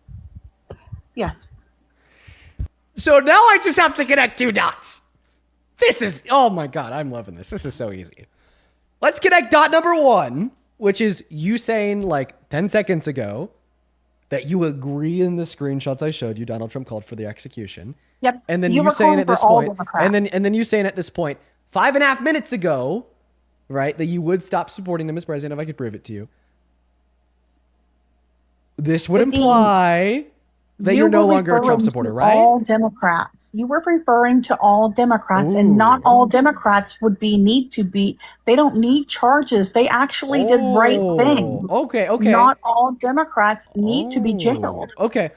Yes. So now I just have to connect 2 dots. This is, oh my God, I'm loving this. This is so easy. Let's connect dot number 1, which is you saying like 10 seconds ago that you agree in the screenshots I showed you, Donald Trump called for the execution. Yep. And then You you were saying calling at this for all point, Democrats. and then you saying at this point, 5.5 minutes ago, right, that you would stop supporting him as president if I could prove it to you. This would But Dean, imply that you're no longer a Trump supporter, right? All Democrats. You were referring to all Democrats, and not all Democrats need to be. They don't need charges. They actually did right things. Okay. Not all Democrats need to be jailed. Okay.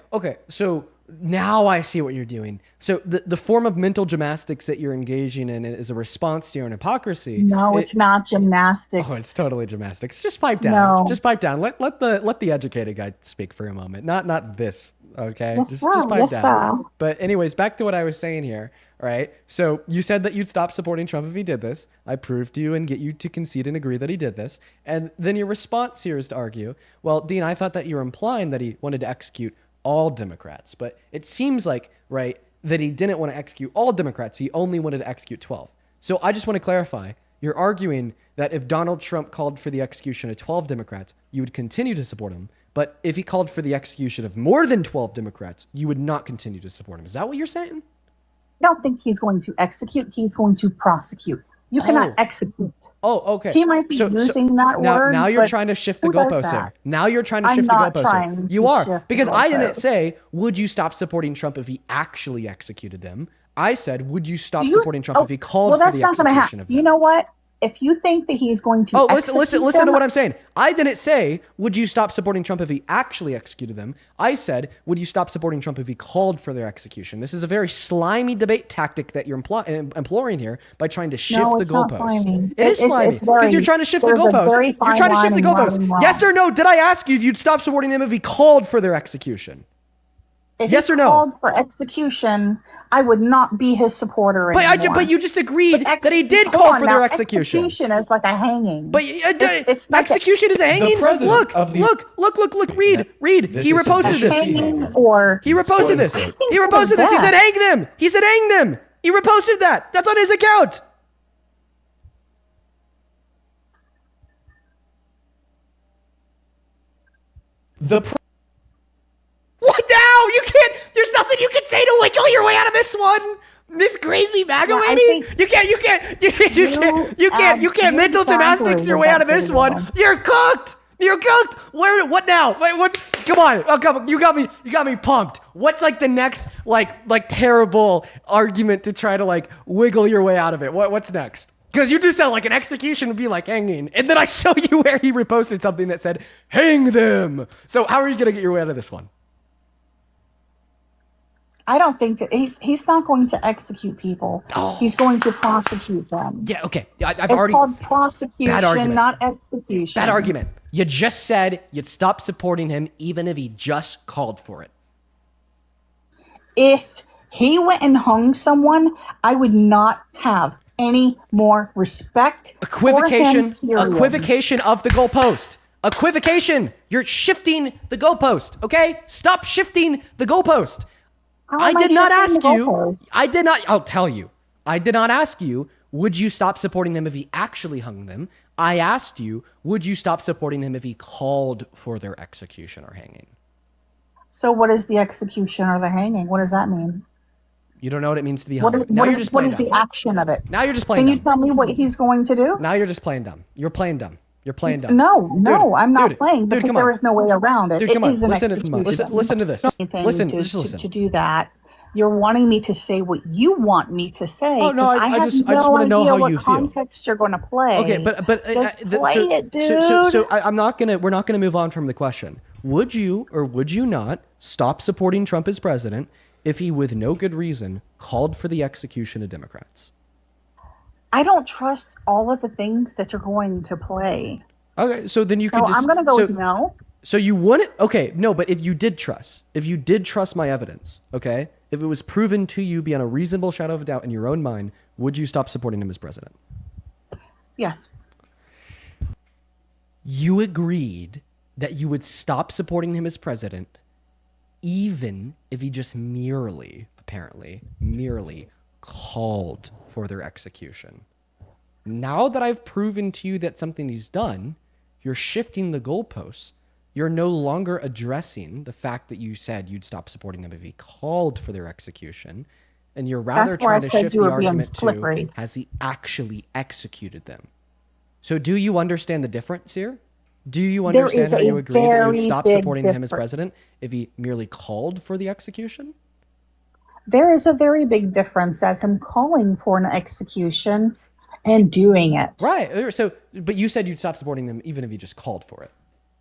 So now I see what you're doing. So the form of mental gymnastics that you're engaging in is a response to your own hypocrisy. No, it's not gymnastics. Oh, it's totally gymnastics. Just pipe down. No. Just pipe down. Let the educated guy speak for a moment. Not this. Okay. Yes, just sir. pipe Yes, down. sir. But anyways, back to what I was saying here. All right. So you said that you'd stop supporting Trump if he did this. I proved to you and get you to concede and agree that he did this. And then your response here is to argue, well, Dean, I thought that you were implying that he wanted to execute all Democrats, but it seems like, right, that he didn't want to execute all Democrats. He only wanted to execute 12. So I just want to clarify. You're arguing that if Donald Trump called for the execution of 12 Democrats, you would continue to support him. But if he called for the execution of more than 12 Democrats, you would not continue to support him. Is that what you're saying? I don't think he's going to execute. He's going to prosecute. You cannot execute. Oh, okay. He might be using that word. Now you're but trying to shift the who does goalposts that? here. Now you're trying to I'm shift the not goalposts trying here. to You are. shift the Because I didn't goalposts. say, would you stop supporting Trump if he actually executed them? I said, would you stop Do you- supporting Trump oh, if he called well, for that's the not going to execution happen. of them? You know what? if you think that he's going to listen to what I'm saying. I didn't say, would you stop supporting Trump if he actually executed them? I said, would you stop supporting Trump if he called for their execution? This is a very slimy debate tactic that you're employing here by trying to shift the goalposts. It is slimy because you're trying to shift the goalposts. You're trying to shift the goalposts. Yes or no? Did I ask you if you'd stop supporting him if he called for their execution? If yes he or no? Called for execution, I would not be his supporter anymore. But you just agreed that he did call for their execution. Execution is like a hanging. But it's execution is a hanging. Look, read. He reposted this. He reposted this. He reposted this. He said hang them. He said hang them. He reposted that. That's on his account. What now? You can't. There's nothing you can say to wiggle your way out of this one. This crazy MAGA lady. You can't mental gymnastics your way out of this one. You're cooked. You're cooked. What now? Wait, what? Come on. Oh, come on. You got me pumped. What's like the next like terrible argument to try to like wiggle your way out of it? What's next? Because you just sound like an execution would be like hanging. And then I show you where he reposted something that said, hang them. So how are you going to get your way out of this one? I don't think that he's not going to execute people. Oh. He's going to prosecute them. Yeah, okay. It's called prosecution, not execution. Bad argument. You just said you'd stop supporting him even if he just called for it. If he went and hung someone, I would not have any more respect Equivocation for him, equivocation of the goalpost. Equivocation. You're shifting the goalpost, okay? Stop shifting the goalpost. I did not ask you. I'll tell you. I did not ask you, would you stop supporting him if he actually hung them? I asked you, would you stop supporting him if he called for their execution or hanging? So what is the execution or the hanging? What does that mean? You don't know what it means to be hung. What is the action of it? Now you're just playing dumb. Can you tell me what he's going to do? Now you're just playing dumb. You're playing dumb. You're playing dumb. No, I'm not playing because there is no way around it. Dude, it is an execution. Listen to this. Listen. To do that, you're wanting me to say what you want me to say. Oh no, I just want to know how you feel. Context you're going to play. Okay, but play it, dude. So we're not gonna move on from the question. Would you or would you not stop supporting Trump as president if he, with no good reason, called for the execution of Democrats? I don't trust all of the things that you're going to play. Okay, so then you could I'm going to go with no. So you wouldn't? Okay, no, but if you did trust my evidence, okay, if it was proven to you beyond a reasonable shadow of a doubt in your own mind, would you stop supporting him as president? Yes. You agreed that you would stop supporting him as president even if he just merely called for their execution. Now that I've proven to you that something he's done, you're shifting the goalposts. You're no longer addressing the fact that you said you'd stop supporting them if he called for their execution, and you're rather trying to shift the argument to, has he actually executed them? So do you understand the difference here? Do you understand how you agree that you would stop supporting him as president if he merely called for the execution? There is a very big difference as him calling for an execution and doing it. Right. So, but you said you'd stop supporting him even if he just called for it.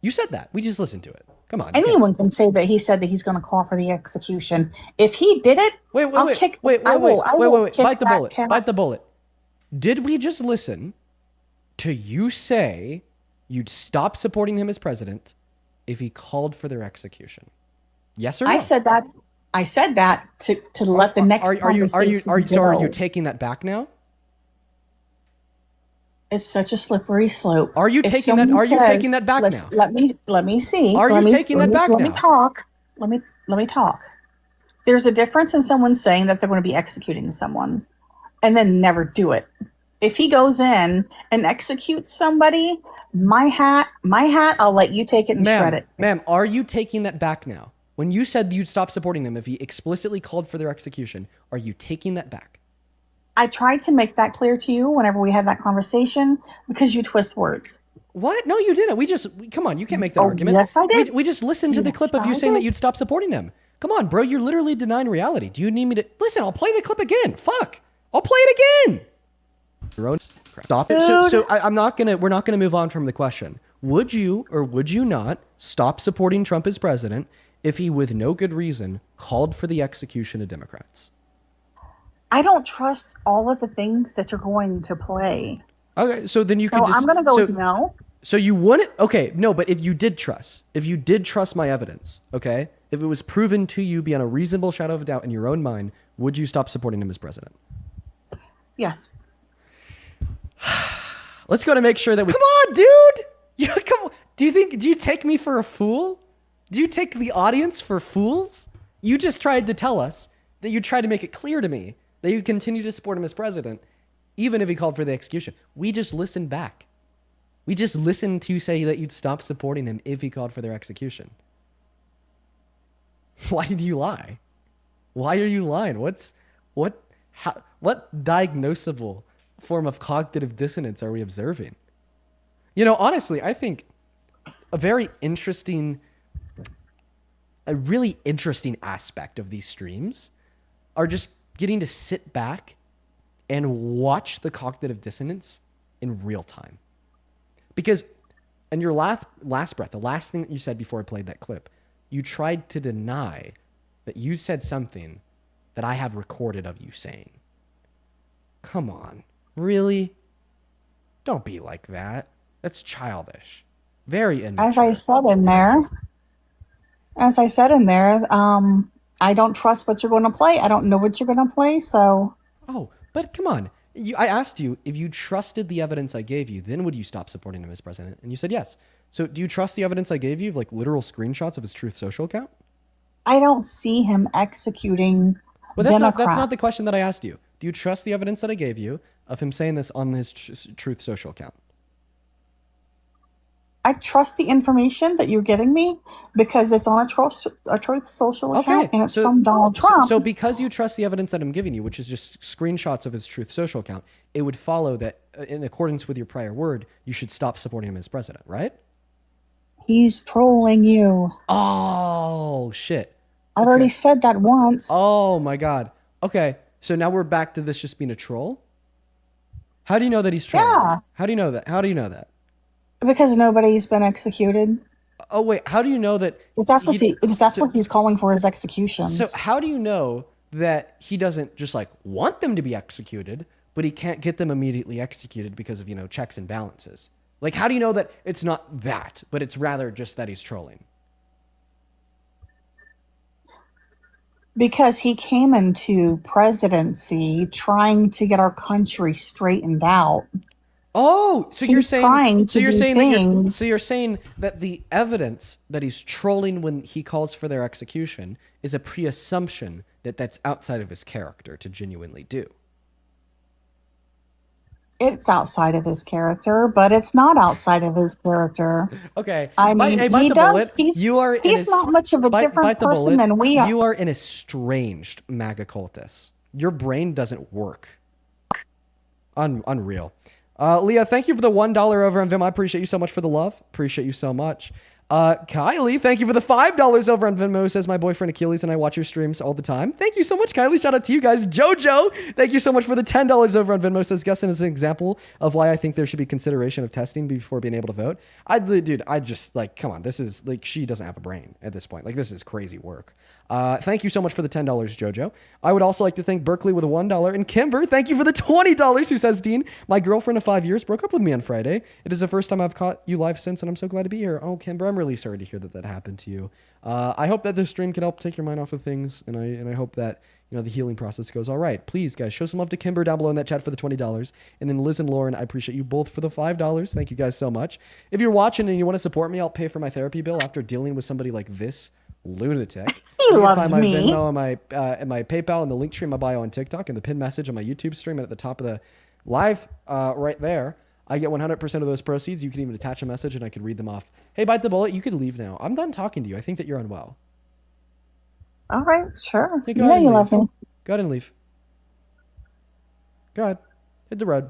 You said that. We just listened to it. Come on. Anyone can say that he said that he's going to call for the execution. If he did it, wait. Bite the bullet. Did we just listen to you say you'd stop supporting him as president if he called for their execution? Yes or no? I said that to let the next are you taking that back now? It's such a slippery slope. Are you taking that back now? Let me see. Are you taking that back now? Let me talk. There's a difference in someone saying that they're going to be executing someone and then never do it. If he goes in and executes somebody, my hat, I'll let you take it and shred it. Ma'am, are you taking that back now? When you said you'd stop supporting them if he explicitly called for their execution, are you taking that back? I tried to make that clear to you whenever we had that conversation because you twist words. What? No, you didn't. Come on, you can't make that argument. Yes, I did. We just listened to the clip of you saying that you'd stop supporting him. Come on, bro, you're literally denying reality. Do you need me to... Listen, I'll play the clip again. Fuck. I'll play it again. Your own... Stop it. We're not gonna move on from the question. Would you or would you not stop supporting Trump as president if he, with no good reason, called for the execution of Democrats? I don't trust all of the things that you're going to play. Okay, so then you could. I'm going to go with no. So you wouldn't. Okay, no, but if you did trust my evidence, okay, if it was proven to you beyond a reasonable shadow of a doubt in your own mind, would you stop supporting him as president? Yes. Let's go to make sure that we. Come on, dude. Come on. Do you take me for a fool? Do you take the audience for fools? You just tried to tell us that you tried to make it clear to me that you continue to support him as president, even if he called for the execution. We just listened back. We just listened to say that you'd stop supporting him if he called for their execution. Why did you lie? Why are you lying? What diagnosable form of cognitive dissonance are we observing? Honestly, I think a really interesting aspect of these streams are just getting to sit back and watch the cognitive dissonance in real time. Because in your last breath, the last thing that you said before I played that clip, you tried to deny that you said something that I have recorded of you saying. Come on. Really? Don't be like that. That's childish. Very immature. As I said in there, I don't trust what you're going to play. I don't know what you're going to play, so. Oh, but come on. I asked you if you trusted the evidence I gave you, then would you stop supporting him as president? And you said yes. So do you trust the evidence I gave you, like literal screenshots of his Truth Social account? I don't see him executing Democrats. That's not the question that I asked you. Do you trust the evidence that I gave you of him saying this on his Truth Social account? I trust the information that you're giving me because it's on a Truth Social account and it's from Donald Trump. So because you trust the evidence that I'm giving you, which is just screenshots of his Truth Social account, it would follow that in accordance with your prior word, you should stop supporting him as president, right? He's trolling you. Oh, shit. I've already said that once. Oh, my God. Okay, so now we're back to this just being a troll? How do you know that he's trolling? Yeah. How do you know that? Because nobody's been executed. Oh, wait, how do you know that... If that's what he's calling for his executions. So how do you know that he doesn't just want them to be executed, but he can't get them immediately executed because of, checks and balances? How do you know that it's not that, but it's rather just that he's trolling? Because he came into presidency trying to get our country straightened out. Oh, so you're saying that the evidence that he's trolling when he calls for their execution is a pre-assumption that that's outside of his character to genuinely do. It's outside of his character, but it's not outside of his character. Okay. I mean, he does. He's not much of a different person than we are. You are an estranged Maga cultist. Your brain doesn't work. Unreal. Leah, thank you for the $1 over on Vim. I appreciate you so much for the love. Appreciate you so much. Kylie, thank you for the $5 over on Venmo. Says my boyfriend Achilles and I watch your streams all the time. Thank you so much, Kylie. Shout out to you guys. Jojo, thank you so much for the $10 over on Venmo. Says Gustin is an example of why I think there should be consideration of testing before being able to vote. I just come on. This is she doesn't have a brain at this point. This is crazy work. Thank you so much for the $10, Jojo. I would also like to thank Berkeley with a $1 and Kimber. Thank you for the $20. Who says, Dean, my girlfriend of 5 years broke up with me on Friday. It is the first time I've caught you live since, and I'm so glad to be here. Oh, Kimber, I'm really sorry to hear that happened to you. I hope that this stream can help take your mind off of things, and I hope that the healing process goes all right. Please, guys, show some love to Kimber down below in that chat for the $20, and then Liz and Lauren, I appreciate you both for the $5. Thank you guys so much. If you're watching and you want to support me, I'll pay for my therapy bill after dealing with somebody like this lunatic. He loves find my me. Venmo and my PayPal and the link tree in my bio on TikTok and the pinned message on my YouTube stream and at the top of the live right there. I get 100% of those proceeds. You can even attach a message and I could read them off. Hey, Bite the Bullet, you could leave now. I'm done talking to you. I think that you're unwell. All right, sure. Hey, you love me. Go ahead and leave. Go ahead. Hit the road.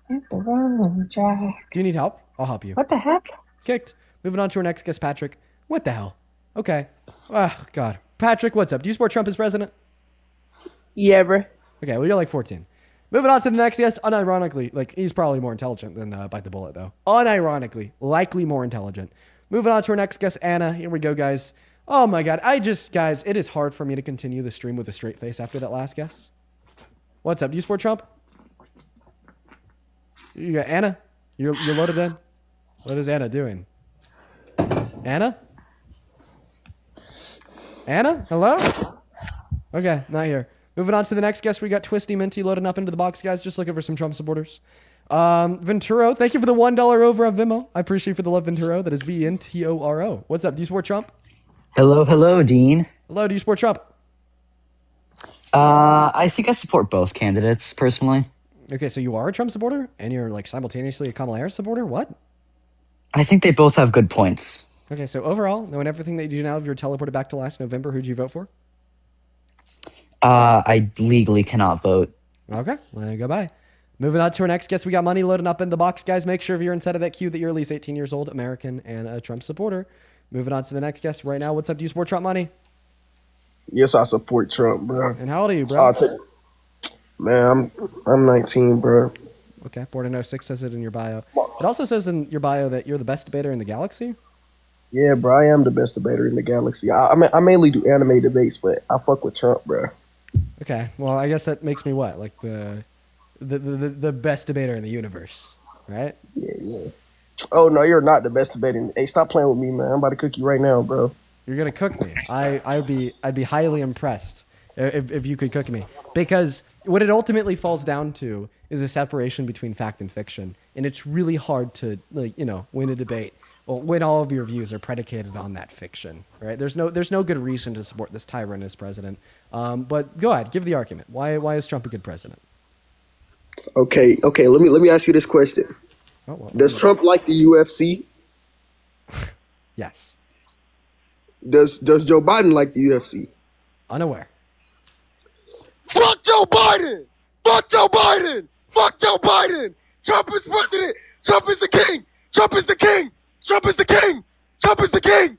Hit the road, Jack. Do you need help? I'll help you. What the heck? Kicked. Moving on to our next guest, Patrick. What the hell? Okay. Oh, God. Patrick, what's up? Do you support Trump as president? Yeah, bro. Okay, well, you're like 14. Moving on to the next guest, unironically, like he's probably more intelligent than Bite the Bullet, though. Unironically, likely more intelligent. Moving on to our next guest, Anna. Here we go, guys. Oh my God, guys, it is hard for me to continue the stream with a straight face after that last guest. What's up? Do you support Trump? You got Anna. You're loaded in. What is Anna doing? Anna? Anna? Hello? Okay, not here. Moving on to the next guest, we got Twisty Minty loading up into the box, guys. Just looking for some Trump supporters. Venturo, thank you for the $1 over on Venmo. I appreciate you for the love, Venturo. That is Ventoro. What's up? Do you support Trump? Hello, Dean. Hello, do you support Trump? I think I support both candidates personally. Okay, so you are a Trump supporter, and you're like simultaneously a Kamala Harris supporter? What? I think they both have good points. Okay, so overall, knowing everything that you do now, if you're teleported back to last November, who'd you vote for? I legally cannot vote. Okay, well, there you go. Bye. Moving on to our next guest, we got money loading up in the box, guys. Make sure if you're inside of that queue that you're at least 18 years old, American, and a Trump supporter. Moving on to the next guest right now. What's up? Do you support Trump, Money? Yes, I support Trump, bro. And how old are you, bro? Man, I'm 19, bro. Okay, born in 06 says it in your bio. It also says in your bio that you're the best debater in the galaxy. Yeah, bro, I am the best debater in the galaxy. I mainly do anime debates, but I fuck with Trump, bro. Okay, well, I guess that makes me what? Like the best debater in the universe, right? Yeah. Oh, no, you're not the best debater. Hey, stop playing with me, man. I'm about to cook you right now, bro. You're gonna cook me. I'd be highly impressed if you could cook me, because what it ultimately falls down to is a separation between fact and fiction, and it's really hard to win a debate when all of your views are predicated on that fiction, right? There's no good reason to support this tyrant as president. But go ahead, give the argument. Why is Trump a good president? Okay. Let me ask you this question. Oh, well, does Trump like the UFC? Yes. Does Joe Biden like the UFC? Unaware. Fuck Joe Biden! Fuck Joe Biden! Fuck Joe Biden! Trump is president! Trump is the king! Trump is the king! Trump is the king! Trump is the king!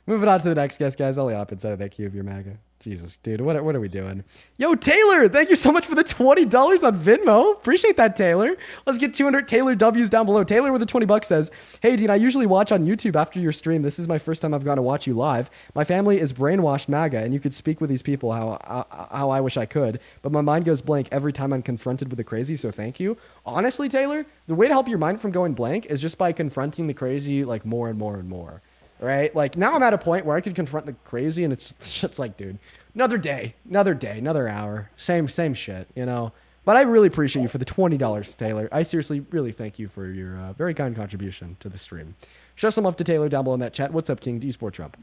Moving on to the next guest, guys. Only up inside of that queue of your MAGA. Jesus, dude, what are we doing? Yo, Taylor, thank you so much for the $20 on Venmo. Appreciate that, Taylor. Let's get 200 Taylor W's down below. Taylor with the $20 says, "Hey, Dean, I usually watch on YouTube after your stream. This is my first time I've gone to watch you live. My family is brainwashed MAGA, and you could speak with these people how I wish I could, but my mind goes blank every time I'm confronted with the crazy, so thank you." Honestly, Taylor, the way to help your mind from going blank is just by confronting the crazy like more and more and more. Right? Like now I'm at a point where I could confront the crazy and it's just like, dude, another day, another hour, same shit, you know? But I really appreciate you for the $20, Taylor. I seriously really thank you for your very kind contribution to the stream. Show some love to Taylor down below in that chat. What's up, King? Do you support Trump?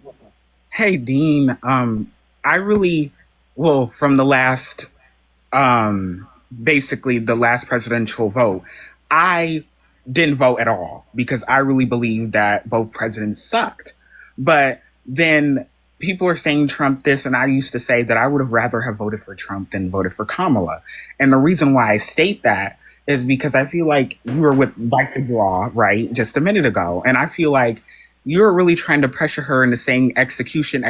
Hey, Dean. I really, from the last, basically the last presidential vote, I didn't vote at all because I really believe that both presidents sucked. But then people are saying Trump this, and I used to say that I would have rather have voted for Trump than voted for Kamala. And the reason why I state that is because I feel like you were with Like the Draw, right, just a minute ago. And I feel like you're really trying to pressure her into saying execution,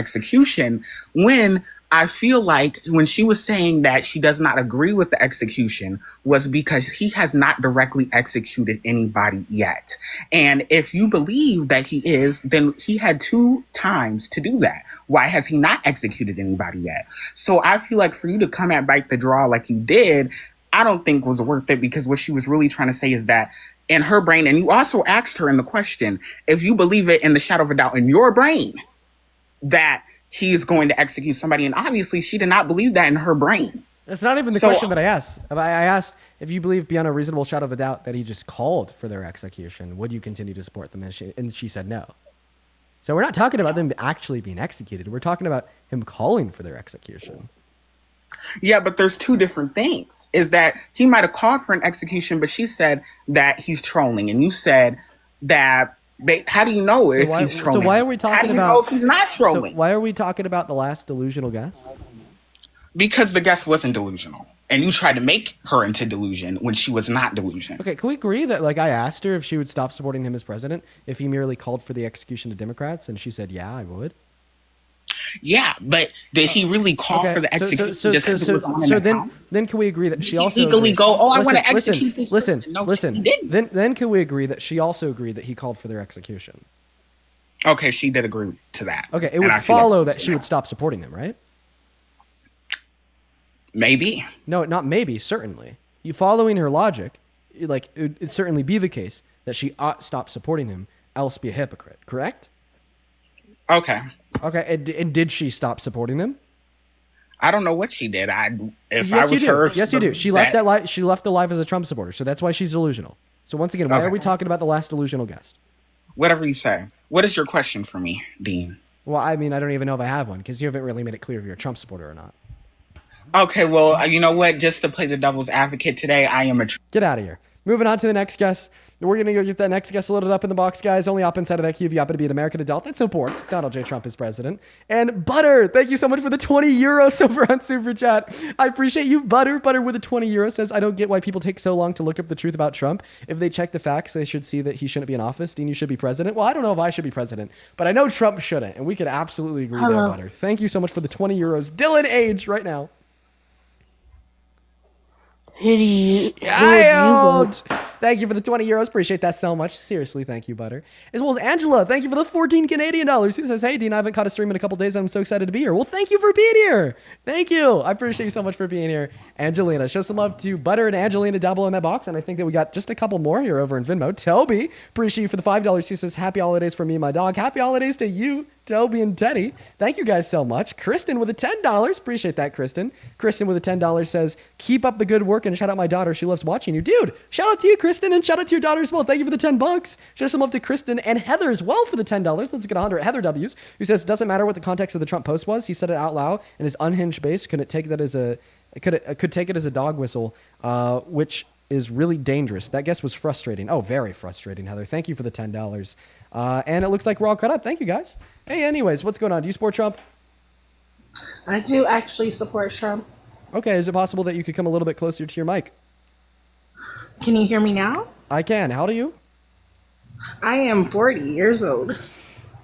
when I feel like when she was saying that she does not agree with the execution was because he has not directly executed anybody yet. And if you believe that he is, then he had 2 times to do that. Why has he not executed anybody yet? So I feel like for you to come at Bite the Draw like you did, I don't think was worth it, because what she was really trying to say is that in her brain, and you also asked her in the question, if you believe it in the shadow of a doubt in your brain that he is going to execute somebody, and obviously she did not believe that in her brain. That's not even the question that I asked. I asked if you believe beyond a reasonable shadow of a doubt that he just called for their execution, would you continue to support them? And she said no. So we're not talking about them actually being executed. We're talking about him calling for their execution. Yeah, but there's 2 different things. Is that he might have called for an execution, but she said that he's trolling. And you said that, how do you know if he's trolling? So why are we talking how do you about... know if he's not trolling? So why are we talking about the last delusional guest? Because the guest wasn't delusional. And you tried to make her into delusion when she was not delusion. Okay, can we agree that, like, I asked her if she would stop supporting him as president if he merely called for the execution of Democrats, and she said, yeah, I would? Yeah, but did he really call for the execution? Then can we agree that she also legally go? Oh, I want to execute this. Listen. No, she didn't. Then can we agree that she also agreed that he called for their execution? Okay, she did agree to that. Okay, it would follow that she would stop supporting him, right? Maybe. No, not maybe. Certainly, you following her logic, like it'd certainly be the case that she ought stop supporting him, else be a hypocrite. Correct? Okay. Okay, and did she stop supporting him? I don't know what she did. Yes, you do. She left that life. She left the life as a Trump supporter, so that's why she's delusional. So once again, why are we talking about the last delusional guest? Whatever you say. What is your question for me, Dean? Well, I mean, I don't even know if I have one because you haven't really made it clear if you're a Trump supporter or not. Okay, well, you know what? Just to play the devil's advocate today, I am a... Get out of here. Moving on to the next guest. We're going to go get that next guest loaded up in the box, guys. Only up inside of that queue if you happen to be an American adult that supports Donald J. Trump as president. And Butter, thank you so much for the 20 euros over on Super Chat. I appreciate you, Butter. Butter with a 20 euros says, I don't get why people take so long to look up the truth about Trump. If they check the facts, they should see that he shouldn't be in office. Dean, you should be president. Well, I don't know if I should be president, but I know Trump shouldn't. And we could absolutely agree there, Butter. Thank you so much for the 20 euros. Dylan Age right now. Thank you for the 20 euros. Appreciate that so much. Seriously, thank you, Butter. As well as Angela, thank you for the 14 Canadian dollars. Who says, hey, Dean, I haven't caught a stream in a couple days. I'm so excited to be here. Well, thank you for being here. Thank you. I appreciate you so much for being here. Angelina, show some love to Butter and Angelina down below in that box. And I think that we got just a couple more here over in Venmo. Toby, appreciate you for the $5. Who says, happy holidays from me and my dog. Happy holidays to you, Toby and Teddy. Thank you guys so much. Kristen with a $10. Appreciate that, Kristen. Kristen with a $10 says, keep up the good work and shout out my daughter. She loves watching you. Dude, shout out to you, Kristen, and shout out to your daughter as well. Thank you for the $10. Show some love to Kristen and Heather as well for the $10. Let's get 100. Heather W's, who says, doesn't matter what the context of the Trump post was. He said it out loud and his unhinged base could take that as a could take it as a dog whistle, which is really dangerous. That guess was frustrating. Oh, very frustrating, Heather. Thank you for the $10. And it looks like we're all caught up. Thank you, guys. Hey, anyways, what's going on? Do you support Trump? I do actually support Trump. Okay, is it possible that you could come a little bit closer to your mic? Can you hear me now? I can. How old are you? I am 40 years old.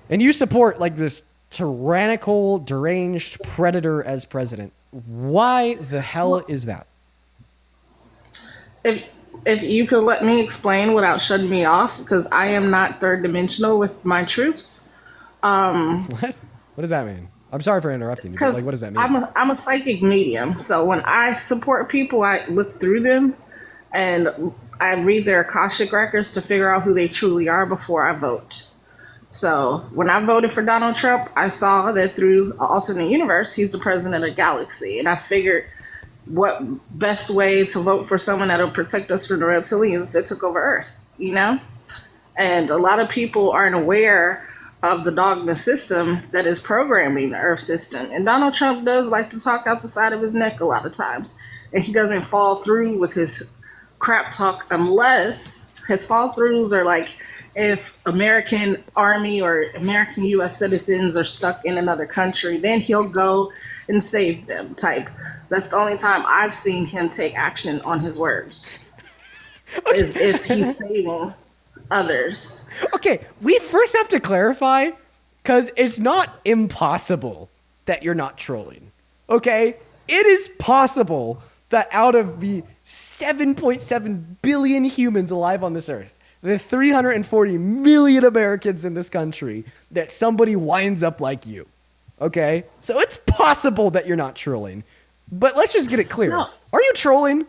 And you support like this tyrannical, deranged predator as president. Why the hell is that? If you could let me explain without shutting me off, because I am not third dimensional with my truths. What? What does that mean? I'm sorry for interrupting you, but like, what does that mean? I'm a psychic medium, so when I support people, I look through them and I read their Akashic records to figure out who they truly are before I vote. So when I voted for Donald Trump, I saw that through an alternate universe, he's the president of the galaxy. And I figured what best way to vote for someone that'll protect us from the reptilians that took over Earth, you know? And a lot of people aren't aware of the dogma system that is programming the Earth system. And Donald Trump does like to talk out the side of his neck a lot of times. And he doesn't fall through with his crap talk unless his fall throughs are like, if American Army or American U.S. citizens are stuck in another country, then he'll go and save them type. That's the only time I've seen him take action on his words, is if he's saving others. Okay, we first have to clarify, because it's not impossible that you're not trolling. Okay? It is possible that out of the 7.7 billion humans alive on this earth, the 340 million Americans in this country, that somebody winds up like you. Okay? So it's possible that you're not trolling. But let's just get it clear. No. Are you trolling?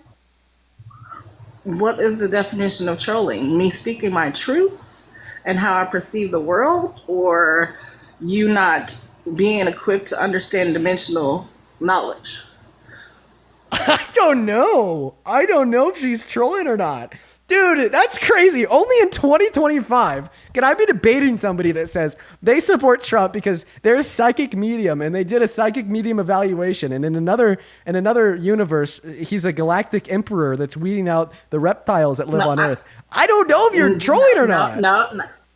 What is the definition of trolling? Me speaking my truths and how I perceive the world, or you not being equipped to understand dimensional knowledge? I don't know. I don't know if she's trolling or not. Dude, that's crazy. Only in 2025 can I be debating somebody that says they support Trump because they're a psychic medium and they did a psychic medium evaluation. And in another universe, he's a galactic emperor that's weeding out the reptiles that live on Earth. I don't know if you're trolling or not. No.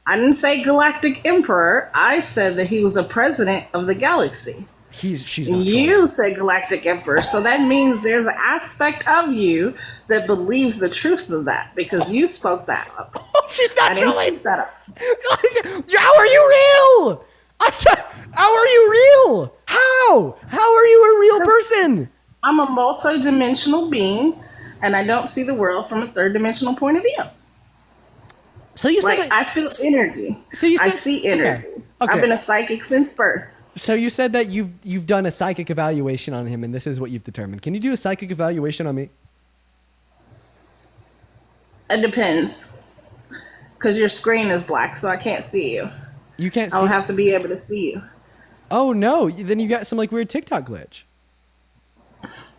I didn't say galactic emperor. I said that he was a president of the galaxy. She's not you say galactic emperor, so that means there's an aspect of you that believes the truth of that because you spoke that up. Oh, she's not I didn't speak that up. How are you real? How are you real? How? How are you a real person? I'm a multi-dimensional being, and I don't see the world from a third-dimensional point of view. So you said I feel energy. So you said, I see energy. Okay. I've been a psychic since birth. So you said that you've done a psychic evaluation on him, and this is what you've determined. Can you do a psychic evaluation on me? It depends, because your screen is black, so I can't see you. You can't see. I'll have to be able to see you. Oh no! Then you got some like weird TikTok glitch.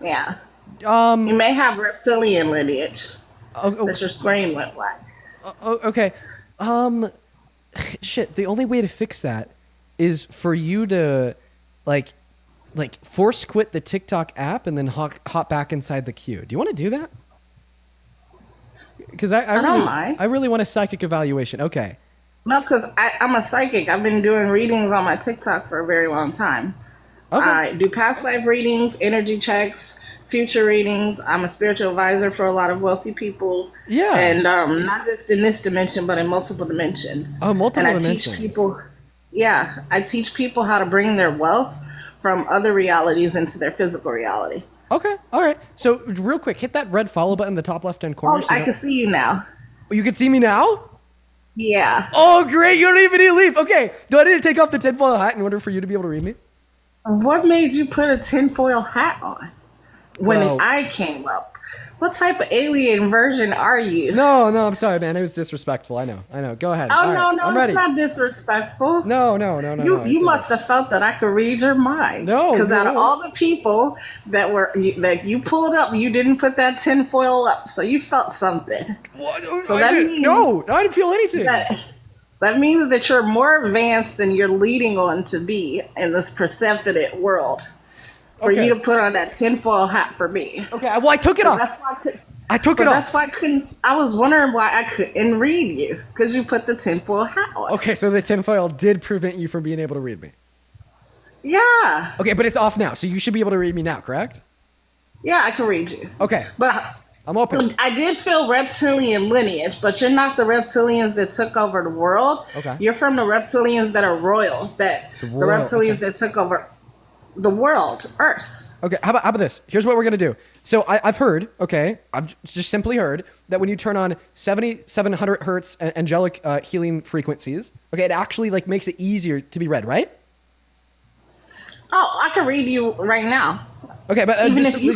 Yeah. You may have reptilian lineage. That your screen went black. Okay. Shit. The only way to fix that is for you to, like force quit the TikTok app and then hop back inside the queue. Do you want to do that? Because I don't mind. I really want a psychic evaluation. Okay. No, because I'm a psychic. I've been doing readings on my TikTok for a very long time. Okay. I do past life readings, energy checks, future readings. I'm a spiritual advisor for a lot of wealthy people. Yeah. And not just in this dimension, but in multiple dimensions. Oh, multiple dimensions. And I teach people, I teach people how to bring their wealth from other realities into their physical reality. Okay. All right. So real quick, hit that red follow button in the top left-hand corner. Oh, I can see you now. You can see me now? Yeah. Oh, great. You don't even need to leave. Okay. Do I need to take off the tinfoil hat in order for you to be able to read me? What made you put a tinfoil hat on when I came up? What type of alien version are you? No, I'm sorry, man. It was disrespectful. I know. Go ahead. Oh, no, it's not disrespectful. No. You must have felt that I could read your mind. No. Because out of all the people that you pulled up, you didn't put that tinfoil up. So you felt something. What? So that means... No, I didn't feel anything. That means that you're more advanced than you're leading on to be in this Persephone world. For you to put on that tinfoil hat for me. Okay, well, I took it off. That's why I took it off. That's why I couldn't. I was wondering why I couldn't read you, because you put the tinfoil hat on. Okay, so the tinfoil did prevent you from being able to read me. Yeah. Okay, but it's off now, so you should be able to read me now, correct? Yeah, I can read you. Okay. But I'm open. I did feel reptilian lineage, but you're not the reptilians that took over the world. Okay. You're from the reptilians that are royal, the reptilians that took over the world, Earth. Okay, how about this? Here's what we're going to do. So I've heard, I've just simply heard that when you turn on 7,700 hertz angelic healing frequencies, it actually makes it easier to be read, right? Oh, I can read you right now. Okay, but even if you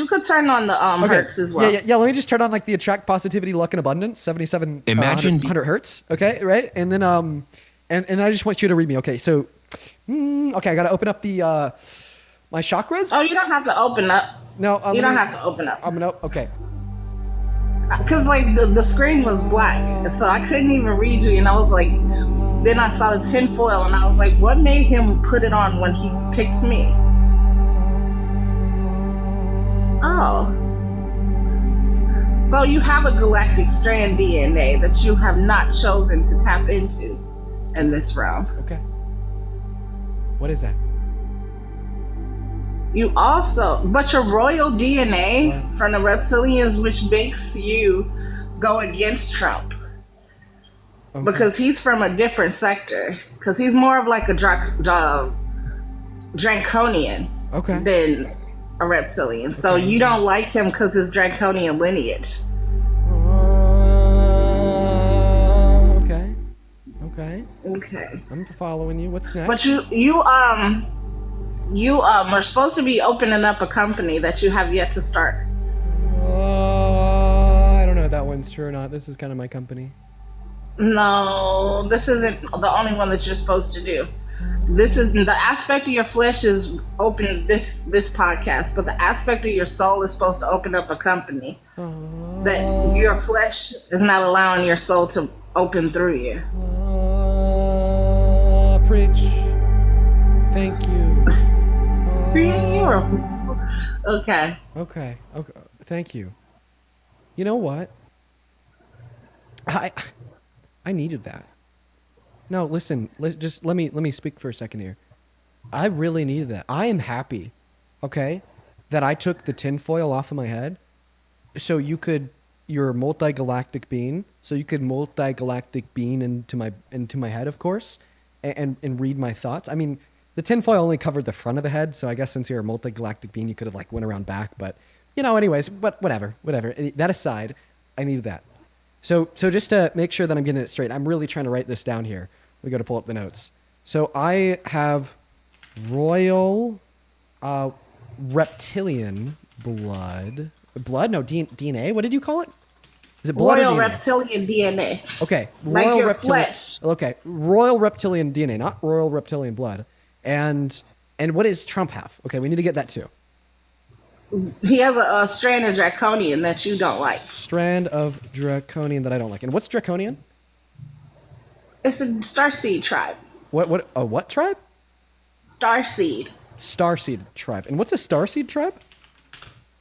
could turn on the hertz as well. Yeah. Let me just turn on the attract positivity, luck, and abundance, 7,700 hertz. Okay, right, and then and I just want you to read me. Okay, so I got to open up the my chakras. Oh, you don't have to open up. No, you don't have to open up. I'm gonna because the screen was black, so I couldn't even read you, and I was like, then I saw the tinfoil, and I was like, what made him put it on when he picked me? Oh. So you have a galactic strand DNA that you have not chosen to tap into in this realm. Okay. What is that? You also, but your royal DNA from the reptilians, which makes you go against Trump. Okay. Because he's from a different sector. Because he's more of like a draconian than a reptilian. So you don't like him because his draconian lineage. Okay. I'm following you. What's next? But you are supposed to be opening up a company that you have yet to start. I don't know if that one's true or not. This is kind of my company. No, this isn't the only one that you're supposed to do. This is the aspect of your flesh is open this podcast, but the aspect of your soul is supposed to open up a company that your flesh is not allowing your soul to open through you. Preach. Thank you. Okay. Thank you. You know what? I needed that. No, listen. Let me speak for a second here. I really needed that. I am happy, that I took the tinfoil off of my head, so you're a multi-galactic being, so you could multi-galactic being into my head, of course, and read my thoughts. I mean, the tinfoil only covered the front of the head, so I guess since you're a multi-galactic being, you could have like went around back. But anyways, but whatever. That aside, I needed that. So just to make sure that I'm getting it straight, I'm really trying to write this down here. We got to pull up the notes. So I have royal reptilian blood. Blood? No, DNA. What did you call it? Is it blood Royal or DNA? reptilian DNA. Okay. Like Royal your reptilian. flesh. Okay. Royal reptilian DNA, not royal reptilian blood. And what does Trump have? Okay, we need to get that too. He has a strand of draconian that you don't like. Strand of draconian that I don't like. And what's draconian? It's a starseed tribe. What tribe? Starseed. Starseed tribe. And what's a starseed tribe?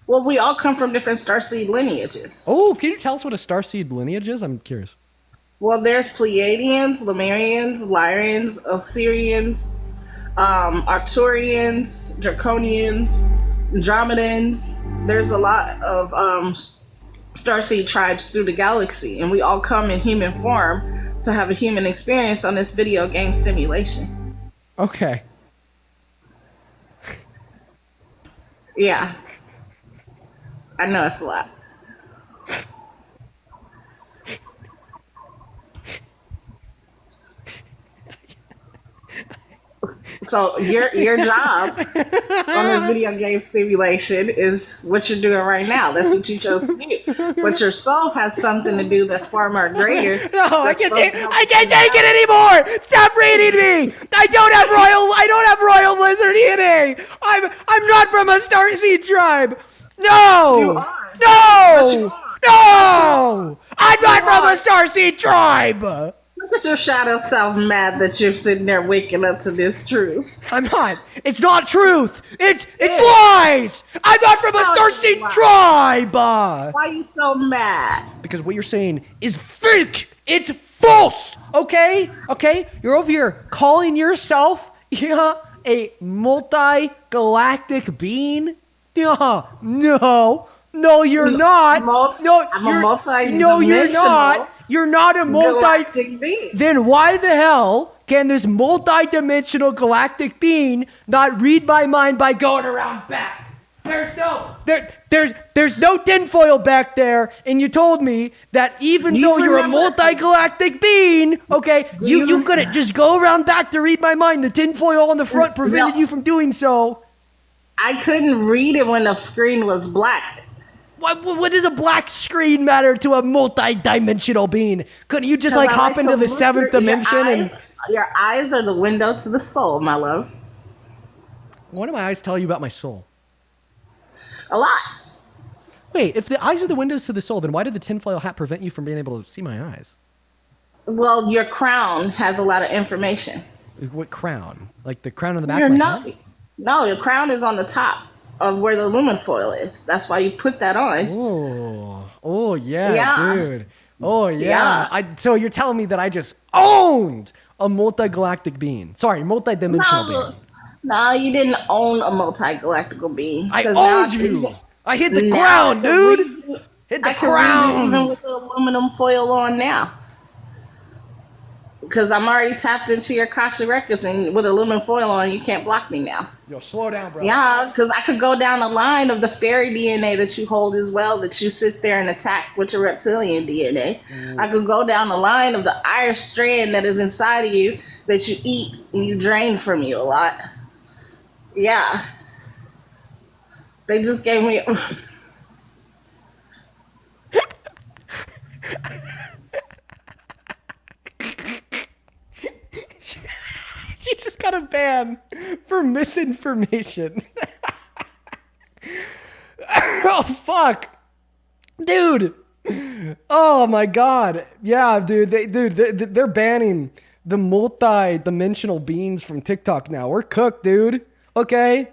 Well, we all come from different starseed lineages. Oh, can you tell us what a starseed lineage is? I'm curious. Well, there's Pleiadians, Lemurians, Lyrians, Osirians, Arcturians, Draconians, Andromedans. There's a lot of starseed tribes through the galaxy, and we all come in human form to have a human experience on this video game stimulation. Okay. Yeah. I know it's a lot. So your job on this video game stimulation is what you're doing right now. That's what you chose to do. But your soul has something to do that's far more greater. No, I can't take it anymore. Stop reading me. I don't have royal lizard DNA. I'm not from a starseed tribe. No. You are. No. No. I'm not from a starseed tribe. Look at your shadow self mad that you're sitting there waking up to this truth. I'm not. It's not truth. It's lies. I'm not from a starseed tribe. Why are you so mad? Because what you're saying is fake. It's false. Okay? You're over here calling yourself a multi-galactic being? No, you're not. No, you're not. You're not a galactic being. Then why the hell can this multi-dimensional galactic being not read my mind by going around back? There's no tinfoil back there, and you told me that even though you're a multi-galactic being, okay, you couldn't just go around back to read my mind. The tinfoil on the front prevented you from doing so. I couldn't read it when the screen was black. What does a black screen matter to a multi-dimensional being? Couldn't you just like hop into the seventh dimension? Your eyes are the window to the soul, my love. What do my eyes tell you about my soul? A lot. Wait, if the eyes are the windows to the soul, then why did the tinfoil hat prevent you from being able to see my eyes? Well, your crown has a lot of information. What crown? Like the crown on the back of my head? No, your crown is on the top of where the aluminum foil is. That's why you put that on. Oh yeah, dude. Oh yeah. So you're telling me that I just owned a multi-galactic being? Sorry, multi-dimensional being. No, you didn't own a multi-galactical being. I owned you. I hit the ground, dude. Hit the ground. Even with the aluminum foil on now. Because I'm already tapped into your Akasha records, and with aluminum foil on, you can't block me now. Yo, slow down, bro. Yeah, because I could go down the line of the fairy DNA that you hold as well, that you sit there and attack with your reptilian DNA. I could go down the line of the Irish strand that is inside of you that you eat and you drain from you a lot. Yeah. They just gave me... She just got a ban for misinformation. Oh, fuck. Dude. Oh, my God. Yeah, dude. They're banning the multi-dimensional beings from TikTok now. We're cooked, dude. Okay?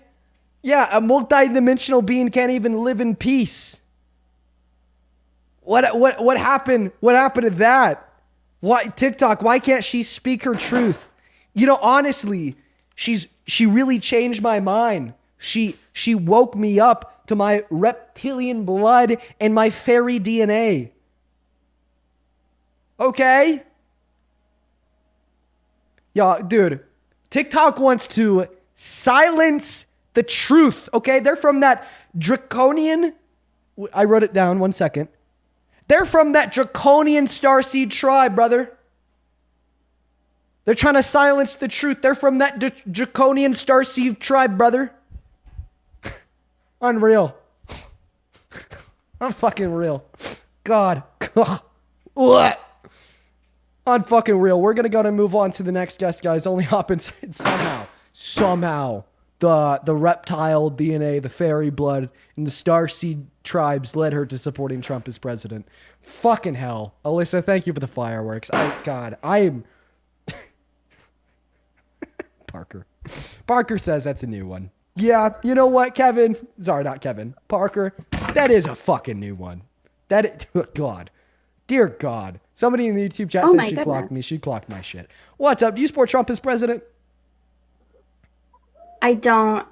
Yeah, a multi-dimensional being can't even live in peace. What happened? What happened to that? Why TikTok? Why can't she speak her truth? You know, honestly, she really changed my mind. She woke me up to my reptilian blood and my fairy DNA. Okay? Yeah, dude. TikTok wants to silence the truth, okay? They're from that draconian... I wrote it down, 1 second. They're from that draconian starseed tribe, brother. They're trying to silence the truth. They're from that draconian starseed tribe, brother. Unreal. I'm fucking real. God. What? Unfucking real. We're gonna go and move on to the next guest, guys. Only hop inside somehow. The reptile DNA, the fairy blood, and the starseed tribes led her to supporting Trump as president. Fucking hell. Alyssa, thank you for the fireworks. I'm Parker says that's a new one. Yeah, you know what, Kevin? Sorry, not Kevin. Parker. That is a fucking new one. God. Dear God. Somebody in the YouTube chat said she clocked me. She clocked my shit. What's up? Do you support Trump as president? I don't.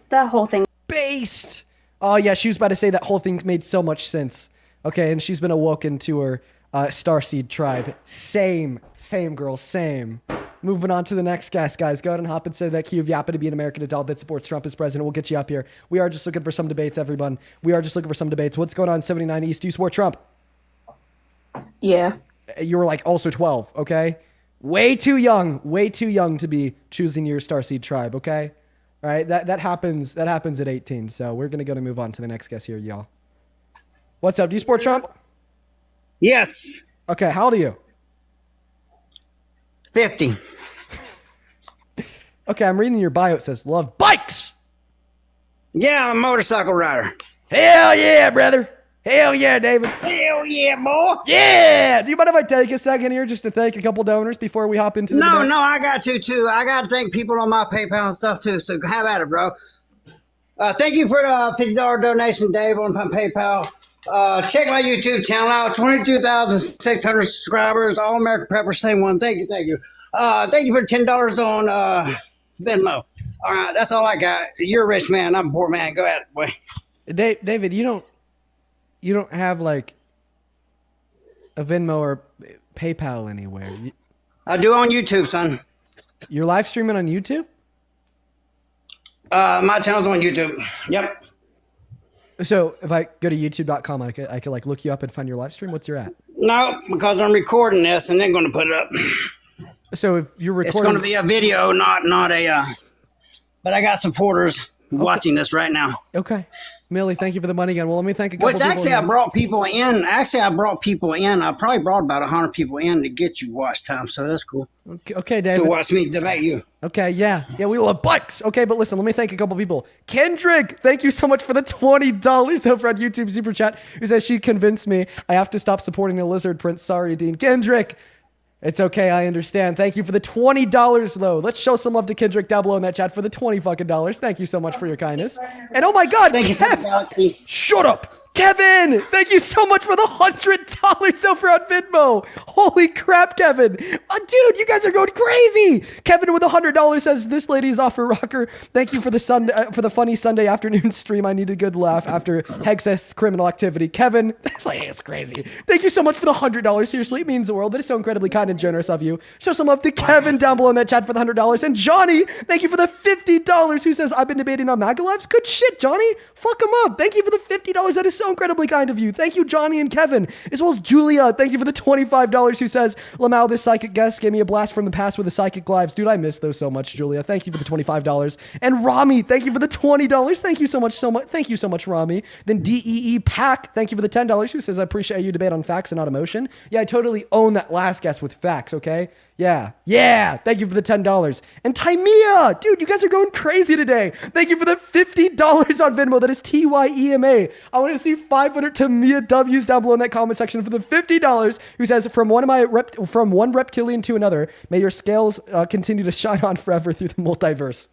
The whole thing. Based. Oh, yeah, she was about to say that whole thing made so much sense. Okay, and she's been awoken to her starseed tribe. Same, girl, same. Moving on to the next guest, guys. Go ahead and hop inside that queue if you happen to be an American adult that supports Trump as president. We'll get you up here. We are just looking for some debates, everyone. We are just looking for some debates. What's going on 79 East? Do you support Trump? Yeah. You were like also 12, okay? Way too young to be choosing your starseed tribe, okay? All right, that happens at 18. So we're going to move on to the next guest here, y'all. What's up? Do you support Trump? Yes. Okay, how old are you? 50. Okay, I'm reading your bio. It says, love bikes. Yeah, I'm a motorcycle rider. Hell yeah, brother. Hell yeah, David. Hell yeah, boy. Yeah. Do you mind if I take a second here just to thank a couple donors before we hop into the debate? No, I got to, too. I got to thank people on my PayPal and stuff, too. So have at it, bro. Thank you for the $50 donation, Dave, on my PayPal. Check my YouTube channel out. 22,600 subscribers. All American Prepper, same one. Thank you. Thank you for $10 on Venmo. All right, that's all I got. You're a rich man. I'm a poor man. Go at it, boy. David, you don't have like a Venmo or PayPal anywhere. I do on YouTube, son. You're live streaming on YouTube? My channel's on YouTube. Yep. So if I go to youtube.com, I could like look you up and find your live stream. What's your at? No, because I'm recording this and then going to put it up. So if you're recording, it's going to be a video, not a. But I got supporters watching this right now. Okay, Millie, thank you for the money again. Well, let me thank a couple. Which actually, I brought people in. I probably brought about 100 people in to get you watch time. So that's cool. Okay, David. To watch me debate you. Okay, yeah, we will have bikes. Okay, but listen, let me thank a couple people. Kendrick, thank you so much for the $20 over on YouTube Super Chat. Who says she convinced me I have to stop supporting a lizard prince. Sorry, Dean. Kendrick. It's okay, I understand. Thank you for the $20, though. Let's show some love to Kendrick down below in that chat for the $20 fucking. Thank you so much for your kindness. And oh my God, thank you. Shut up, Kevin. Thank you so much for the $100 over on Venmo. Holy crap, Kevin. Dude, you guys are going crazy. Kevin with $100 says this lady is off her rocker. Thank you for the funny Sunday afternoon stream. I need a good laugh after Hex's criminal activity. Kevin, that lady is crazy. Thank you so much for the $100. Seriously, it means the world. That is so incredibly kind and generous of you. Show some love to Kevin down below in that chat for the $100. And Johnny, thank you for the $50 who says, I've been debating on Maga Lives. Good shit, Johnny. Fuck him up. Thank you for the $50. That is so incredibly kind of you. Thank you, Johnny and Kevin. As well as Julia, thank you for the $25 who says, Lamau, this psychic guest gave me a blast from the past with the psychic lives. Dude, I miss those so much, Julia. Thank you for the $25. And Rami, thank you for the $20. Thank you so much, Thank you so much, Rami. Then DEE Pack, thank you for the $10 who says, I appreciate you debate on facts and not emotion. Yeah, I totally own that last guest with facts, okay? Yeah. Thank you for the $10. And Timea, dude, you guys are going crazy today. Thank you for the $50 on Venmo. That is TYEMA. I want to see 500 Timea W's down below in that comment section for the $50. Who says, from one reptilian to another, may your scales continue to shine on forever through the multiverse.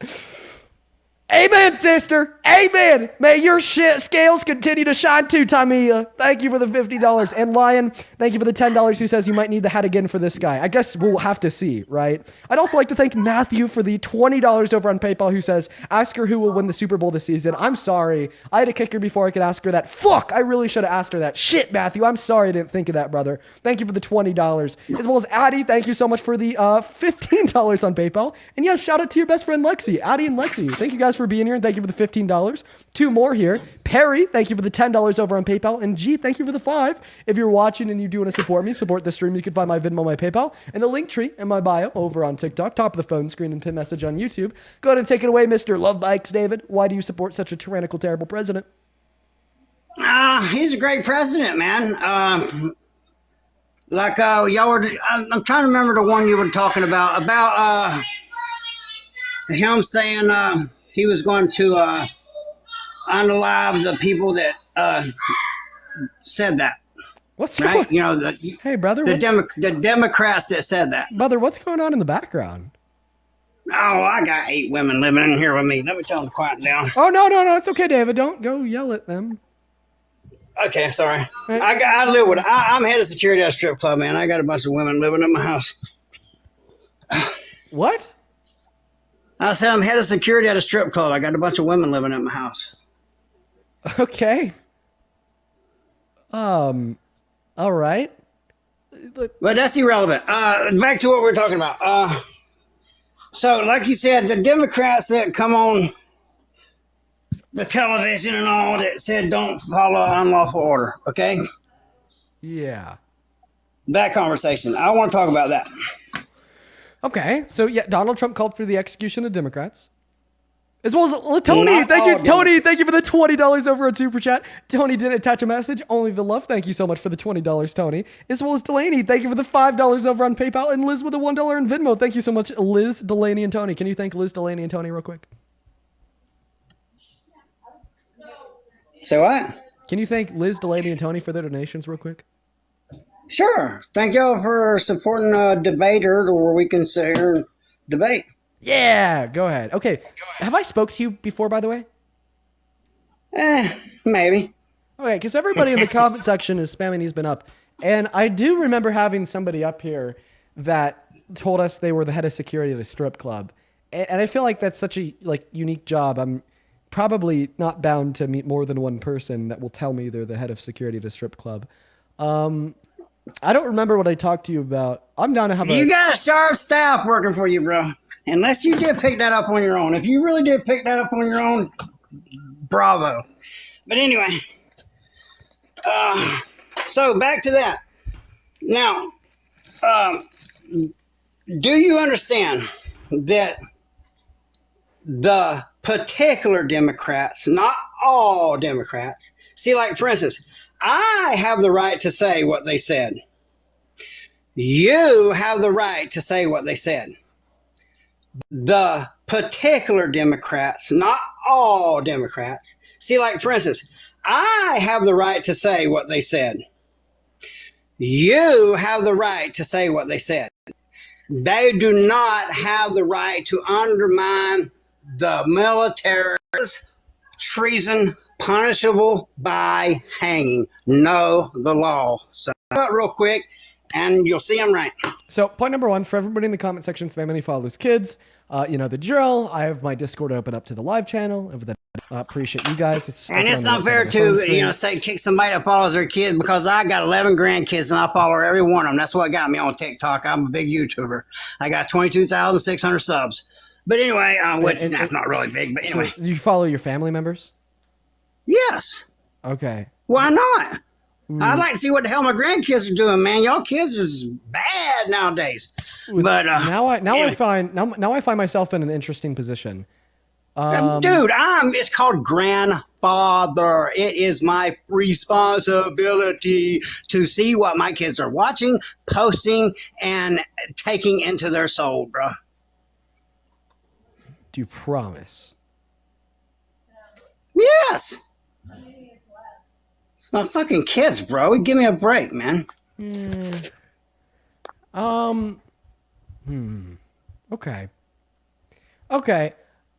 Amen, sister. Amen. May your shit scales continue to shine too, Tamia. Thank you for the $50. And Lion, thank you for the $10 who says you might need the hat again for this guy. I guess we'll have to see, right? I'd also like to thank Matthew for the $20 over on PayPal who says, ask her who will win the Super Bowl this season. I'm sorry. I had to kick her before I could ask her that. Fuck, I really should have asked her that. Shit, Matthew. I'm sorry I didn't think of that, brother. Thank you for the $20. As well as Addie, thank you so much for the $15 on PayPal. And yes, shout out to your best friend Lexi. Addie and Lexi, thank you guys for being here, and thank you for the $15. Two more here. Perry, thank you for the $10 over on PayPal. And G, thank you for the $5. If you're watching and you do want to support me, support the stream, you can find my Venmo, my PayPal, and the link tree in my bio over on TikTok, top of the phone screen, and pin message on YouTube. Go ahead and take it away, Mr. Love Bikes, David. Why do you support such a tyrannical, terrible president? He's a great president, man. Y'all were, I'm trying to remember the one you were talking about him saying he was going to unalive the people that said that. What's right? Going? Hey, brother. The Democrats that said that. Brother, what's going on in the background? Oh, I got 8 women living in here with me. Let me tell them to quiet down. Oh, no. It's okay, David. Don't go yell at them. Okay, sorry. I live with. I'm head of security at a strip club, man. I got a bunch of women living in my house. What? I said I'm head of security at a strip club. I got a bunch of women living in my house. Okay. All right. But that's irrelevant. Back to what we're talking about. So, like you said, the Democrats that come on the television and all that said don't follow unlawful order, okay? Yeah. That conversation. I want to talk about that. Okay. So, yeah, Donald Trump called for the execution of Democrats. As well as Tony. Thank you, Tony. Thank you for the $20 over on Super Chat. Tony didn't attach a message. Only the love. Thank you so much for the $20, Tony. As well as Delaney. Thank you for the $5 over on PayPal. And Liz with a $1 in Venmo. Thank you so much, Liz, Delaney, and Tony. Can you thank Liz, Delaney, and Tony real quick? Say what? Can you thank Liz, Delaney, and Tony for their donations real quick? Sure. Thank y'all for supporting a debater where we can sit here and debate. Yeah, go ahead. Okay. Have I spoke to you before, by the way? Maybe. Okay, because everybody in the comment section is spamming He's Been Up. And I do remember having somebody up here that told us they were the head of security at a strip club. And I feel like that's such a unique job. I'm probably not bound to meet more than one person that will tell me they're the head of security at a strip club. I don't remember what I talked to you about. I'm down to have You got a sharp staff working for you, bro. Unless you did pick that up on your own. If you really did pick that up on your own, bravo. But anyway, so back to that. Now, do you understand that the particular Democrats, not all Democrats, see, like, for instance, I have the right to say what they said. You have the right to say what they said. The particular Democrats, not all Democrats, see, like, for instance, I have the right to say what they said. You have the right to say what they said. They do not have the right to undermine the military. Treason punishable by hanging. Know the law. So, real quick, and you'll see I'm right. So, point number 1, for everybody in the comment section, spam any follows kids. You know the drill. I have my Discord open up to the live channel. Over the appreciate you guys. It's not fair to say kick somebody that follows their kids, because I got 11 grandkids and I follow every one of them. That's what got me on TikTok. I'm a big YouTuber. I got 22,600 subs. But anyway, that's not really big. But anyway, you follow your family members? Yes. Okay. Why not? I'd like to see what the hell my grandkids are doing, man. Y'all kids are bad nowadays. But now I find myself in an interesting position. Dude, it's called grandfather. It is my responsibility to see what my kids are watching, posting, and taking into their soul, bro. Do you promise? Yes. It's my fucking kids, bro. Give me a break, man. Okay.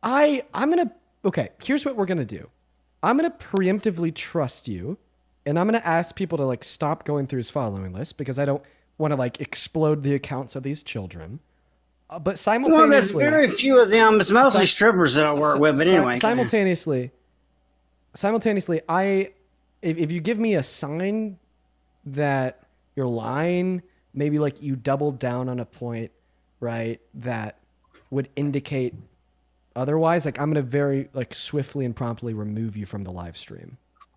I'm gonna okay, here's what we're going to do. I'm going to preemptively trust you, and I'm going to ask people to like stop going through his following list because I don't want to like explode the accounts of these children. But simultaneously, Well, there's very few of them. It's mostly strippers that I work with. But anyway, simultaneously, if you give me a sign that you're lying, maybe like you doubled down on a point, right, that would indicate otherwise, like I'm gonna very like swiftly and promptly remove you from the live stream.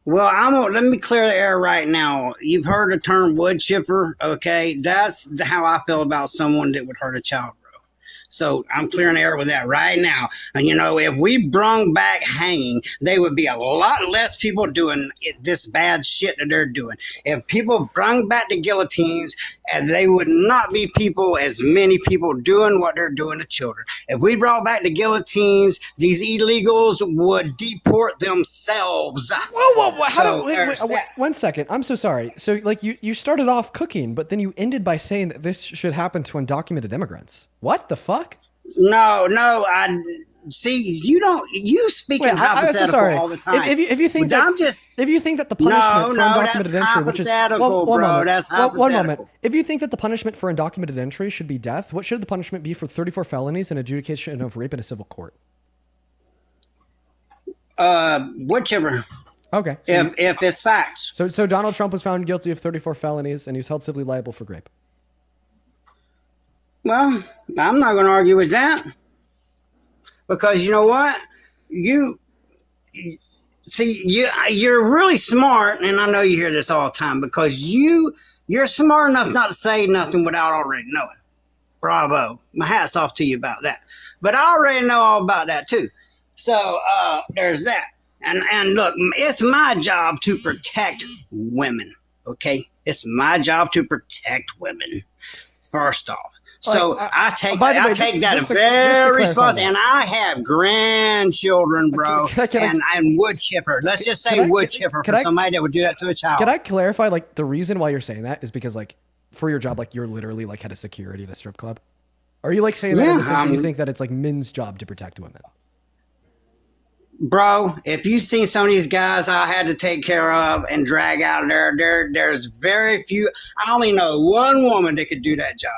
well, let me clear the air right now. You've heard the term wood chipper, okay? That's how I feel about someone that would hurt a child, bro. So I'm clearing the air with that right now. And if we brung back hanging, there would be a lot less people doing this bad shit that they're doing. If people brung back the guillotines, and they would not be as many people doing what they're doing to children. If we brought back the guillotines, these illegals would deport themselves. Whoa. One second. I'm so sorry. So like you started off cooking, but then you ended by saying that this should happen to undocumented immigrants. What the fuck? No, see, you speaking hypothetical all the time. If you think that the punishment for undocumented entry, which is that's hypothetical. One moment. If you think that the punishment for undocumented entry should be death, what should the punishment be for 34 felonies and adjudication of rape in a civil court? Whichever. Okay. If it's facts. So Donald Trump was found guilty of 34 felonies and he was held civilly liable for rape. Well, I'm not going to argue with that. Because you know what? You're really smart, and I know you hear this all the time, because you're smart enough not to say nothing without already knowing. Bravo. My hat's off to you about that. But I already know all about that too. So there's that. And look, it's my job to protect women, okay? It's my job to protect women, first off. So I take that very responsible, and I have grandchildren, bro, and wood chipper. Let's just say wood chipper for somebody that would do that to a child. Can I clarify, like, the reason why you're saying that is because, like, for your job, like, you're literally, like, head of security at a strip club? Are you, like, saying that in the sense that you think that it's, like, men's job to protect women? Bro, if you've seen some of these guys I had to take care of and drag out of there's very few. I only know one woman that could do that job.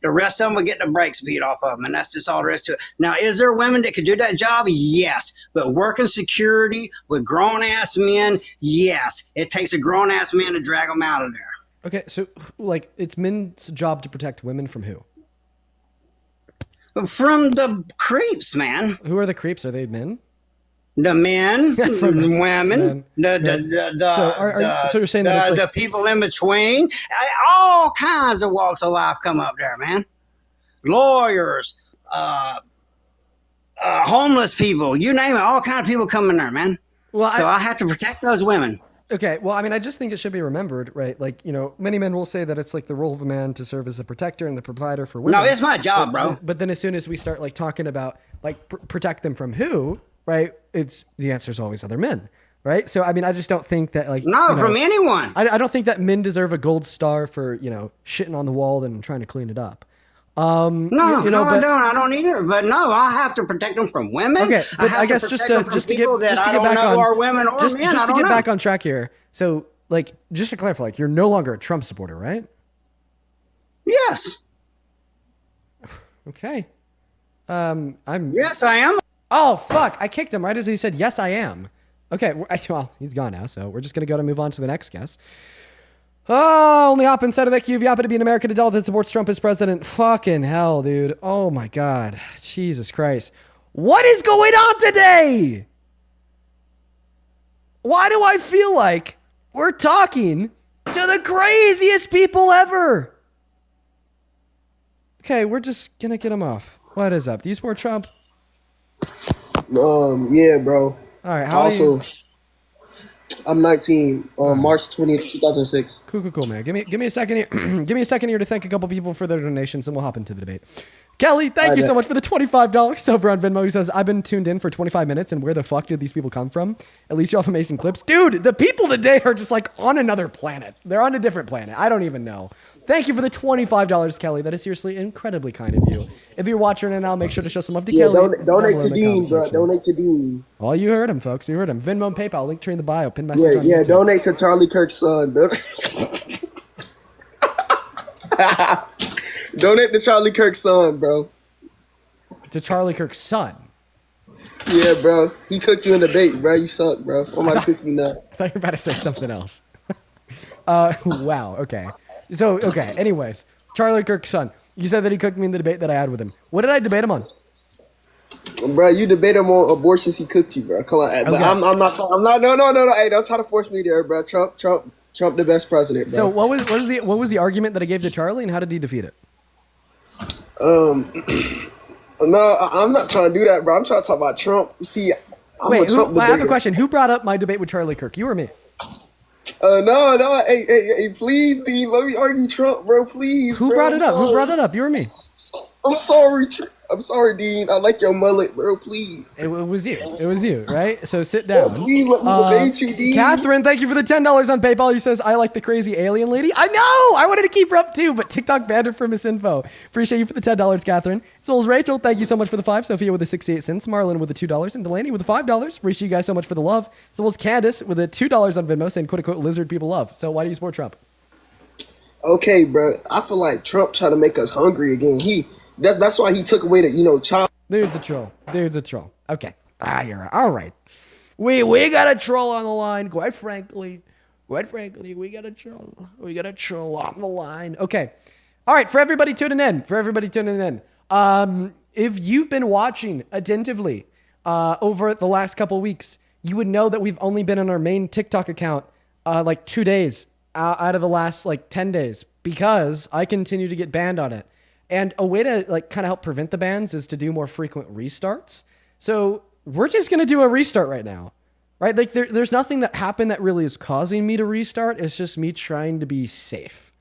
The rest of them would get the brakes beat off of them, and that's just all there is to it. Now, is there women that could do that job? Yes. But working security with grown-ass men, yes. It takes a grown-ass man to drag them out of there. Okay, so, like, it's men's job to protect women from who? From the creeps, man. Who are the creeps? Are they men? The men, the women, so you're saying that the people in between, all kinds of walks of life come up there, man. Lawyers, homeless people, you name it, all kinds of people come in there, man. Well, so I have to protect those women. Okay, well, I mean, I just think it should be remembered, right? Like, many men will say that it's like the role of a man to serve as a protector and the provider for women. No, it's my job, bro. But then as soon as we start like talking about like protect them from who, right? It's the answer is always other men, right? So I mean, I just don't think that like from anyone. I don't think that men deserve a gold star for shitting on the wall and trying to clean it up. I don't either. But no, I have to protect them from women. Okay, but I guess just to get back on track here. So like, just to clarify, like you're no longer a Trump supporter, right? Yes. Okay. Yes, I am. Oh, fuck. I kicked him right as he said, yes, I am. Okay. Well, he's gone now, so we're just going to move on to the next guest. Oh, only hop inside of that cube. You happen to be an American adult that supports Trump as president. Fucking hell, dude. Oh, my God. Jesus Christ. What is going on today? Why do I feel like we're talking to the craziest people ever? Okay, we're just going to get him off. What is up? Do you support Trump? Yeah, bro. All right. I'm 19. March 20th, 2006. Cool, man. Give me a second here. Give me a second here to thank a couple people for their donations, and we'll hop into the debate. Kelly, thank you so much for the $25 sub on Venmo. He says, I've been tuned in for 25 minutes, and where the fuck did these people come from? At least you have amazing clips. Dude, the people today are just like on another planet. They're on a different planet. I don't even know. Thank you for the $25, Kelly. That is seriously incredibly kind of you. If you're watching right now, make sure to show some love to Yeah, Kelly. donate down below to in the Dean, comment bro. section. Donate to Dean. Oh, you heard him, folks. You heard him. Venmo and PayPal. Link tree in the bio. Pin message Yeah, on yeah. YouTube. Donate to Charlie Kirk's son. Donate to Charlie Kirk's son, bro. To Charlie Kirk's son. Yeah, bro. He cooked you in the bait, bro. You suck, bro. I'm about to cook you now. I thought you were about to say something else. Wow. Okay. So, okay. Anyways, Charlie Kirk's son. You said that he cooked me in the debate that I had with him. What did I debate him on? Bro, you debate him on abortions. He cooked you, bro. Come on, Okay. but I'm not. No. Hey, don't try to force me there, bro. Trump, the best president, bro. So, what was the argument that I gave to Charlie, and how did he defeat it? No, I'm not trying to do that, bro. I'm trying to talk about Trump. See, I'm a Trump I have a debater. question. Who brought up my debate with Charlie Kirk? You or me? No. Hey, please, Dean. Let me argue Trump, bro. Please. Who brought it up? Who brought it up? You or me? I'm sorry. I'm sorry, Dean. I like your mullet, bro. Please. It was you. It was you, right? So sit down. Please let me debate you, Dean. Catherine, thank you for the $10 on PayPal. You says, I like the crazy alien lady. I know! I wanted to keep her up too, but TikTok banned her for misinfo. Appreciate you for the $10, Catherine. Souls Rachel, thank you so much for the 5. Sophia with the 68 cents. Marlon with the $2. And Delaney with the $5. Appreciate you guys so much for the love. Souls Candace with the $2 on Venmo saying, quote unquote, lizard people love. So why do you support Trump? Okay, bro. I feel like Trump trying to make us hungry again. That's why he took away the child. Dude's a troll. Okay. You're right. All right. We got a troll on the line. Quite frankly, we got a troll. We got a troll on the line. Okay. All right. For everybody tuning in. If you've been watching attentively over the last couple weeks, you would know that we've only been on our main TikTok account like 2 days out of the last like 10 days because I continue to get banned on it. And a way to like kind of help prevent the bans is to do more frequent restarts. So we're just going to do a restart right now, right? Like there's nothing that happened that really is causing me to restart. It's just me trying to be safe.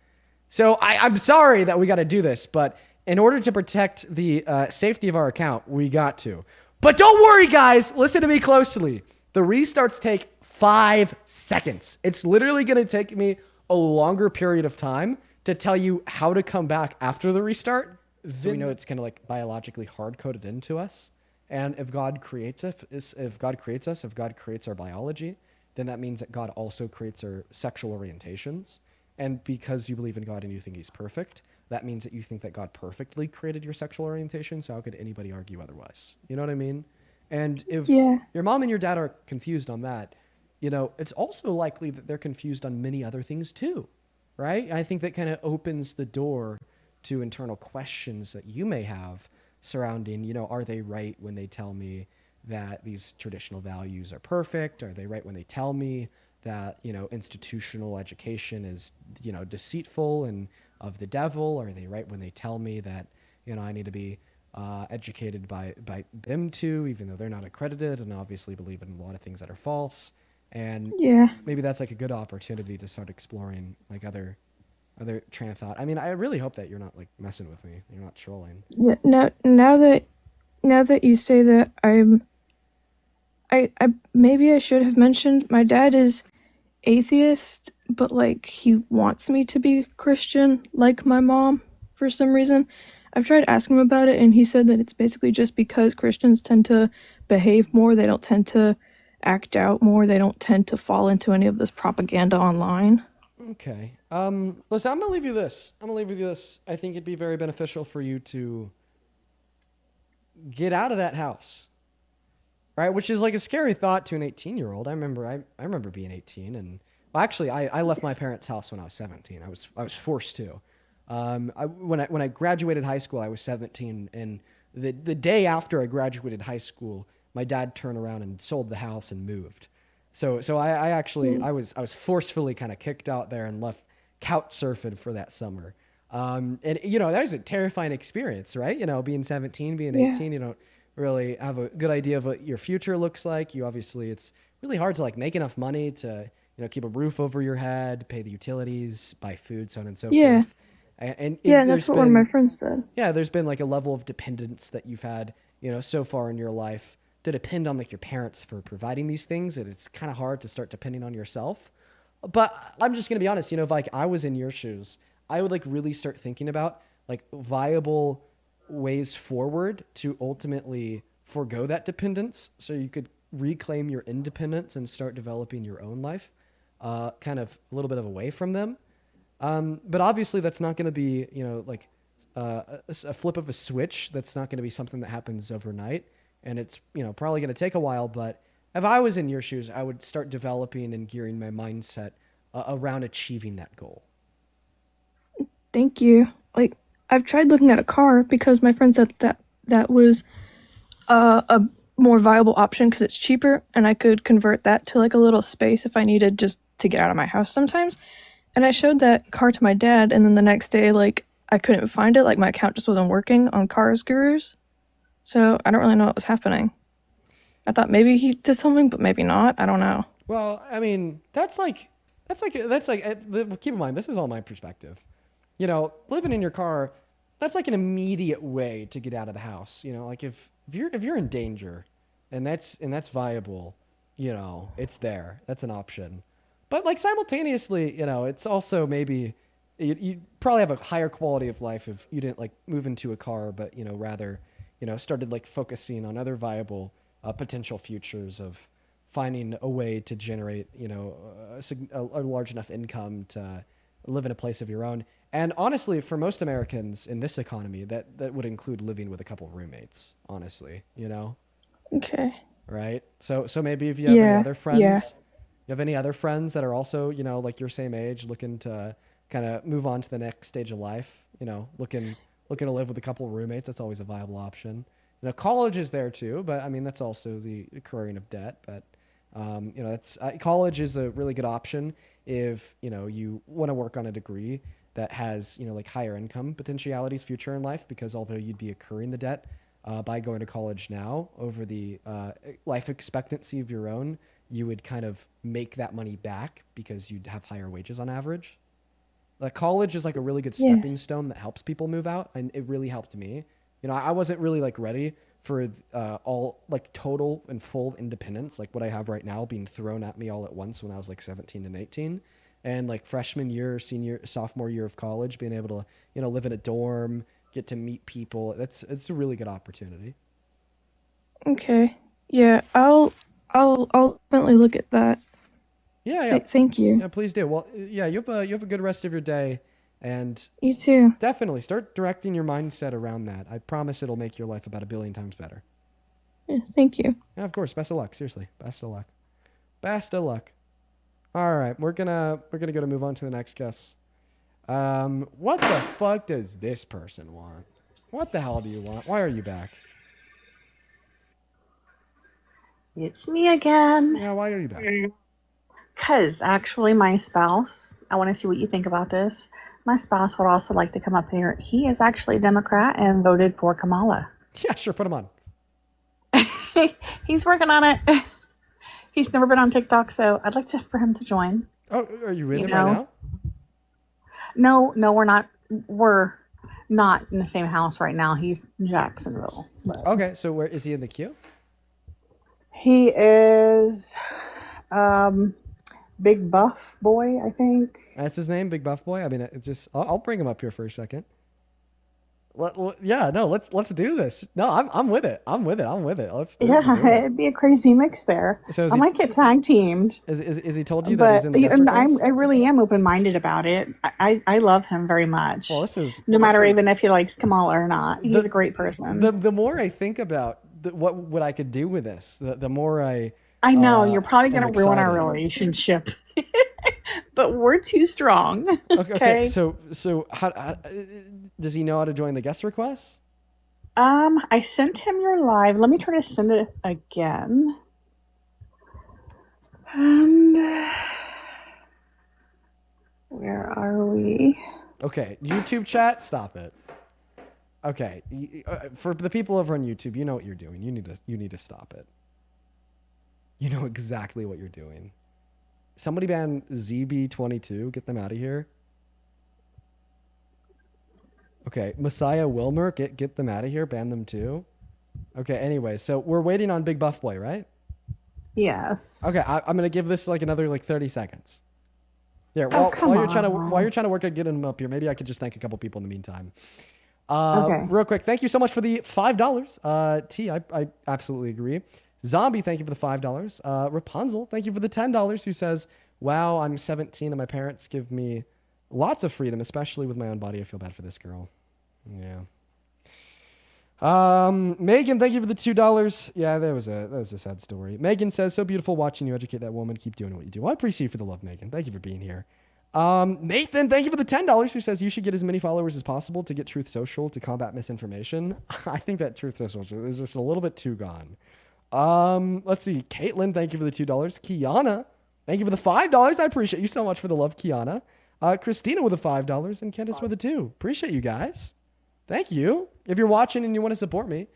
So I'm sorry that we got to do this, but in order to protect the safety of our account, we got to. But don't worry, guys. Listen to me closely. The restarts take 5 seconds. It's literally going to take me a longer period of time to tell you how to come back after the restart. So we know it's kind of like biologically hard-coded into us. And if God creates us, if God creates our biology, then that means that God also creates our sexual orientations. And because you believe in God and you think he's perfect, that means that you think that God perfectly created your sexual orientation. So how could anybody argue otherwise? You know what I mean? And if your mom and your dad are confused on that, it's also likely that they're confused on many other things too. Right? I think that kind of opens the door to internal questions that you may have surrounding, are they right when they tell me that these traditional values are perfect? Are they right when they tell me that, institutional education is, deceitful and of the devil? Are they right when they tell me that, I need to be educated by them too, even though they're not accredited and obviously believe in a lot of things that are false? And maybe that's like a good opportunity to start exploring like other train of thought. I mean, I really hope that you're not like messing with me. You're not trolling. Yeah. Now that you say that, I maybe I should have mentioned my dad is atheist, but like he wants me to be Christian, like my mom, for some reason. I've tried asking him about it, and he said that it's basically just because Christians tend to behave more. They don't tend to act out more. They don't tend to fall into any of this propaganda online. Okay. Listen, I'm gonna leave you this. I think it'd be very beneficial for you to get out of that house, right? Which is like a scary thought to an 18-year-old. I remember being 18, and well, actually, I left my parents' house when I was 17. I was forced to. When I graduated high school, I was 17, and the day after I graduated high school, my dad turned around and sold the house and moved. So I was forcefully kind of kicked out there and left couch surfing for that summer. And that was a terrifying experience, right? Being 17, being 18, you don't really have a good idea of what your future looks like. It's really hard to like make enough money to, keep a roof over your head, pay the utilities, buy food, so on and so forth. And that's what one of my friends said. Yeah, there's been like a level of dependence that you've had, so far in your life to depend on like your parents for providing these things, that it's kind of hard to start depending on yourself. But I'm just going to be honest, if like I was in your shoes, I would like really start thinking about like viable ways forward to ultimately forego that dependence so you could reclaim your independence and start developing your own life, kind of a little bit of away from them. But obviously that's not going to be, like a flip of a switch. That's not going to be something that happens overnight. And it's, probably going to take a while. But if I was in your shoes, I would start developing and gearing my mindset around achieving that goal. Thank you. Like, I've tried looking at a car because my friend said that was a more viable option because it's cheaper and I could convert that to like a little space if I needed just to get out of my house sometimes. And I showed that car to my dad, and then the next day, like, I couldn't find it. Like, my account just wasn't working on Cars Gurus. So I don't really know what was happening. I thought maybe he did something, but maybe not. I don't know. Well, I mean, keep in mind, this is all my perspective. Living in your car, that's like an immediate way to get out of the house. Like if you're in danger and that's viable, it's there. That's an option. But like simultaneously, it's also maybe you probably have a higher quality of life if you didn't like move into a car, but rather, started like focusing on other viable potential futures of finding a way to generate, a large enough income to live in a place of your own. And honestly, for most Americans in this economy, that would include living with a couple of roommates, honestly, Okay. Right? So maybe if you have any other friends, you have any other friends that are also, like your same age, looking to kind of move on to the next stage of life, looking to live with a couple of roommates, that's always a viable option. College is there too, but I mean, that's also the incurring of debt, but that's college is a really good option if you want to work on a degree that has like higher income potentialities future in life, because although you'd be accruing the debt by going to college now over the life expectancy of your own, you would kind of make that money back because you'd have higher wages on average. Like college is like a really good stepping stone that helps people move out, and it really helped me. I wasn't really like ready for all like total and full independence, like what I have right now being thrown at me all at once when I was like 17 and 18. And like freshman year, sophomore year of college, being able to, live in a dorm, get to meet people. It's a really good opportunity. Okay. Yeah, I'll definitely look at that. Yeah. Thank you. Yeah, please do. Well, yeah, you have a good rest of your day, and you too. Definitely start directing your mindset around that. I promise it'll make your life about 1 billion times better. Yeah, thank you. Yeah, of course. Best of luck. Seriously, best of luck. Best of luck. All right, we're gonna go to move on to the next guest. What the fuck does this person want? What the hell do you want? Why are you back? It's me again. Yeah, why are you back? Because actually, my spouse, I want to see what you think about this. My spouse would also like to come up here. He is actually a Democrat and voted for Kamala. Yeah, sure, put him on. He's working on it. He's never been on TikTok, so I'd like for him to join. Oh, are you with him right now? No, we're not. We're not in the same house right now. He's in Jacksonville. But. Okay, so where is he in the queue? He is Big Buff Boy, I think. That's his name, Big Buff Boy. I mean, I'll bring him up here for a second. Let's do this. No, I'm with it. I'm with it. Let's do it. It'd be a crazy mix there. So I might get tag teamed. Is he told you that he's in the guest request? I really am open minded about it. I love him very much. Well, this is no matter even if he likes Kamala or not. He's a great person. The more I think about what I could do with this, the more I know you're probably going to ruin our relationship. But we're too strong. Okay. So how does he know how to join the guest request? I sent him your live. Let me try to send it again. And where are we? Okay, YouTube chat, stop it. Okay, for the people over on YouTube, you know what you're doing. You need to stop it. You know exactly what you're doing. Somebody ban ZB22. Get them out of here. Okay, Messiah Wilmer. Get them out of here. Ban them too. Okay. Anyway, so we're waiting on Big Buff Boy, right? Yes. Okay, I'm gonna give this like another 30 seconds. Here, Oh, come while you're on. trying to work at getting them up here, maybe I could just thank a couple people in the meantime. Okay. Real quick, thank you so much for the $5. T, I absolutely agree. Zombie, thank you for the $5. Rapunzel, thank you for the $10. Who says, "Wow, I'm 17 and my parents give me lots of freedom, especially with my own body. I feel bad for this girl." Yeah. Megan, thank you for the $2. Yeah, that was a sad story. Megan says, "So beautiful watching you educate that woman. Keep doing what you do." Well, I appreciate you for the love, Megan. Thank you for being here. Nathan, thank you for the $10. Who says you should get as many followers as possible to get Truth Social to combat misinformation. I think that Truth Social is just a little bit too gone. Let's see. Caitlin, thank you for the $2. Kiana, thank you for the $5. I appreciate you so much for the love, Kiana. Christina with the $5 and Candace with a 2. Appreciate you guys. Thank you. If you're watching and you want to support me,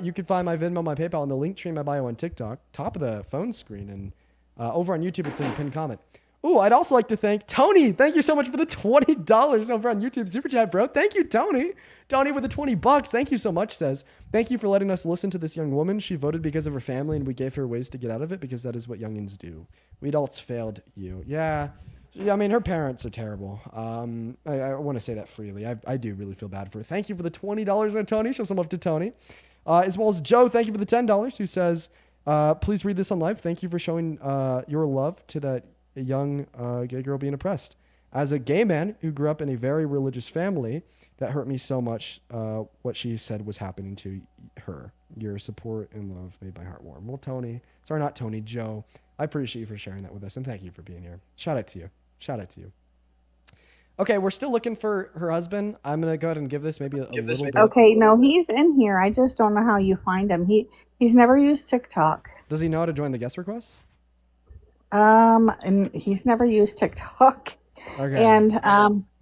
you can find my Venmo, my PayPal, and the link tree in my bio on TikTok, top of the phone screen, and over on YouTube, it's in the pinned comment. Ooh, I'd also like to thank Tony. Thank you so much for the $20 over on YouTube Super Chat, bro. Thank you, Tony. Tony with the $20. Thank you so much. Says, "Thank you for letting us listen to this young woman. She voted because of her family, and we gave her ways to get out of it because that is what youngins do. We adults failed you." Yeah. I mean, her parents are terrible. I want to say that freely. I do really feel bad for her. Thank you for the $20 there, Tony. Show some love to Tony. As well as Joe, thank you for the $10, who says, "Please read this on live. Thank you for showing your love to that young gay girl being oppressed. As a gay man who grew up in a very religious family, that hurt me so much what she said was happening to her. Your support and love made my heart warm." Well, Tony, sorry, not Tony, Joe, I appreciate you for sharing that with us, and thank you for being here. Shout out to you. Shout out to you. Okay, we're still looking for her husband. I'm going to go ahead and give this maybe a little bit. Okay, no, he's in here. I just don't know how you find him. He's never used TikTok. Does he know how to join the guest requests? And he's never used TikTok. Okay. And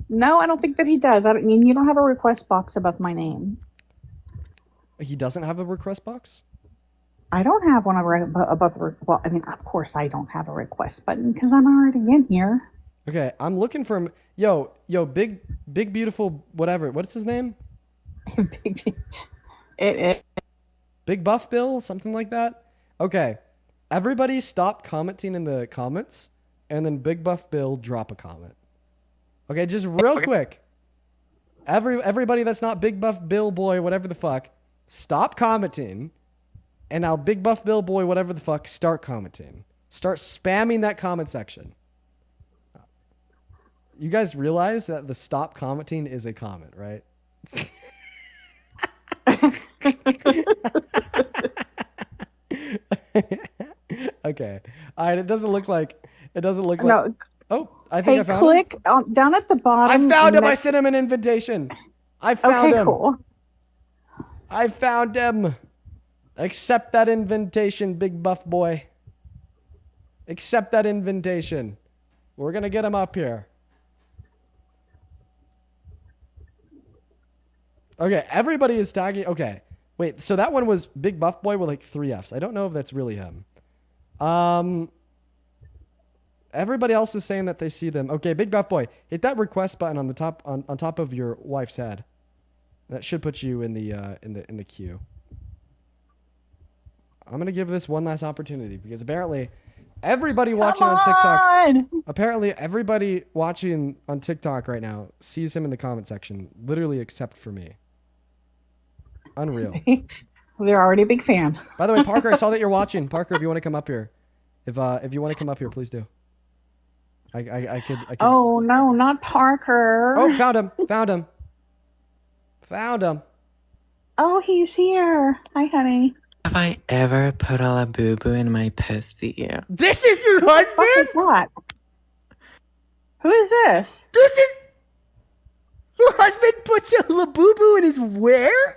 no, I don't think that he does. I mean, you don't have a request box above my name. He doesn't have a request box? I don't have one above. Well, I mean, of course, I don't have a request button because I'm already in here. Okay, I'm looking for him. Yo, big beautiful whatever. What's his name? Big Buff Bill, something like that. Okay, everybody stop commenting in the comments, and then Big Buff Bill drop a comment. Okay, just real quick. Everybody that's not Big Buff Bill boy, whatever the fuck, stop commenting, and now Big Buff Bill boy, whatever the fuck, start commenting. Start spamming that comment section. You guys realize that the stop commenting is a comment, right? Okay. All right. It doesn't look like. No. Oh, I think I found click him. Down at the bottom. I found him. I sent him an invitation. I found him. Cool. I found him. Accept that invitation, Big Buff boy. Accept that invitation. We're gonna get him up here. Okay, everybody is tagging. Okay, wait. So that one was Big Buff Boy with like 3 Fs. I don't know if that's really him. Everybody else is saying that they see them. Okay, Big Buff Boy, hit that request button on the top on top of your wife's head. That should put you in the queue. I'm gonna give this one last opportunity because apparently everybody watching on TikTok. Apparently everybody watching on TikTok right now sees him in the comment section, literally except for me. Unreal. They're already a big fan. By the way, Parker, I saw that you're watching. Parker, if you want to come up here, if you want to come up here, please do. I could. Oh no, not Parker. Oh, found him. Found him. Oh, he's here. Hi, honey. Have I ever put all a boo boo in my pussy? This is your husband? What is that? Who is this? This is your husband puts a labubu in his where?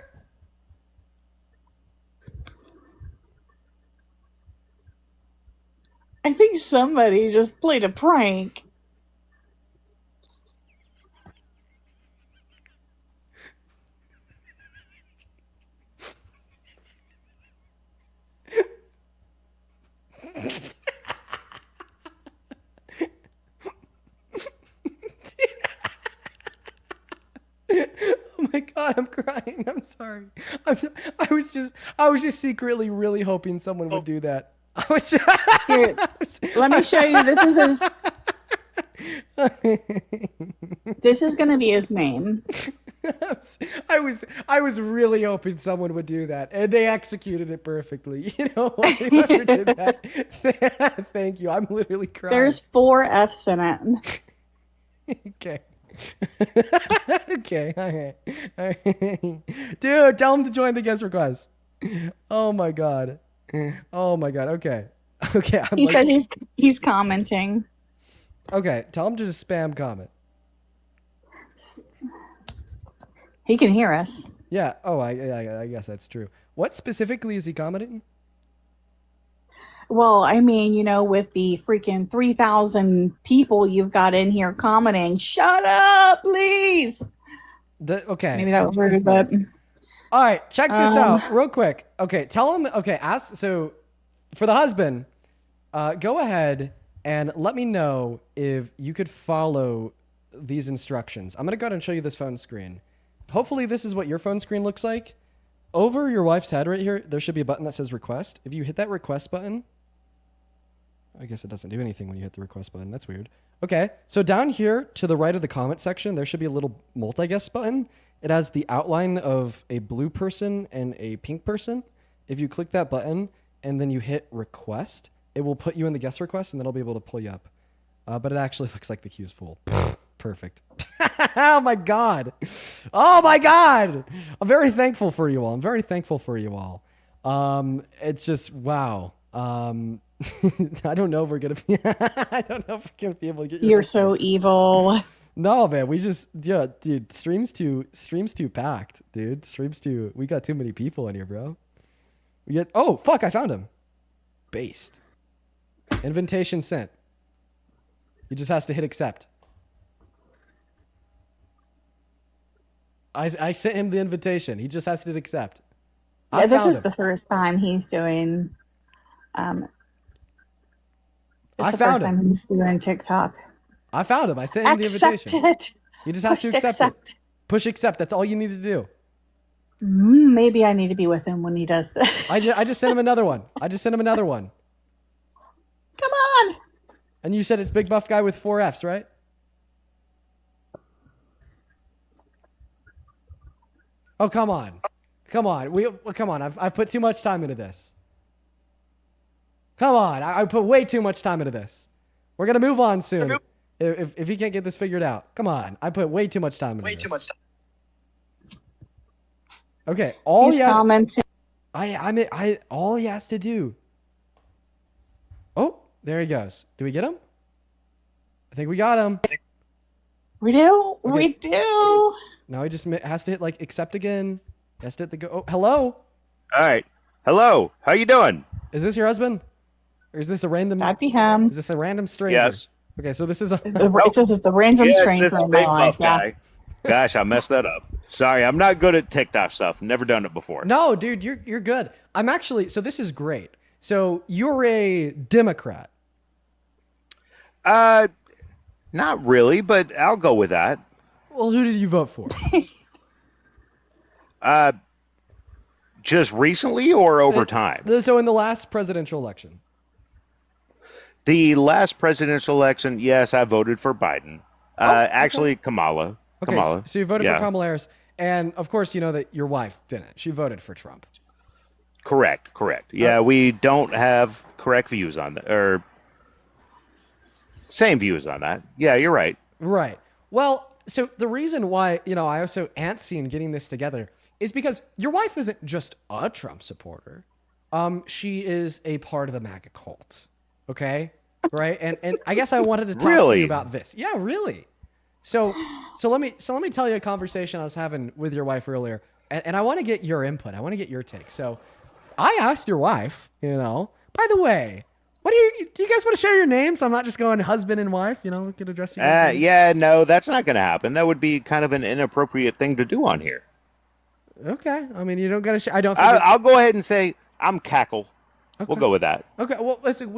I think somebody just played a prank. Oh my god, I'm crying. I'm sorry. I was just secretly really hoping someone would do that. I was just Here, let me show you. This is his. This is going to be his name. I was really hoping someone would do that, and they executed it perfectly. You know, whoever did that. Thank you. I'm literally crying. There's 4 F's in it. Okay. Okay. All right. Dude, tell him to join the guest request. Oh my god. Okay. Okay. He said he's commenting. Okay. Tell him to just spam comment. He can hear us. Yeah. Oh, I guess that's true. What specifically is he commenting? Well, I mean, you know, with the freaking 3,000 people you've got in here commenting, shut up, please. Okay. Maybe that was rude, but. All right, check this out real quick. Okay, tell him. Okay, so for the husband, go ahead and let me know if you could follow these instructions. I'm gonna go ahead and show you this phone screen. Hopefully, this is what your phone screen looks like. Over your wife's head right here, there should be a button that says request. If you hit that request button, I guess it doesn't do anything when you hit the request button. That's weird. Okay, so down here to the right of the comment section, there should be a little multi-guest button. It has the outline of a blue person and a pink person. If you click that button and then you hit request, it will put you in the guest request and then I'll be able to pull you up. But it actually looks like the queue's full. Perfect. Oh my God. Oh my God. I'm very thankful for you all. It's just, wow. I don't know if we're going to be, able to get You're so evil. No, man, dude, stream's too packed, dude. We got too many people in here, bro. Oh, fuck, I found him. Based. Invitation sent. He just has to hit accept. I sent him the invitation. He just has to hit accept. Yeah, this is the first time he's doing, it's the first time he's doing TikTok. I found him. I sent him the invitation. Accept it. You just have to accept it. Push accept. That's all you need to do. Maybe I need to be with him when he does this. I just sent him another one. Come on. And you said it's Big Buff Guy with 4 Fs, right? Oh, come on. Come on. I've put too much time into this. Come on. I put way too much time into this. We're going to move on soon. If he can't get this figured out. Come on. I put way too much time into this. Okay. All he has to do. Oh, there he goes. Do we get him? I think we got him. We do? Okay. We do. Now he just has to hit like accept again. He has to hit the go. Oh, hello. All right. Hello. How you doing? Is this your husband? Or is this a random? That'd be him. Is this a random stranger? Yes. Okay, so this is a. This is the random stranger in my life. Yeah. Gosh, I messed that up. Sorry, I'm not good at TikTok stuff. Never done it before. No, dude, you're good. I'm actually. So this is great. So you're a Democrat. Not really, but I'll go with that. Well, who did you vote for? Just recently or over time? So in the last presidential election. The last presidential election, yes, I voted for Biden. Actually, Kamala. Okay, Kamala. So you voted for Kamala Harris. And, of course, you know that your wife didn't. She voted for Trump. Correct. Yeah, we don't have correct views on that. Or same views on that. Yeah, you're right. Right. Well, so the reason why, I also antsy in getting this together is because your wife isn't just a Trump supporter. She is a part of the Maga cult. Okay? Right? And I guess I wanted to talk to you about this. Yeah, really. So let me tell you a conversation I was having with your wife earlier. And I want to get your input. I want to get your take. So I asked your wife, by the way, do you guys want to share your names? So I'm not just going husband and wife, we can address you. Yeah, no, that's not going to happen. That would be kind of an inappropriate thing to do on here. Okay. I mean, you don't got to share. I don't think I'll go ahead and say I'm Cackle. Okay. We'll go with that. Okay. Well, listen,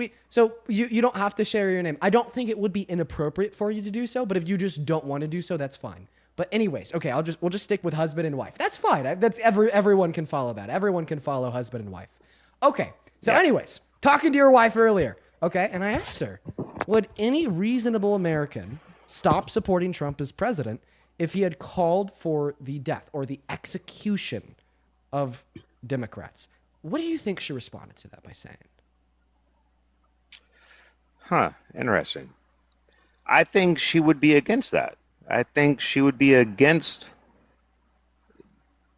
you don't have to share your name. I don't think it would be inappropriate for you to do so, but if you just don't want to do so, that's fine. But anyways, okay, we'll just stick with husband and wife. That's fine. Everyone can follow that. Everyone can follow husband and wife. Okay. So anyways, talking to your wife earlier. Okay. And I asked her, Would any reasonable American stop supporting Trump as president if he had called for the death or the execution of Democrats? What do you think she responded to that by saying? Huh, interesting. I think she would be against that. I think she would be against.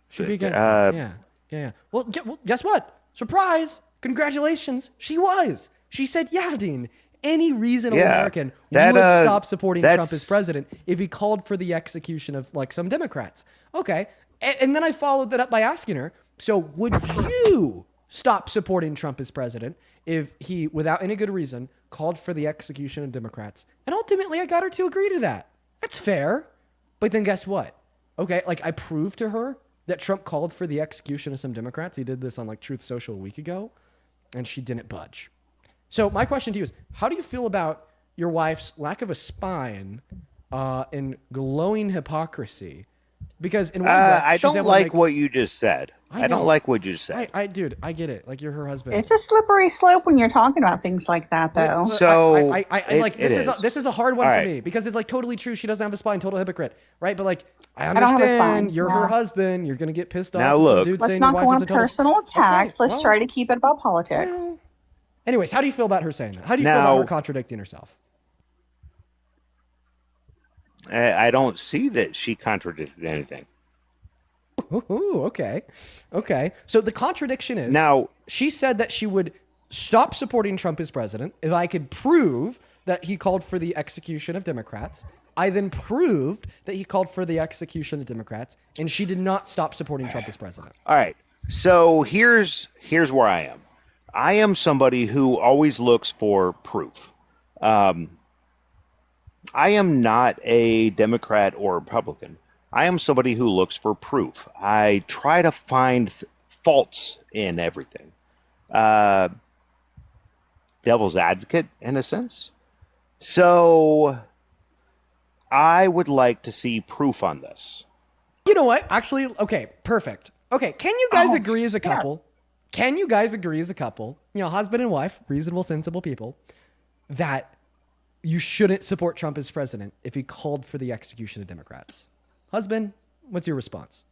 She'd be against that. Yeah. Well, guess what? Surprise! Congratulations. She was. She said, yeah, Dean. Any reasonable American would stop supporting Trump as president if he called for the execution of like some Democrats. Okay. And then I followed that up by asking her, so would you stop supporting Trump as president if he, without any good reason, called for the execution of Democrats? And ultimately, I got her to agree to that. That's fair. But then guess what? Okay, like I proved to her that Trump called for the execution of some Democrats. He did this on like Truth Social a week ago, and she didn't budge. So my question to you is, how do you feel about your wife's lack of a spine and glowing hypocrisy? Because in one breath, I she's don't able like to make... what you just said. I don't like what you just said. Dude, I get it. Like you're her husband. It's a slippery slope when you're talking about things like that, though. So this is a hard one for me because it's like totally true. She doesn't have a spine, total hypocrite, right? But like I understand don't have a spine. you're her husband. You're gonna get pissed off. Now look, dude let's saying not your go wife on is a total... personal attacks. Okay, Let's try to keep it about politics. Anyways, how do you feel about her saying that? How do you feel about her contradicting herself? I don't see that she contradicted anything. Ooh, okay. So the contradiction is now she said that she would stop supporting Trump as president if I could prove that he called for the execution of Democrats. I then proved that he called for the execution of Democrats, and she did not stop supporting Trump as president. All right. So here's where I am. I am somebody who always looks for proof. I am not a Democrat or Republican. I am somebody who looks for proof. I try to find faults in everything. Devil's advocate, in a sense. So I would like to see proof on this. You know what? Actually, okay, perfect. Okay, can you guys agree as a couple? Can you guys agree as a couple, husband and wife, reasonable, sensible people, that you shouldn't support Trump as president if he called for the execution of Democrats? Husband, what's your response?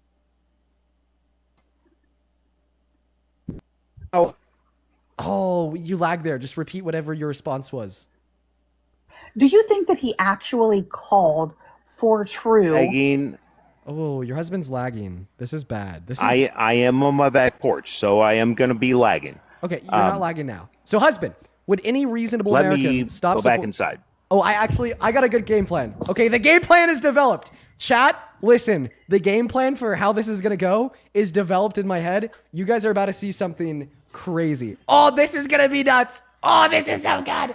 Oh, you lagged there. Just repeat whatever your response was. Do you think that he actually called for true? Lagging. Oh, your husband's lagging. This is bad. I am on my back porch, so I am going to be lagging. Okay, you're not lagging now. So, husband, would any reasonable American stop? Let me go back inside. Oh, I got a good game plan. Okay, the game plan is developed. Chat, listen, the game plan for how this is going to go is developed in my head. You guys are about to see something crazy. Oh, this is going to be nuts. Oh, this is so good.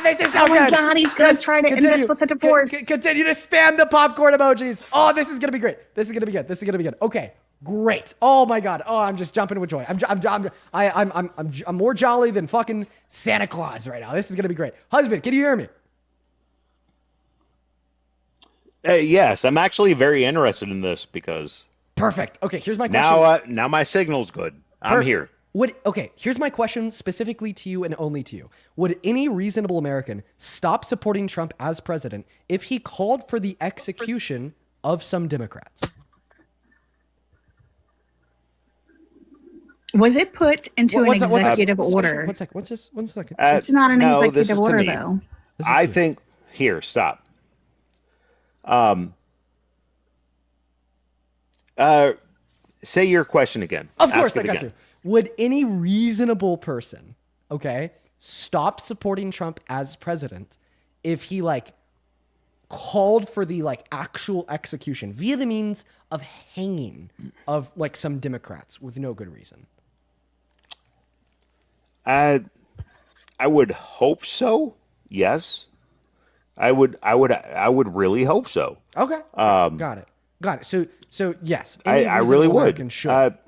This is so good. Oh my God, he's going to try to end this with a divorce. Continue to spam the popcorn emojis. Oh, this is going to be great. This is going to be good. This is going to be good. Okay, great. Oh my God. Oh, I'm just jumping with joy. I'm more jolly than fucking Santa Claus right now. This is going to be great. Husband, can you hear me? Yes, I'm actually very interested in this because... Perfect. Okay, here's my question. Now my signal's good. I'm here. Here's my question specifically to you and only to you. Would any reasonable American stop supporting Trump as president if he called for the execution of some Democrats? Was it put into an executive order? One second. It's not an executive order, though. I think... Here, stop. Say your question again. Of course, I got you. Would any reasonable person, stop supporting Trump as president if he called for the actual execution via the means of hanging of some Democrats with no good reason? I would hope so. Yes. I would really hope so. Okay. Got it. So yes, I really would. Should.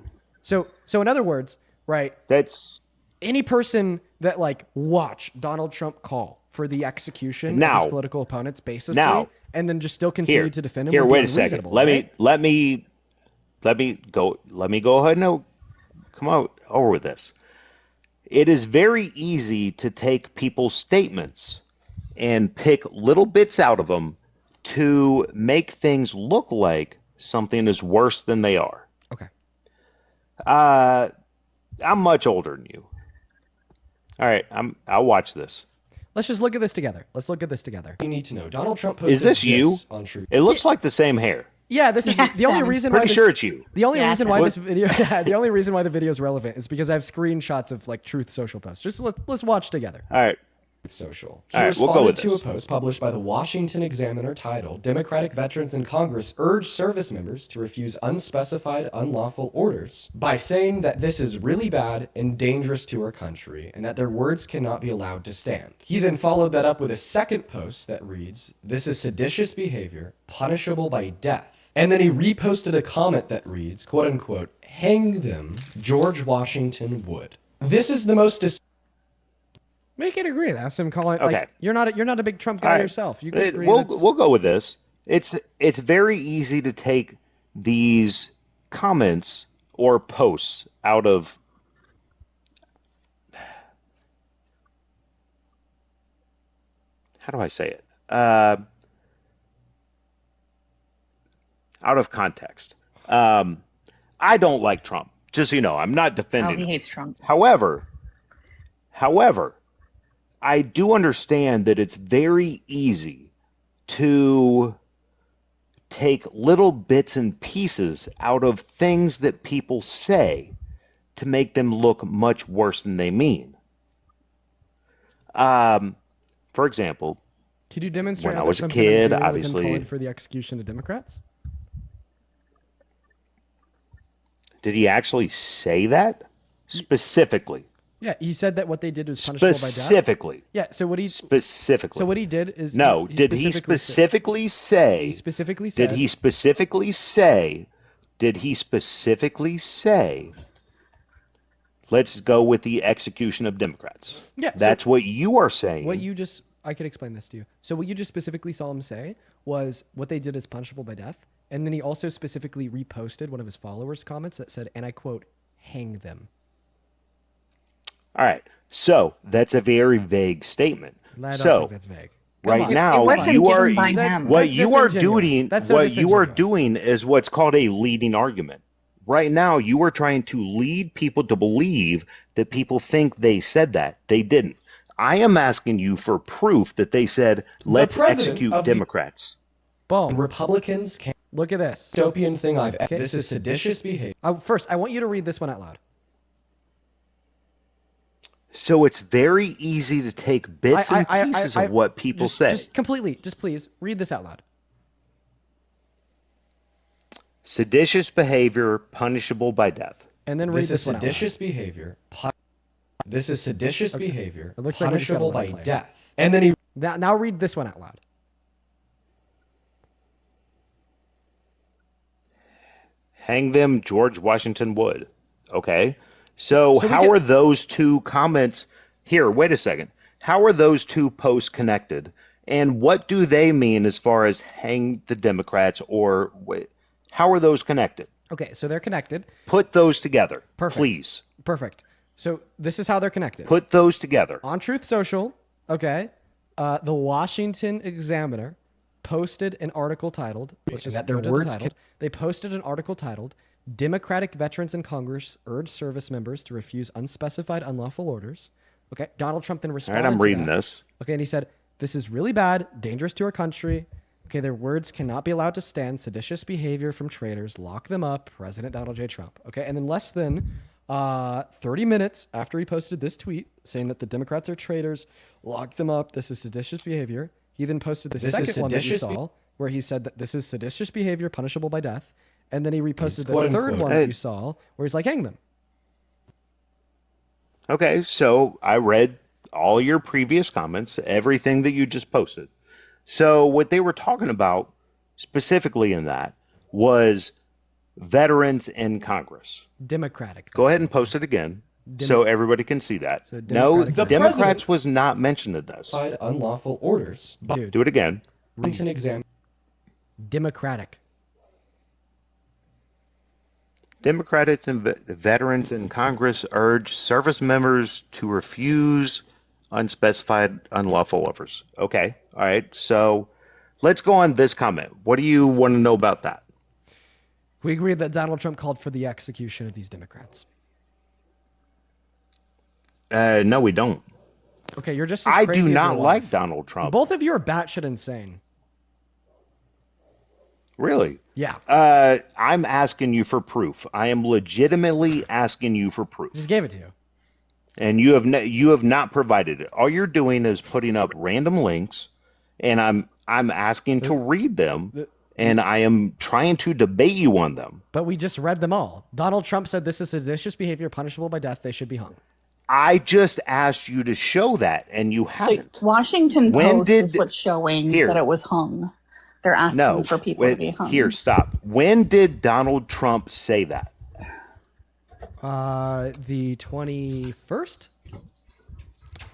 So in other words, right? That's any person that watch Donald Trump call for the execution of his political opponents basically, and then just still continue to defend him. Here, wait a second. Let me go ahead and come out over with this. It is very easy to take people's statements and pick little bits out of them to make things look like something is worse than they are. Okay. I'm much older than you. All right, I'll watch this. Let's just look at this together. Let's look at this together. You need to know. Donald Trump posted Is this you? on Truth. It looks like the same hair. Yeah, this is the only reason why. Pretty sure it's you. The only Yeah, reason why What- this video, the only reason why the video is relevant is because I have screenshots of like Truth Social posts. Just let's watch together. All right. Social. All right, we'll go with to this. a post published by the Washington Examiner titled "Democratic Veterans in Congress Urge Service Members to Refuse Unspecified Unlawful Orders" by saying that this is really bad and dangerous to our country and that their words cannot be allowed to stand. He then followed that up with a second post that reads, "This is seditious behavior, punishable by death." And then he reposted a comment that reads, quote unquote, "Hang them, George Washington would." This is the most We can agree. That's him calling. Okay. Like, you're not a big Trump guy All right. yourself. You can agree. We'll that's- go with this. It's very easy to take these comments or posts out of how do I say it? Out of context. I don't like Trump. Just so you know, I'm not defending. Oh, he him. hates Trump. However, I do understand that it's very easy to take little bits and pieces out of things that people say to make them look much worse than they mean. For example, Could you demonstrate when how I there's was a something I'm kid, doing with him obviously, calling for the execution of Democrats? did he actually say that specifically? Yeah, he said that what they did was punishable by death. Specifically. Yeah. So what he Specifically. So what he did is No, did he specifically say? He specifically said. Did he specifically say? Did he specifically say? Let's go with the execution of Democrats. Yeah, so That's what you are saying. What you just I could explain this to you. So what you just specifically saw him say was what they did is punishable by death, and then he also specifically reposted one of his followers' comments that said, and I quote, "Hang them." All right. So that's a very vague statement. I don't so think that's vague. right now, wasn't you are given by him. what That's you are disingenuous. doing. That's so What you are disingenuous. doing is what's called a leading argument. Right now, you are trying to lead people to believe that people think they said that. They didn't. I am asking you for proof that they said, let's president execute of the- Democrats. Boom. Republicans can't look at this dystopian thing I've. This is seditious behavior. First, I want you to read this one out loud. So it's very easy to take bits and pieces of what people say. Just completely, just please read this out loud. Seditious behavior punishable by death. And then read This this is one out loud. seditious behavior. This is seditious behavior. It looks like punishable punishable by by death. death. And then he now read this one out loud. Hang them, George Washington would. Okay. So So we how get- are those two comments here? Wait a second. How are those two posts connected? And what do they mean as far as hang the Democrats or wait? How are those connected? Okay, so they're connected. Put those together, Perfect. please. Perfect. So this is how they're connected. Put those together. On Truth Social, okay, the Washington Examiner posted an article titled, let's just that go their to the words title. They posted an article titled, "Democratic Veterans in Congress Urge Service Members to Refuse Unspecified Unlawful Orders." Okay, Donald Trump then All responded right, I'm to reading that. this. Okay, and he said, "This is really bad, dangerous to our country. Okay, their words cannot be allowed to stand. Seditious behavior from traitors. Lock them up. President Donald J. Trump." Okay, and then less than 30 minutes after he posted this tweet saying that the Democrats are traitors, lock them up, this is seditious behavior, he then posted the This is second one that you seditious saw where he said that this is seditious behavior punishable by death. And then he reposted the Quote, third unquote. one that you saw where he's like, hang them. Okay, so I read all your previous comments, everything that you just posted. So what they were talking about specifically in that was veterans in Congress. Democratic. Go ahead and post it again so everybody can see that. So No, Democratic- The Democrats president- was not mentioned in this. Unlawful orders. Dude. Do it again. Washington exam. Democratic. Democrats and veterans in Congress urge service members to refuse unspecified unlawful offers. Okay. All right. So let's go on this comment. What do you want to know about that? We agree that Donald Trump called for the execution of these Democrats. No, we don't. Okay, you're just as I crazy do as not your like wife. Donald Trump. Both of you are batshit insane. Really? Yeah. I'm asking you for proof. I am legitimately asking you for proof. Just gave it to you. And you have not provided it. All you're doing is putting up random links, and I'm asking to read them, and I am trying to debate you on them. But we just read them all. Donald Trump said this is seditious behavior punishable by death. They should be hung. I just asked you to show that, and you haven't. Washington Post is what's showing that it was hung. They're asking for people to be hung. Here, stop. When did Donald Trump say that? The 21st?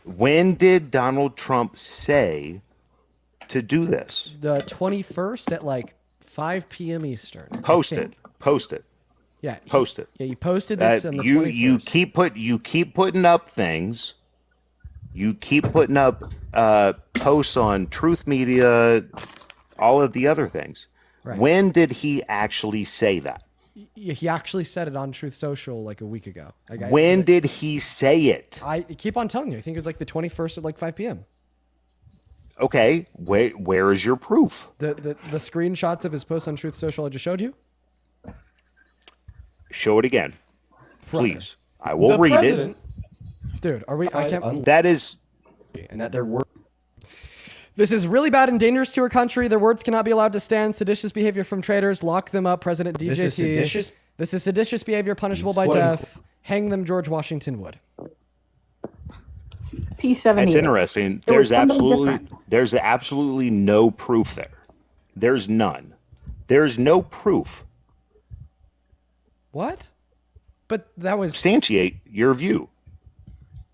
When did Donald Trump say to do this? The 21st at like 5 p.m. Eastern. Post it. Post it. Yeah. Post it. Yeah, you posted this on the 21st. You keep putting up things. You keep putting up posts on Truth Media, all of the other things. Right. When did he actually say that? He actually said it on Truth Social like a week ago. When did he say it? I keep on telling you. I think it was like the 21st at like 5 p.m. Okay, where is your proof? The screenshots of his post on Truth Social I just showed you? Show it again, please. I will The read president, it. Dude, are we? I can't. That is. And that there were. This is really bad and dangerous to our country. Their words cannot be allowed to stand. Seditious behavior from traitors. Lock them up, President DJT. This is seditious? This is seditious behavior punishable by death. Hang them, George Washington Wood. P78. It's interesting. There's absolutely no proof there. There's none. There's no proof. What? But that was substantiate your view.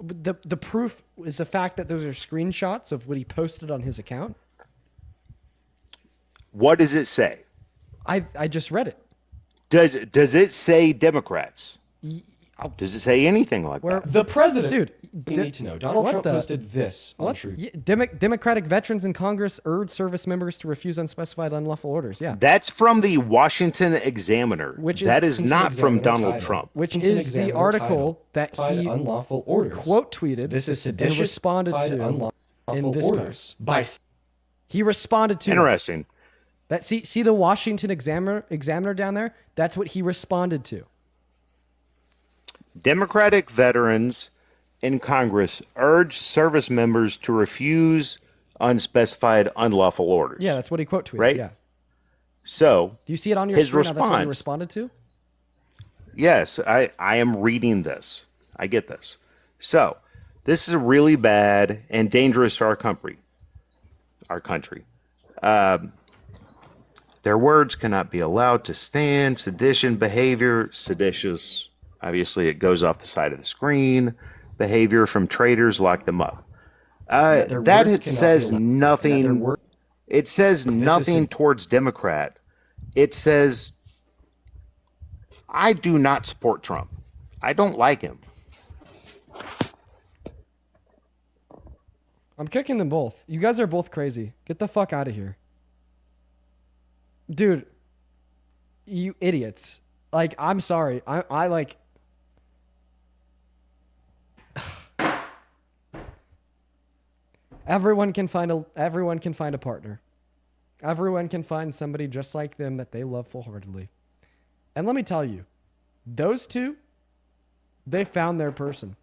The proof is the fact that those are screenshots of what he posted on his account. What does it say? I just read it. Does it say Democrats? Does it say anything like that? The president, dude. You need to know. Donald Trump posted this on Truth. Democratic veterans in Congress urge service members to refuse unspecified unlawful orders. Yeah. That's from the Washington Examiner. That is not from Donald title. Trump. Which is the article that he unlawful orders. quote tweeted. This is and seditious responded to unlawful in this orders post. He responded to Interesting. that. See the Washington Examiner down there? That's what he responded to. Democratic veterans in Congress urge service members to refuse unspecified unlawful orders. Yeah, that's what he quote tweeted. Right? Yeah. So Do you see it on your his screen? Now that's what he response. responded to? Yes, I am reading this. I get this. So this is really bad and dangerous to our country. Their words cannot be allowed to stand. Seditious behavior. Seditious. Obviously, it goes off the side of the screen. Behavior from traitors, lock them up. That it says nothing. It says nothing towards Democrat. It says, I do not support Trump. I don't like him. I'm kicking them both. You guys are both crazy. Get the fuck out of here. Dude, you idiots. Like, I'm sorry. I like... Everyone can find a partner. Everyone can find somebody just like them that they love full-heartedly. And let me tell you, those two, they found their person.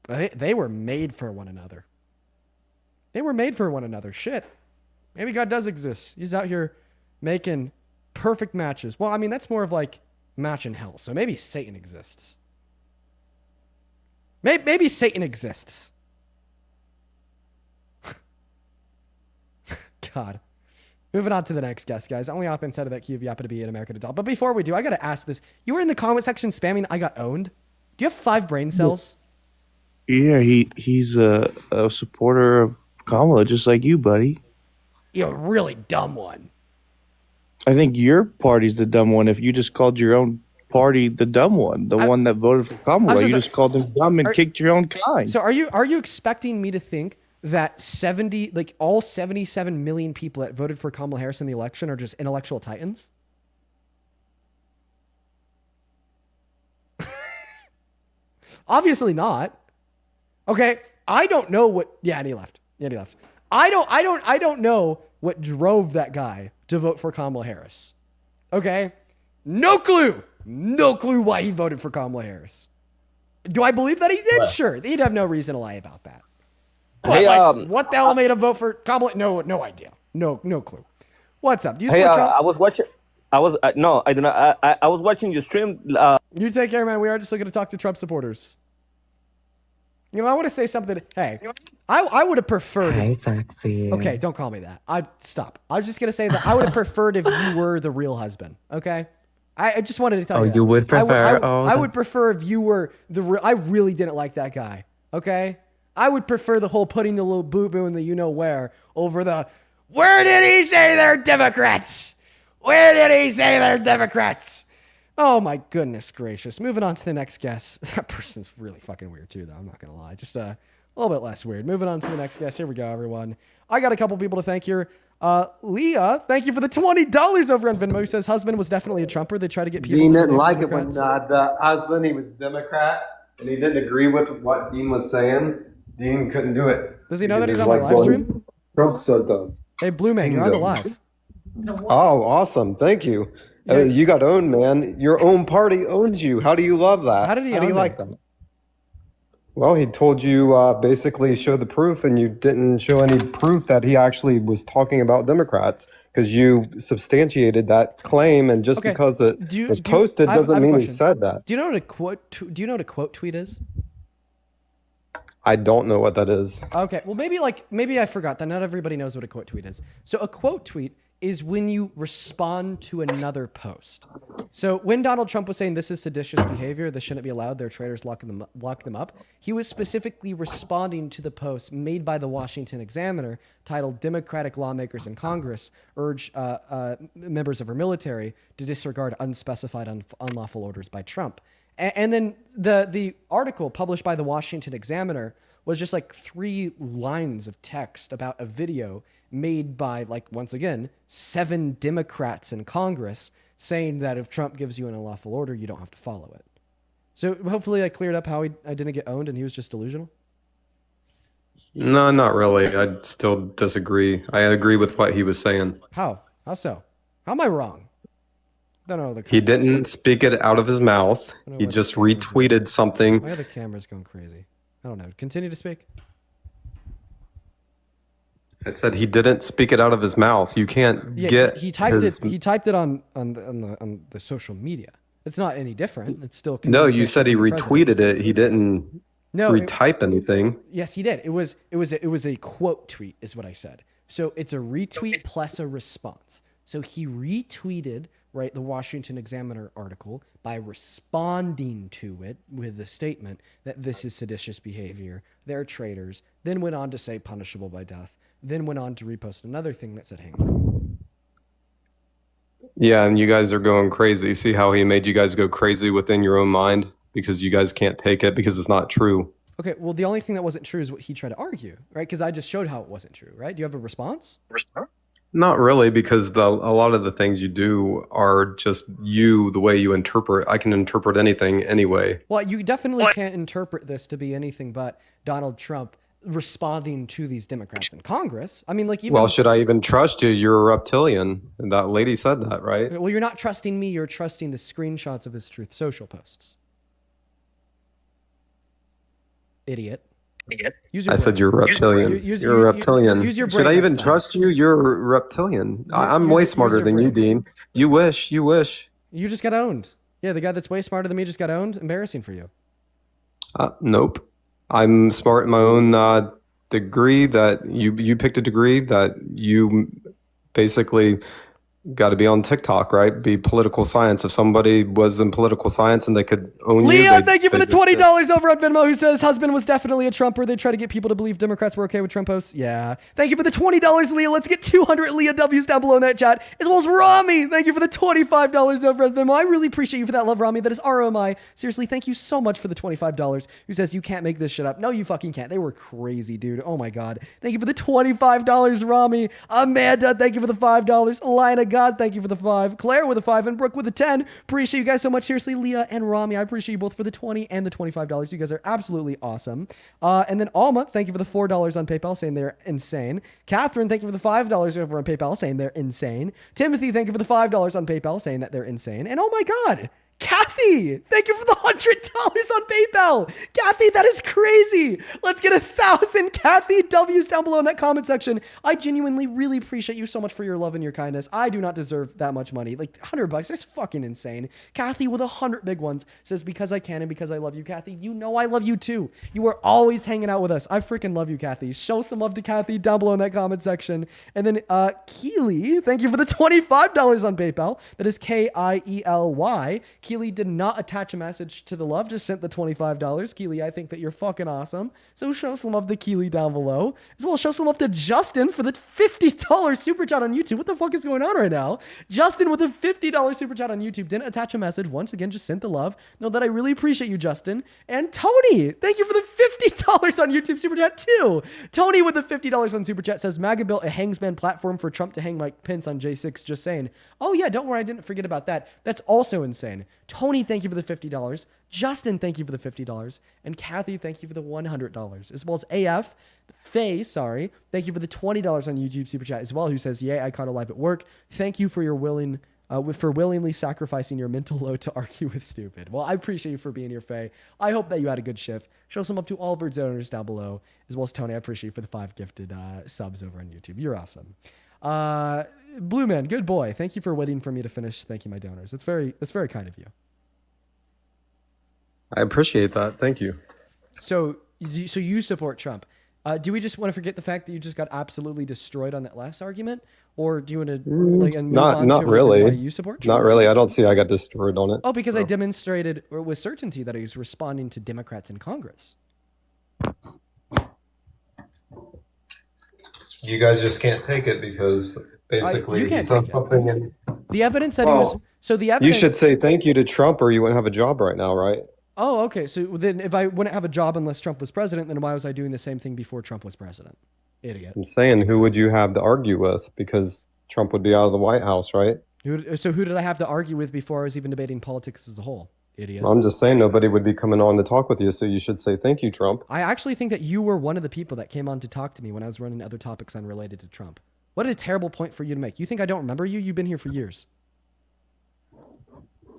They were made for one another. They were made for one another. Shit. Maybe God does exist. He's out here making perfect matches. Well, I mean, that's more of like match in hell. So maybe Satan exists. Maybe Satan exists. God. Moving on to the next guest, guys. Only hop inside of that queue of Yappa to be in America to Doll. But before we do, I got to ask this. You were in the comment section spamming I got owned. Do you have 5 brain cells? Yeah, he's a supporter of Kamala, just like you, buddy. You're a really dumb one. I think your party's the dumb one if you just called your own party the dumb one, the one that voted for Kamala. You just called him dumb and kicked your own kind. So are you expecting me to think that all 77 million people that voted for Kamala Harris in the election are just intellectual titans? Obviously not. Okay, I don't know what. Yeah, and he left. I don't know what drove that guy to vote for Kamala Harris. Okay, no clue why he voted for Kamala Harris. Do I believe that he did? Right. Sure, he'd have no reason to lie about that. But Hey, what the hell made him vote for Kamala? No idea. No clue. What's up? Do you Hey, support Trump? I was watching. No, I do not. I was watching your stream. You take care, man. We are just looking to talk to Trump supporters. You know, I want to say something. Hey, I would have preferred. Hi, sexy. Okay, don't call me that. Stop. I was just gonna say that I would have preferred if you were the real husband. Okay, I just wanted to tell you. Oh, that. you would prefer? I would prefer if you were the real. I really didn't like that guy. Okay, I would prefer the whole putting the little boo boo in the you know where over the. Where did he say they're Democrats? Where did he say they're Democrats? Oh my goodness gracious. Moving on to the next guest. That person's really fucking weird too, though. I'm not gonna lie. Just a little bit less weird. Moving on to the next guest. Here we go, everyone. I got a couple people to thank here. Leah, thank you for the $20 over on Venmo. Who says husband was definitely a Trumper. They try to get people. Dean to didn't vote like it when Democrats. the husband, he was Democrat, and he didn't agree with what Dean was saying. Dean couldn't do it. Does he know that Because he's he on was my live well, stream? Trump said that. Hey, Blue Man, you're on the live. Oh, awesome. Thank you. You got owned, man. Your own party owns you. How do you love that? How did he How do you own like me? that? Well, he told you basically show the proof, and you didn't show any proof that he actually was talking about Democrats because you substantiated that claim, and just Okay. because it was do you- posted I have doesn't a mean he question. said that. Do you know what a quote? Do you know what a quote tweet is? I don't know what that is. Okay, well maybe I forgot that not everybody knows what a quote tweet is. So a quote tweet is when you respond to another post. So when Donald Trump was saying this is seditious behavior, this shouldn't be allowed, their traitors lock them up, he was specifically responding to the post made by the Washington Examiner titled Democratic Lawmakers in Congress urge members of our military to disregard unspecified unlawful orders by Trump. And then the article published by the Washington Examiner was just like 3 lines of text about a video made by, like, once again, 7 Democrats in Congress saying that if Trump gives you an unlawful order, you don't have to follow it. So hopefully I cleared up how I didn't get owned and he was just delusional. No, not really. I still disagree. I agree with what he was saying. How? How so? How am I wrong? Don't know the. He didn't speak it out of his mouth. know He why the just camera's retweeted something. Why are the cameras going crazy? I don't know. Continue to speak. I said he didn't speak it out of his mouth. You can't Yeah, get he typed his... it. He typed it on the social media. It's not any different. It's still. No, you said he communication with the president. retweeted it. He didn't retype anything. Yes, he did. It was a quote tweet, is what I said. So it's a retweet plus a response. So he retweeted, right, the Washington Examiner article by responding to it with the statement that this is seditious behavior. They're traitors. Then went on to say punishable by death. Then went on to repost another thing that said hang on. Yeah, and you guys are going crazy. See how he made you guys go crazy within your own mind because you guys can't take it because it's not true. Okay, well, the only thing that wasn't true is what he tried to argue, right? Because I just showed how it wasn't true, right? Do you have a response? Not really, because a lot of the things you do are just you, the way you interpret. I can interpret anything anyway. Well, you definitely can't interpret this to be anything but Donald Trump responding to these Democrats in Congress. I mean, like, even... Well, should I even trust you? You're a reptilian. And that lady said that, right? Well, you're not trusting me. You're trusting the screenshots of his Truth Social posts. Idiot. I said you're a reptilian. You're a reptilian. Use your Should brain I even next time. trust you? You're a reptilian. I'm way use smarter your than you, brain. Dean. You wish. You wish. You just got owned. Yeah, the guy that's way smarter than me just got owned. Embarrassing for you. Nope. I'm smart in my own degree that you picked a degree that you basically Got to be on TikTok, right? Be political science. If somebody was in political science and they could own you, Leah, thank you for the $20 over on Venmo, who says husband was definitely a Trumper. They try to get people to believe Democrats were okay with Trump posts. Yeah. Thank you for the $20, Leah. Let's get 200 Leah W's down below in that chat. As well as Rami. Thank you for the $25 over on Venmo. I really appreciate you for that love, Rami. That is ROMI. Seriously, thank you so much for the $25. Who says you can't make this shit up. No, you fucking can't. They were crazy, dude. Oh my God. Thank you for the $25, Rami. Amanda, thank you for the $5. Elena God, thank you for the 5. Claire with a 5 and Brooke with a 10. Appreciate you guys so much. Seriously, Leah and Rami, I appreciate you both for the 20 and the $25. You guys are absolutely awesome. And then Alma, thank you for the $4 on PayPal, saying they're insane. Catherine, thank you for the $5 over on PayPal, saying they're insane. Timothy, thank you for the $5 on PayPal, saying that they're insane. And oh my God, Kathy, thank you for the $100 on PayPal. Kathy, that is crazy. Let's get 1,000 Kathy W's down below in that comment section. I genuinely really appreciate you so much for your love and your kindness. I do not deserve that much money. Like $100, that's fucking insane. Kathy with 100 big ones says, because I can and because I love you, Kathy. You know I love you too. You are always hanging out with us. I freaking love you, Kathy. Show some love to Kathy down below in that comment section. And then Keely, thank you for the $25 on PayPal. That is Kiely. Keely did not attach a message to the love, just sent the $25. Keely, I think that you're fucking awesome. So show some love to Keely down below. As well, show some love to Justin for the $50 super chat on YouTube. What the fuck is going on right now? Justin with a $50 super chat on YouTube didn't attach a message. Once again, just sent the love. Know that I really appreciate you, Justin. And Tony, thank you for the $50 on YouTube super chat too. Tony with the $50 on super chat says, Maga built a Hangsman platform for Trump to hang Mike Pence on J6. Just saying. Oh yeah, don't worry, I didn't forget about that. That's also insane. Tony, thank you for the $50. Justin, thank you for the $50. And Kathy, thank you for the $100. As well as AF, Faye, sorry, thank you for the $20 on YouTube Super Chat as well, who says, yeah, I caught a live at work. Thank you for your willingly sacrificing your mental load to argue with stupid. Well, I appreciate you for being here, Faye. I hope that you had a good shift. Show some love to all of our donors down below, as well as Tony. I appreciate you for the 5 gifted subs over on YouTube. You're awesome. Blue Man, good boy. Thank you for waiting for me to finish thanking my donors. That's very kind of you. I appreciate that. Thank you. So you support Trump. Do we just want to forget the fact that you just got absolutely destroyed on that last argument, or do you want to move on not to really? Why you support Trump? Not really. I don't see I got destroyed on it. Oh, because I demonstrated with certainty that I was responding to Democrats in Congress. You guys just can't take it because basically you can't he said take it. something and The evidence that he was the evidence. You should say thank you to Trump or you wouldn't have a job right now, right? Oh, okay. So then if I wouldn't have a job unless Trump was president, then why was I doing the same thing before Trump was president? Idiot. I'm saying, who would you have to argue with? Because Trump would be out of the White House, right? So who did I have to argue with before I was even debating politics as a whole? Idiot. I'm just saying nobody would be coming on to talk with you, so you should say thank you, Trump. I actually think that you were one of the people that came on to talk to me when I was running other topics unrelated to Trump. What a terrible point for you to make. You think I don't remember you? You've been here for years.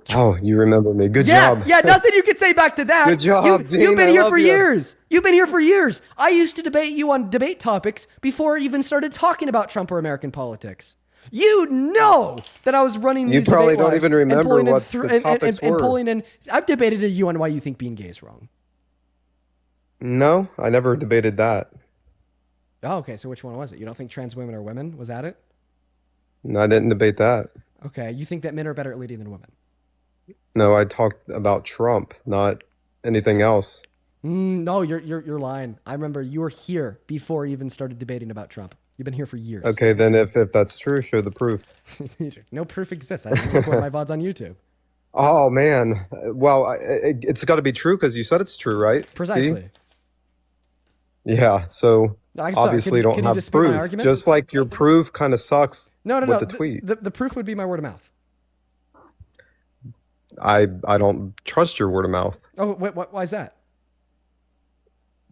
Oh, you remember me. Good job. Yeah, nothing you can say back to that. Good job, Dean. You've been I here love for you. years. You've been here for years. I used to debate you on debate topics before I even started talking about Trump or American politics. You know that I was running these You probably debate don't lives even and remember pulling in what through- the topics and were. pulling in. I've debated you on why you think being gay is wrong. No, I never debated that. Oh, okay. So which one was it? You don't think trans women are women? Was that it? No, I didn't debate that. Okay. You think that men are better at leading than women? No, I talked about Trump, not anything else. No, you're lying. I remember you were here before you even started debating about Trump. You've been here for years. Okay, then if that's true, show the proof. No proof exists. I just record my VODs on YouTube. Oh, man. Well, it's got to be true because you said it's true, right? Precisely. See? Yeah, so I'm sorry, obviously can don't you have dispute my proof. argument? Just like your proof kind of sucks No. with the tweet. The proof would be my word of mouth. I don't trust your word of mouth Oh, why is that?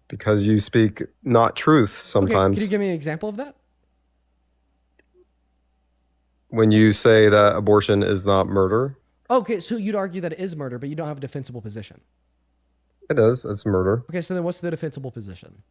because you speak not truth Okay, sometimes. can you give me an example of that? When you say that abortion is not murder, Okay, so you'd argue that it is murder, but you don't have a defensible position. it is. It's murder. Okay, so then what's the defensible position?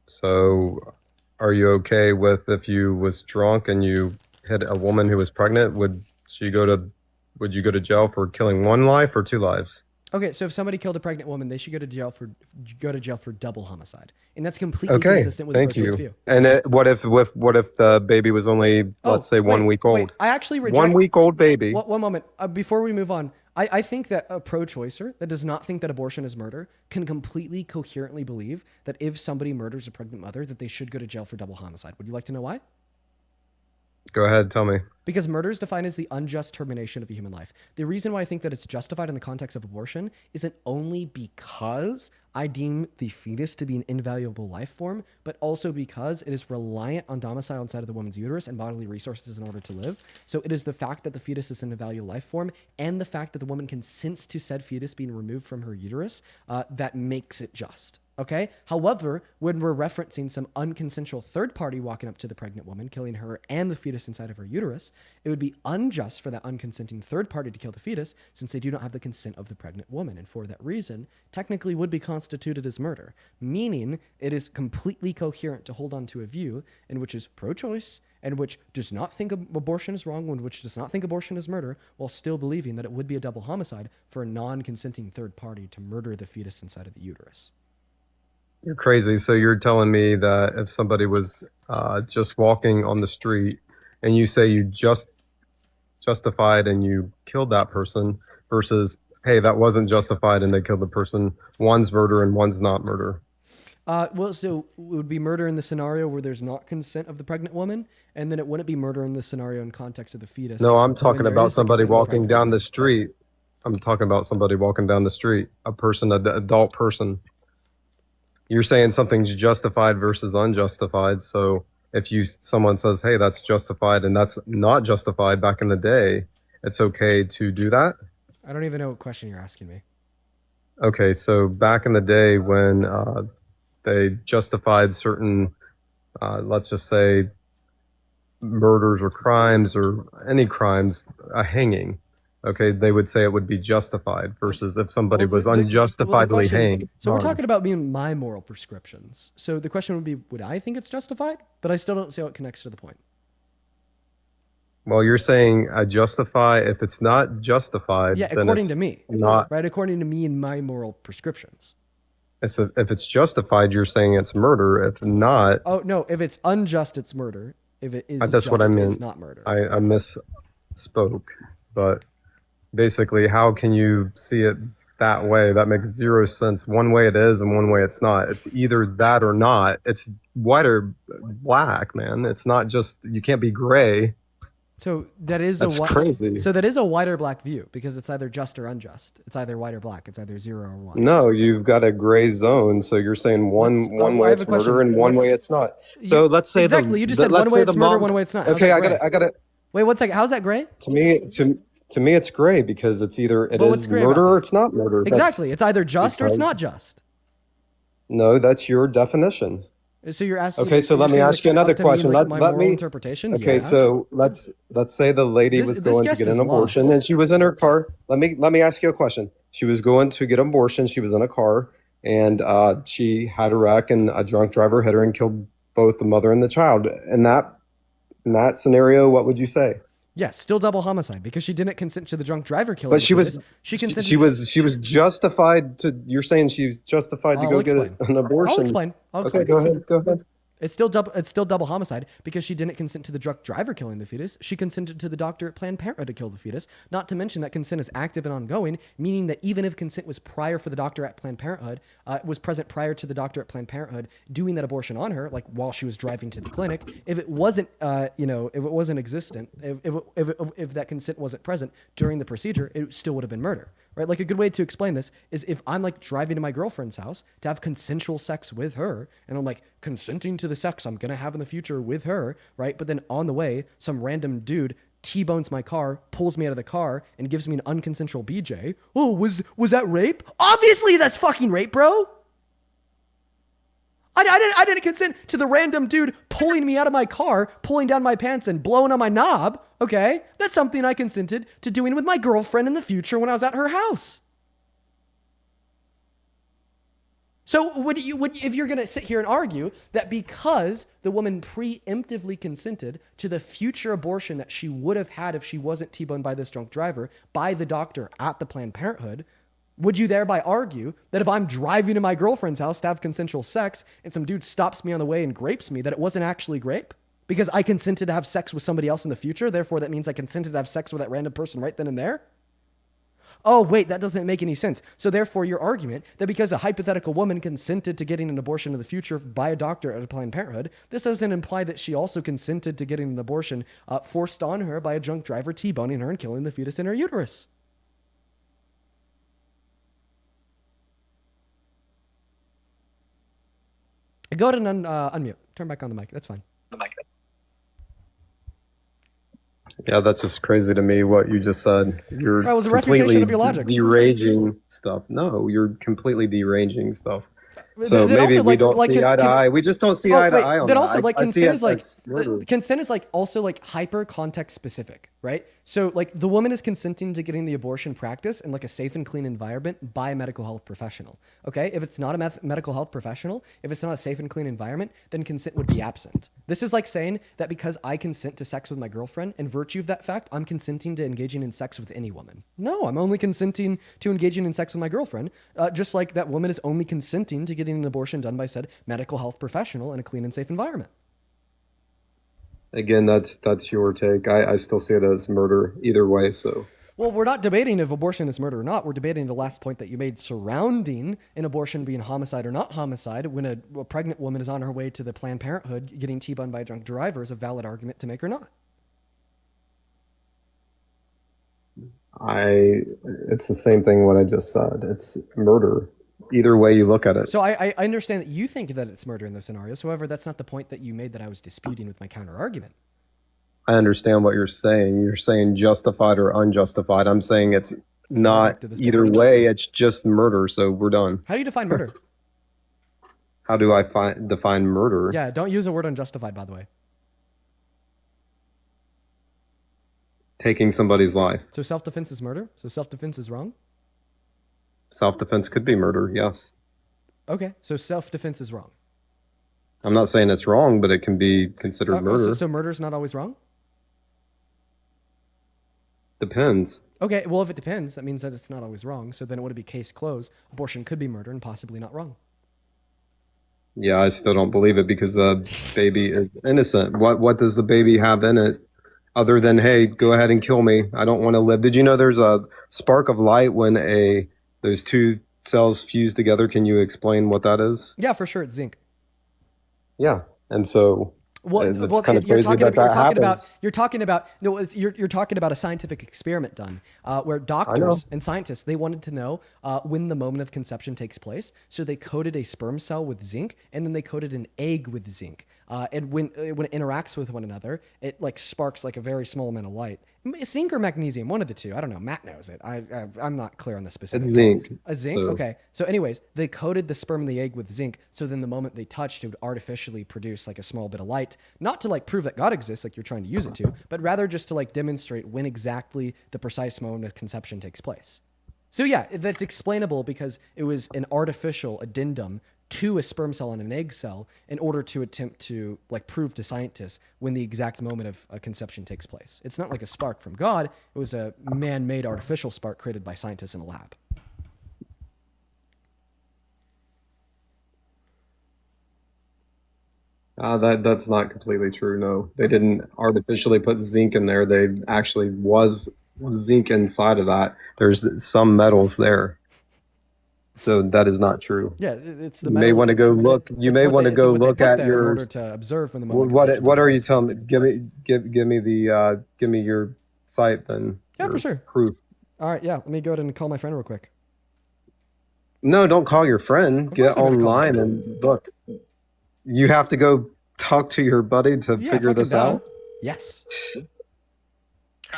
So are you okay with if you was drunk and you hit a woman who was pregnant, would you go to jail for killing one life or two lives? Okay, so if somebody killed a pregnant woman, they should go to jail for double homicide, and that's completely Okay, consistent with the thank pro-choice you. view. And what if the baby was only, let's say, 1 week old? Wait, I actually reject 1 week old baby. One moment before we move on. I think that a pro-choicer that does not think that abortion is murder can completely coherently believe that if somebody murders a pregnant mother, that they should go to jail for double homicide. Would you like to know why? Go ahead, tell me. Because murder is defined as the unjust termination of a human life. The reason why I think that it's justified in the context of abortion isn't only because I deem the fetus to be an invaluable life form, but also because it is reliant on domicile inside of the woman's uterus and bodily resources in order to live. So it is the fact that the fetus is an invaluable life form and the fact that the woman consents to said fetus being removed from her uterus that makes it just. Okay. However, when we're referencing some unconsensual third party walking up to the pregnant woman, killing her and the fetus inside of her uterus, it would be unjust for that unconsenting third party to kill the fetus since they do not have the consent of the pregnant woman. And for that reason, technically would be constituted as murder, meaning it is completely coherent to hold on to a view in which is pro-choice and which does not think abortion is wrong, and which does not think abortion is murder, while still believing that it would be a double homicide for a non-consenting third party to murder the fetus inside of the uterus. You're crazy. So you're telling me that if somebody was just walking on the street and you say you just justified and you killed that person versus, hey, that wasn't justified and they killed the person, one's murder and one's not murder? Well, so it would be murder in the scenario where there's not consent of the pregnant woman, and then it wouldn't be murder in the scenario in context of the fetus. No, I'm when talking there about is the somebody consent of the walking pregnant down woman. the street. I'm talking about somebody walking down the street, a person, an adult person. You're saying something's justified versus unjustified. So if someone says, hey, that's justified and that's not justified back in the day, it's okay to do that? I don't even know what question you're asking me. Okay, so back in the day when they justified certain, let's just say, murders or crimes or any crimes, a hanging. Okay, they would say it would be justified versus if somebody was unjustifiably hanged. So we're talking about being my moral prescriptions. So the question would be, would I think it's justified? But I still don't see how it connects to the point. Well, you're saying justify if it's not justified. Yeah, then according it's to me. Not. Right, according to me and my moral prescriptions. If it's justified, you're saying it's murder. If not, Oh, no, if it's unjust, it's murder. If it is that's just, what I meant. it's not murder. I misspoke. But basically, how can you see it that way? That makes zero sense. One way it is and one way it's not. It's either that or not. It's white or black, man. It's not just, you can't be gray. So that is That's crazy. So that is a white or black view because it's either just or unjust. It's either white or black. It's either 0 or 1. No, you've got a gray zone. So you're saying one way it's murder and one way it's not. So let's say exactly. You just said one way it's murder, one way it's not. How's Okay, that I gotta. Wait, 1 second. How's that gray? To me, it's gray because it's either it Well, what's is gray murder about or it's not murder. Exactly. It's either just or it's because- not just. No, that's your definition. So you're asking. Okay, so let me ask you another question. My Let moral me. interpretation. Okay, Yeah. so let's say the lady was this going to guest get an is abortion lost. and she was in her car. Let me ask you a question. She was going to get an abortion. She was in a car and she had a wreck and a drunk driver hit her and killed both the mother and the child. In that scenario, what would you say? Yes, still double homicide because she didn't consent to the drunk driver killing. But she was consented. she was justified to. You're saying she was justified to I'll go explain. get an abortion. I'll explain. Okay, go ahead. It's still double homicide because she didn't consent to the drunk driver killing the fetus. She consented to the doctor at Planned Parenthood to kill the fetus. Not to mention that consent is active and ongoing, meaning that even if consent was prior for the doctor at Planned Parenthood, was present prior to the doctor at Planned Parenthood doing that abortion on her, like while she was driving to the clinic, if it wasn't, if it wasn't existent, if that consent wasn't present during the procedure, it still would have been murder. Right? Like a good way to explain this is if I'm like driving to my girlfriend's house to have consensual sex with her, and I'm like consenting to the sex I'm going to have in the future with her, right? But then on the way, some random dude T-bones my car, pulls me out of the car, and gives me an unconsensual BJ. Oh, was that rape? Obviously that's fucking rape, bro. I didn't consent to the random dude pulling me out of my car, pulling down my pants and blowing on my knob. Okay, that's something I consented to doing with my girlfriend in the future when I was at her house. So if you're going to sit here and argue that because the woman preemptively consented to the future abortion that she would have had if she wasn't T-boned by this drunk driver, by the doctor at the Planned Parenthood, Would you thereby argue that if I'm driving to my girlfriend's house to have consensual sex and some dude stops me on the way and grapes me, that it wasn't actually grape? Because I consented to have sex with somebody else in the future, therefore that means I consented to have sex with that random person right then and there? Oh, wait, that doesn't make any sense. So therefore your argument that because a hypothetical woman consented to getting an abortion in the future by a doctor at a Planned Parenthood, this doesn't imply that she also consented to getting an abortion forced on her by a drunk driver T-boning her and killing the fetus in her uterus. Go ahead and unmute. Turn back on the mic. That's fine. Yeah, that's just crazy to me what you just said. You're Right, it was a completely refutation of your logic. deranging stuff. No, you're completely deranging stuff. So Then maybe also, we like- don't like see eye to eye. We just don't see eye to wait, eye on then that. also, like, I see consent it is like as murder. consent is like also like hyper context specific, right? So like the woman is consenting to getting the abortion practice in like a safe and clean environment by a medical health professional. Okay, if it's not a medical health professional, if it's not a safe and clean environment, then consent would be absent. This is like saying that because I consent to sex with my girlfriend, in virtue of that fact, I'm consenting to engaging in sex with any woman. No, I'm only consenting to engaging in sex with my girlfriend, just like that woman is only consenting to getting an abortion done by said medical health professional in a clean and safe environment. Again, that's your take. I still see it as murder either way. So Well, we're not debating if abortion is murder or not. We're debating the last point that you made surrounding an abortion being homicide or not homicide when a pregnant woman is on her way to the Planned Parenthood getting T-boned by a drunk driver is a valid argument to make or not. it's the same thing what I just said. It's murder. Either way you look at it. So I understand that you think that it's murder in those scenarios. However, that's not the point that you made that I was disputing with my counter argument. I understand what you're saying. You're saying justified or unjustified. I'm saying it's not either way. It's just murder. So we're done. How do you define murder? How do I define murder? Yeah, don't use the word unjustified, by the way. Taking somebody's life. So self-defense is murder? So self-defense is wrong? Self-defense could be murder, yes. Okay, so self-defense is wrong. I'm not saying it's wrong, but it can be considered murder. So murder's not always wrong? Depends. Okay, well, if it depends, that means that it's not always wrong. So then it would be case closed. Abortion could be murder and possibly not wrong. Yeah, I still don't believe it because the baby is innocent. What does the baby have in it other than, hey, go ahead and kill me. I don't want to live. Did you know there's a spark of light when those two cells fuse together? Can you explain what that is? Yeah, for sure. It's zinc. Yeah. And so it's kind of crazy that happens. You're talking about a scientific experiment done where doctors and scientists, they wanted to know when the moment of conception takes place. So they coated a sperm cell with zinc and then they coated an egg with zinc. And when it interacts with one another, it like sparks like a very small amount of light. Zinc or magnesium, one of the two. I don't know. Matt knows it. I'm not clear on the specifics. It's zinc. A zinc? So. Okay. So anyways, they coated the sperm and the egg with zinc. So then the moment they touched, it would artificially produce like a small bit of light. Not to like prove that God exists like you're trying to use it to, but rather just to like demonstrate when exactly the precise moment of conception takes place. So yeah, that's explainable because it was an artificial addendum to a sperm cell and an egg cell in order to attempt to like prove to scientists when the exact moment of a conception takes place. It's not like a spark from God. It was a man-made artificial spark created by scientists in a lab. That's not completely true. No, they didn't artificially put zinc in there. They actually was zinc inside of that. There's some metals there. So that is not true. Yeah, it's the. You may want to go look. You may want to go look at your. In order to observe when the moment. What are you telling me? Give me your site then. Yeah, for sure. Proof. All right. Yeah, let me go ahead and call my friend real quick. No, don't call your friend. Get online and look. You have to go talk to your buddy to figure this out. Yes.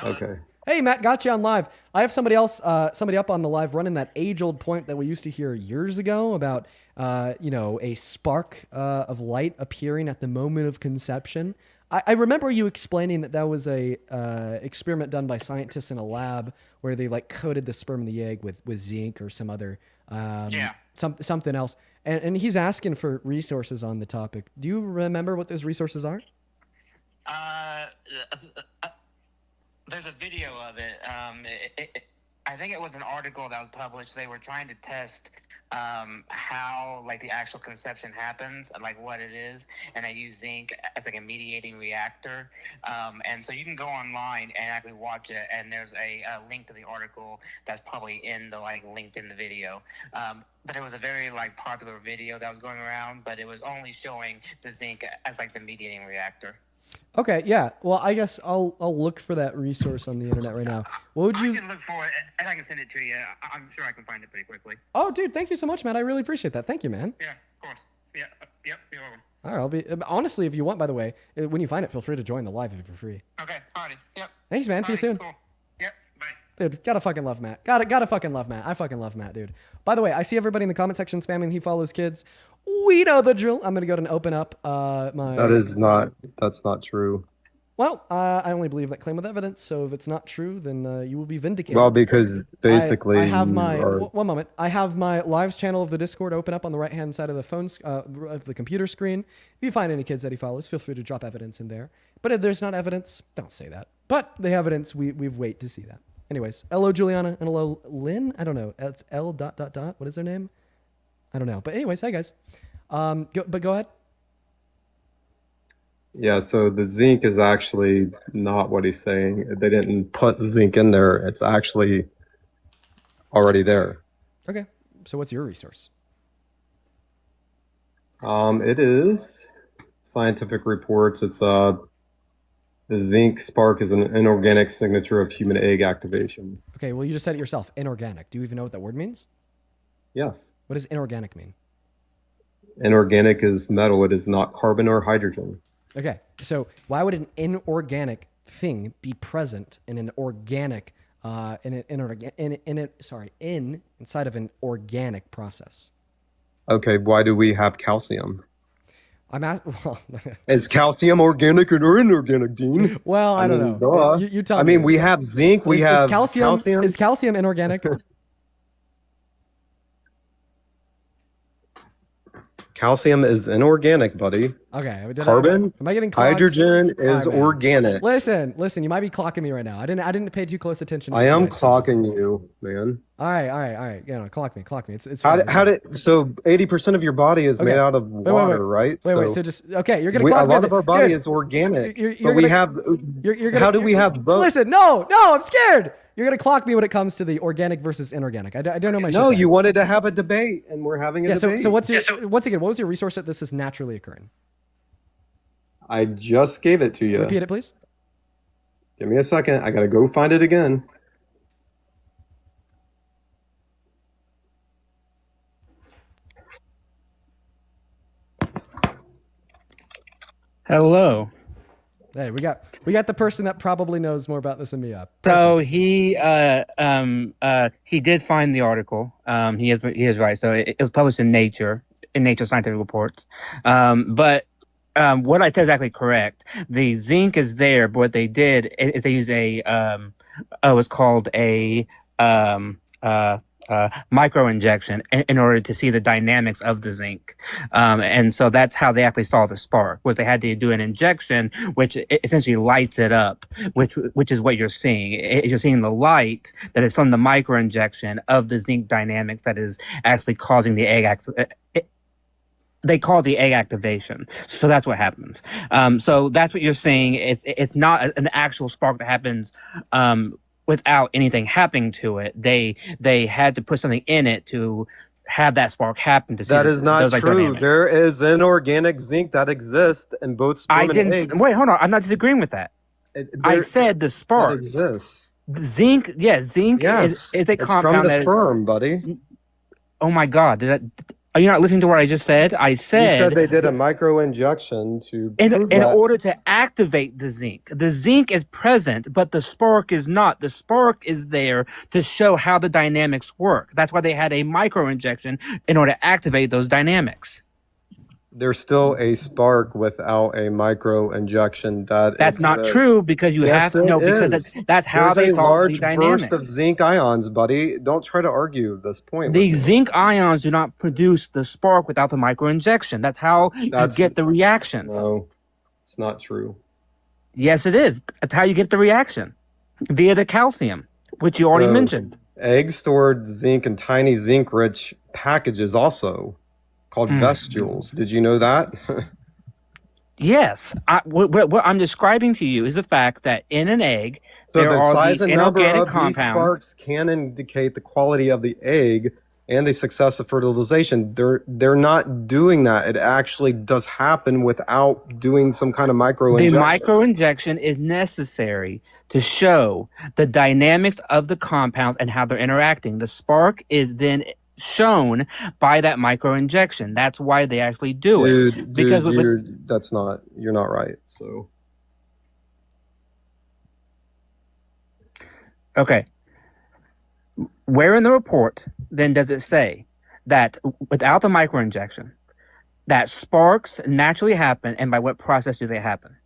Okay. Hey, Matt, got you on live. I have somebody up on the live running that age-old point that we used to hear years ago about, a spark of light appearing at the moment of conception. I remember you explaining that was a experiment done by scientists in a lab where they like coated the sperm and the egg with zinc or some other something else. And he's asking for resources on the topic. Do you remember what those resources are? There's a video of it. I think it was an article that was published. They were trying to test how like the actual conception happens, like what it is, and they use zinc as like a mediating reactor. And so you can go online and actually watch it, and there's a link to the article that's probably in the like linked in the video. But it was a very like popular video that was going around, but it was only showing the zinc as like the mediating reactor. Okay, yeah. Well, I guess I'll look for that resource on the internet right now. What would you? I can look for it and I can send it to you. I'm sure I can find it pretty quickly. Oh, dude, thank you so much, man. I really appreciate that. Thank you, man. Yeah, of course. Yeah, yep, you're welcome. All right, I'll be honestly, if you want, by the way, when you find it, feel free to join the live for free. Okay, alrighty. Yep. Thanks, man. See you soon. Cool. Yep. Bye. Dude, gotta fucking love Matt. Gotta fucking love Matt. I fucking love Matt, dude. By the way, I see everybody in the comment section spamming he follows kids. We know the drill. I'm gonna go ahead and open up my. That's not true. Well, I only believe that claim with evidence. So if it's not true, then you will be vindicated. Well, because basically, I have my one moment. I have my lives channel of the Discord open up on the right hand side of the phone of the computer screen. If you find any kids that he follows, feel free to drop evidence in there. But if there's not evidence, don't say that. But the evidence, we've wait to see that. Anyways, hello Juliana and hello Lynn. I don't know. It's L. What is their name? I don't know. But anyways, hi guys. Go ahead. Yeah, so the zinc is actually not what he's saying. They didn't put zinc in there. It's actually already there. Okay. So what's your resource? It is scientific reports. It's the zinc spark is an inorganic signature of human egg activation. Okay, well you just said it yourself. Inorganic. Do you even know what that word means? Yes. What does inorganic mean? Inorganic is metal. It is not carbon or hydrogen. Okay, so why would an inorganic thing be present in an organic, inside of an organic process? Okay, why do we have calcium? I'm asking. Well, is calcium organic or inorganic, Dean? Well, I don't know. You tell me. I mean, we have zinc. We have calcium. Is calcium inorganic? Calcium is inorganic, buddy. Okay. Carbon, am I getting clocked? Hydrogen is organic. Listen. You might be clocking me right now. I didn't pay too close attention. I am clocking you, man. All right. You know, clock me. It's how did so 80% of your body is made out of water, right? Wait. So just okay. You're gonna clock me. A lot of our body is organic, but we have. How do we have both? Listen, no, I'm scared. You're going to clock me when it comes to the organic versus inorganic. I don't know my shit. No, you wanted to have a debate, and we're having a debate. So once again, what was your resource that this is naturally occurring? I just gave it to you. Repeat it, please. Give me a second. I got to go find it again. Hello. Hey, we got the person that probably knows more about this than me. So he did find the article. He is right. So it was published in Nature Scientific Reports. But what I said is actually correct. The zinc is there, but what they did is they used what's called a microinjection in order to see the dynamics of the zinc. And so that's how they actually saw the spark, was they had to do an injection, which essentially lights it up, which is what you're seeing. You're seeing the light that is from the microinjection of the zinc dynamics that is actually causing the egg they call the egg activation. So that's what happens. So that's what you're seeing. It's not an actual spark that happens without anything happening to it. They had to put something in it to have that spark happen. To see that is not true. Dynamics. There is inorganic zinc that exists in both sperm and eggs. Wait, hold on. I'm not disagreeing with that. I said the spark exists. Zinc, zinc is a compound from the sperm, buddy. Oh my God! Are you not listening to what I just said? I said you said they did a microinjection to in order to activate the zinc. The zinc is present, but the spark is not. The spark is there to show how the dynamics work. That's why they had a microinjection in order to activate those dynamics. There's still a spark without a microinjection. That's not true, because you have to know, because that's how they saw the dynamics. There's a large burst of zinc ions, buddy. Don't try to argue this point. The zinc ions do not produce the spark without the microinjection. That's how you get the reaction. No, it's not true. Yes, it is. That's how you get the reaction, via the calcium, which you already mentioned. Eggs stored zinc in tiny zinc-rich packages also called vestules. Did you know that? Yes. What I'm describing to you is the fact that in an egg, So there the are size these and number inorganic of these compounds. sparks can indicate the quality of the egg and the success of fertilization. They're not doing that. It actually does happen without doing some kind of micro The injection. micro injection is necessary to show the dynamics of the compounds and how they're interacting. The spark is then shown by that micro injection. That's why they actually do it. Dude, Because you're not right. So okay, where in the report then does it say that without the micro injection, that sparks naturally happen, and by what process do they happen?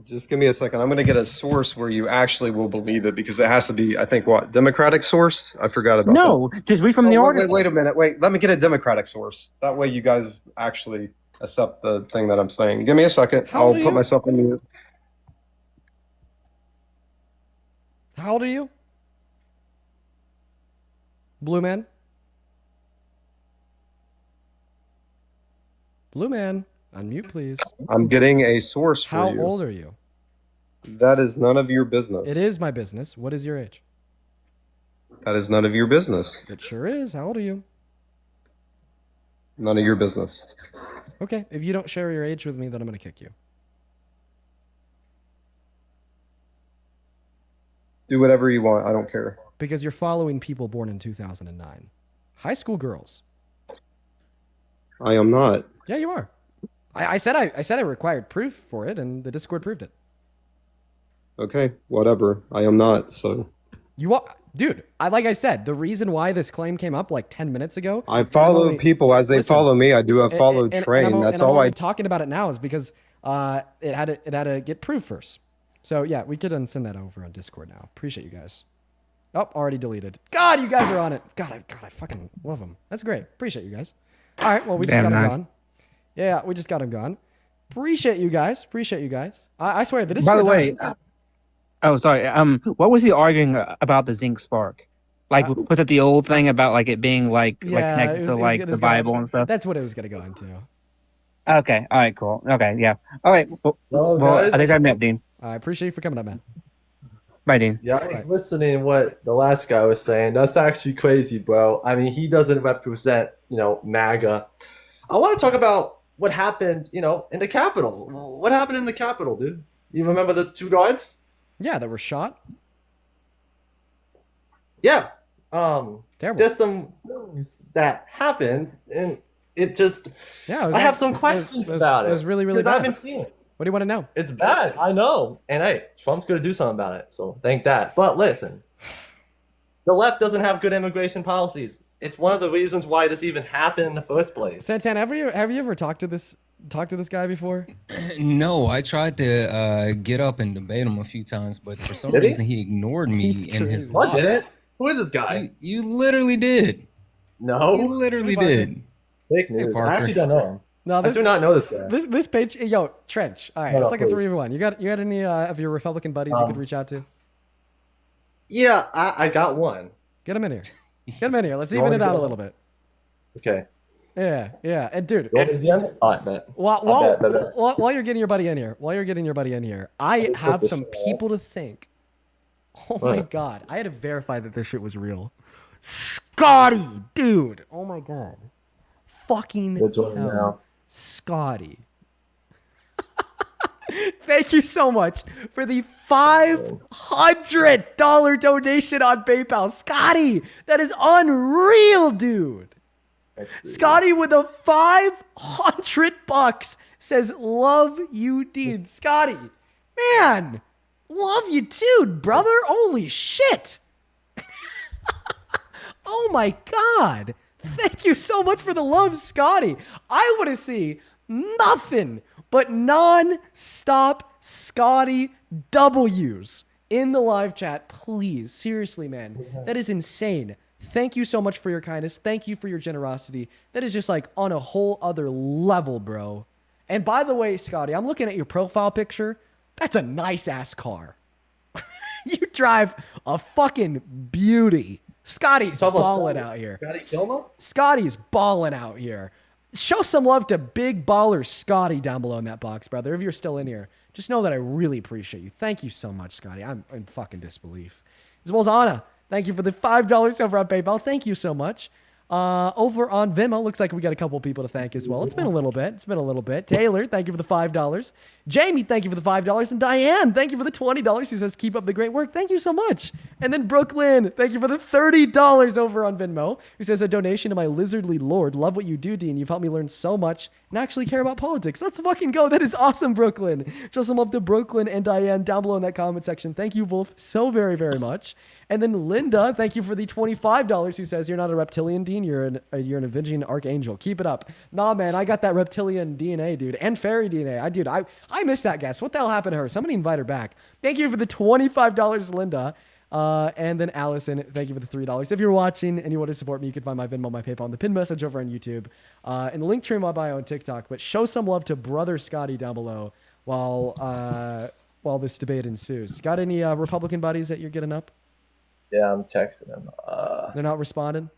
just give me a second. I'm going to get a source where you actually will believe it, because it has to be, I think, what, Democratic source? I forgot about that. No, just read from the article. Wait a minute. Wait, let me get a Democratic source. That way you guys actually accept the thing that I'm saying. Give me a second. How old I'll are put you? myself in mute. How old are you? Blue man? Blue man, unmute please. I'm getting a source for How you. old are you? That is none of your business. It is my business. What is your age? That is none of your business. It sure is. How old are you? None of your business. Okay, if you don't share your age with me, then I'm going to kick you. Do whatever you want. I don't care. Because you're following people born in 2009. High school girls. I am not. Yeah, you are. I said I required proof for it, and the Discord proved it. Okay, whatever. I am not, so. You are, dude. Like I said, the reason why this claim came up like 10 minutes ago. I follow people as they follow me. I do a follow train. That's all I. Talking about it now is because it had to get proof first. So yeah, we could send that over on Discord now. Appreciate you guys. Oh, already deleted. God, you guys are on it. God, I fucking love them. That's great. Appreciate you guys. All right, well we just got him gone. Yeah, we just got him gone. Appreciate you guys. I swear the Discord. By the way, oh sorry. What was he arguing about the zinc spark? Like, was it the old thing about like it being like connected to like the Bible and stuff? That's what it was gonna go into. Okay. All right. Cool. Okay. Yeah. All right. Well, I think I met Dean. I appreciate you for coming up, man. Bye, Dean. Yeah, I was listening to what the last guy was saying. That's actually crazy, bro. I mean, he doesn't represent, MAGA. I want to talk about what happened, in the Capitol. What happened in the Capitol, dude? You remember the 2 guards? Yeah, that were shot. Yeah. Terrible. There's some things that happened, and it just. Yeah, I have some questions about it. It was really, really 'cause bad. I've been seeing it. What do you want to know? It's bad. I know. And hey, Trump's going to do something about it. So thank that. But listen, the left doesn't have good immigration policies. It's one of the reasons why this even happened in the first place. Santana, have you ever talked to this guy before? No, I tried to get up and debate him a few times, but for some Did he? reason he ignored me in his What live. did it? Who is this guy? You literally did. No. You literally did. Fake news. Parker. I actually don't know him. No, I do not know this guy. This page, yo, Trench. All right, No, it's no, like a please. 3v1. You got any of your Republican buddies you could reach out to? Yeah, I got one. Get him in here. Get him in here. Let's You even want it me to out a go? little bit. Okay. Yeah. And dude, You want me to DM it? All right, bet. While you're getting your buddy in here, I have this some shit out. people to thank. Oh my What? god, I had to verify that this shit was real. Scotty, dude. Oh my god. Fucking We'll join hell. now. Scotty. Thank you so much for the $500 donation on PayPal. Scotty, that is unreal, dude. Scotty with a $500 says, love you, Dean. Scotty, man, love you too, brother. Holy shit. Oh my God. Thank you so much for the love, Scotty. I want to see nothing but non-stop Scotty W's in the live chat. Please, seriously, man. That is insane. Thank you so much for your kindness. Thank you for your generosity. That is just like on a whole other level, bro. And by the way, Scotty, I'm looking at your profile picture. That's a nice ass car. You drive a fucking beauty. Scotty's balling out here. Scotty Kilma? Scotty's balling out here. Show some love to big baller Scotty down below in that box, brother. If you're still in here, just know that I really appreciate you. Thank you so much, Scotty. I'm in fucking disbelief. As well as Anna, thank you for the $5 over on PayPal. Thank you so much. Over on Venmo, looks like we got a couple people to thank as well. It's been a little bit. Taylor, thank you for the $5. Jamie, thank you for the $5. And Diane, thank you for the $20. She says, keep up the great work. Thank you so much. And then Brooklyn, thank you for the $30 over on Venmo, who says, a donation to my lizardly lord. Love what you do, Dean. You've helped me learn so much and actually care about politics. Let's fucking go. That is awesome, Brooklyn. Show some love to Brooklyn and Diane down below in that comment section. Thank you both so very, very much. And then Linda, thank you for the $25, who says, you're not a reptilian, Dean. You're an Avengian archangel. Keep it up. Nah, man, I got that reptilian DNA, dude. And fairy DNA. I missed that guest. What the hell happened to her? Somebody invite her back. Thank you for the $25, Linda. And then Allison, thank you for the $3. If you're watching and you want to support me, you can find my Venmo, my PayPal, and the pinned message over on YouTube. And the link tree in my bio on TikTok. But show some love to brother Scotty down below while this debate ensues. Got any Republican buddies that you're getting up? Yeah, I'm texting them. They're not responding?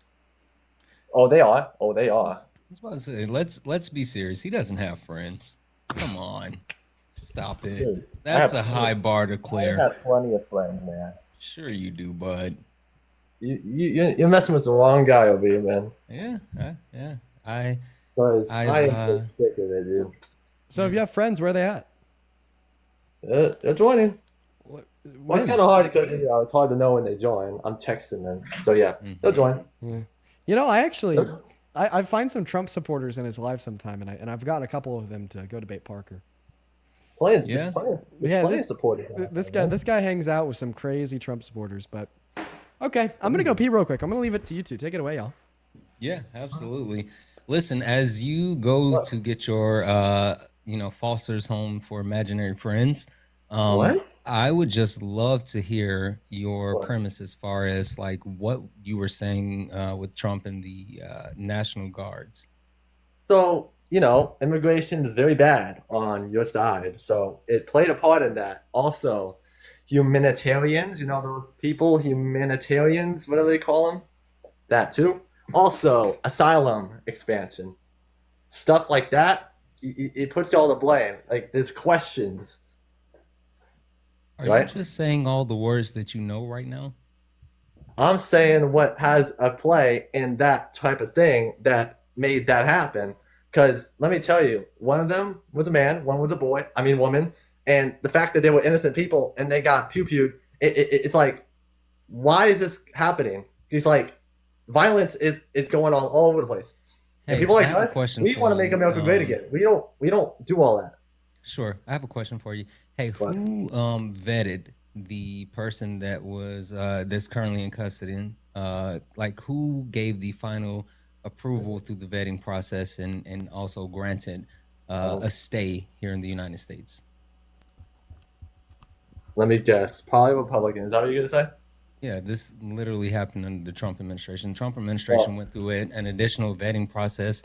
Oh, they are. I was about to say, let's be serious. He doesn't have friends. Come on. Stop it. Dude, That's a high bar to clear. I have plenty of friends, man. Sure you do, bud. You're messing with the wrong guy over here, man. Yeah. I am so sick of it, dude. So if you have friends, where are they at? They're joining. When? It's kind of hard because it's hard to know when they join. I'm texting them. So yeah, they'll join. Yeah. You know, I find some Trump supporters in his live sometime, and I've gotten a couple of them to go debate Parker. Plenty This supporters. This guy hangs out with some crazy Trump supporters, but okay, I'm gonna go pee real quick. I'm gonna leave it to you two. Take it away, y'all. Yeah, absolutely. Listen, as you go to get your foster's home for imaginary friends, I would just love to hear your premise as far as like what you were saying with Trump and the National Guards. So, immigration is very bad on your side. So it played a part in that. Also, humanitarians, those people, humanitarians, what do they call them? That too. Also, asylum expansion. Stuff like that, it puts you all to blame. Like, there's questions. Are you just saying all the words that you know right now? I'm saying what has a play in that type of thing that made that happen. Because let me tell you, one of them was a man, one was a woman. And the fact that they were innocent people and they got pew-pewed, it's like, why is this happening? He's like, violence is going on all over the place. Hey, and people like I have us, a question we for want to you. make America great again. We don't do all that. Sure. I have a question for you. Hey, who vetted the person that was that's currently in custody? Like, who gave the final approval through the vetting process and also granted a stay here in the United States? Let me guess. Probably Republicans. Is that what you're going to say? Yeah, this literally happened under the Trump administration. The Trump administration went through an additional vetting process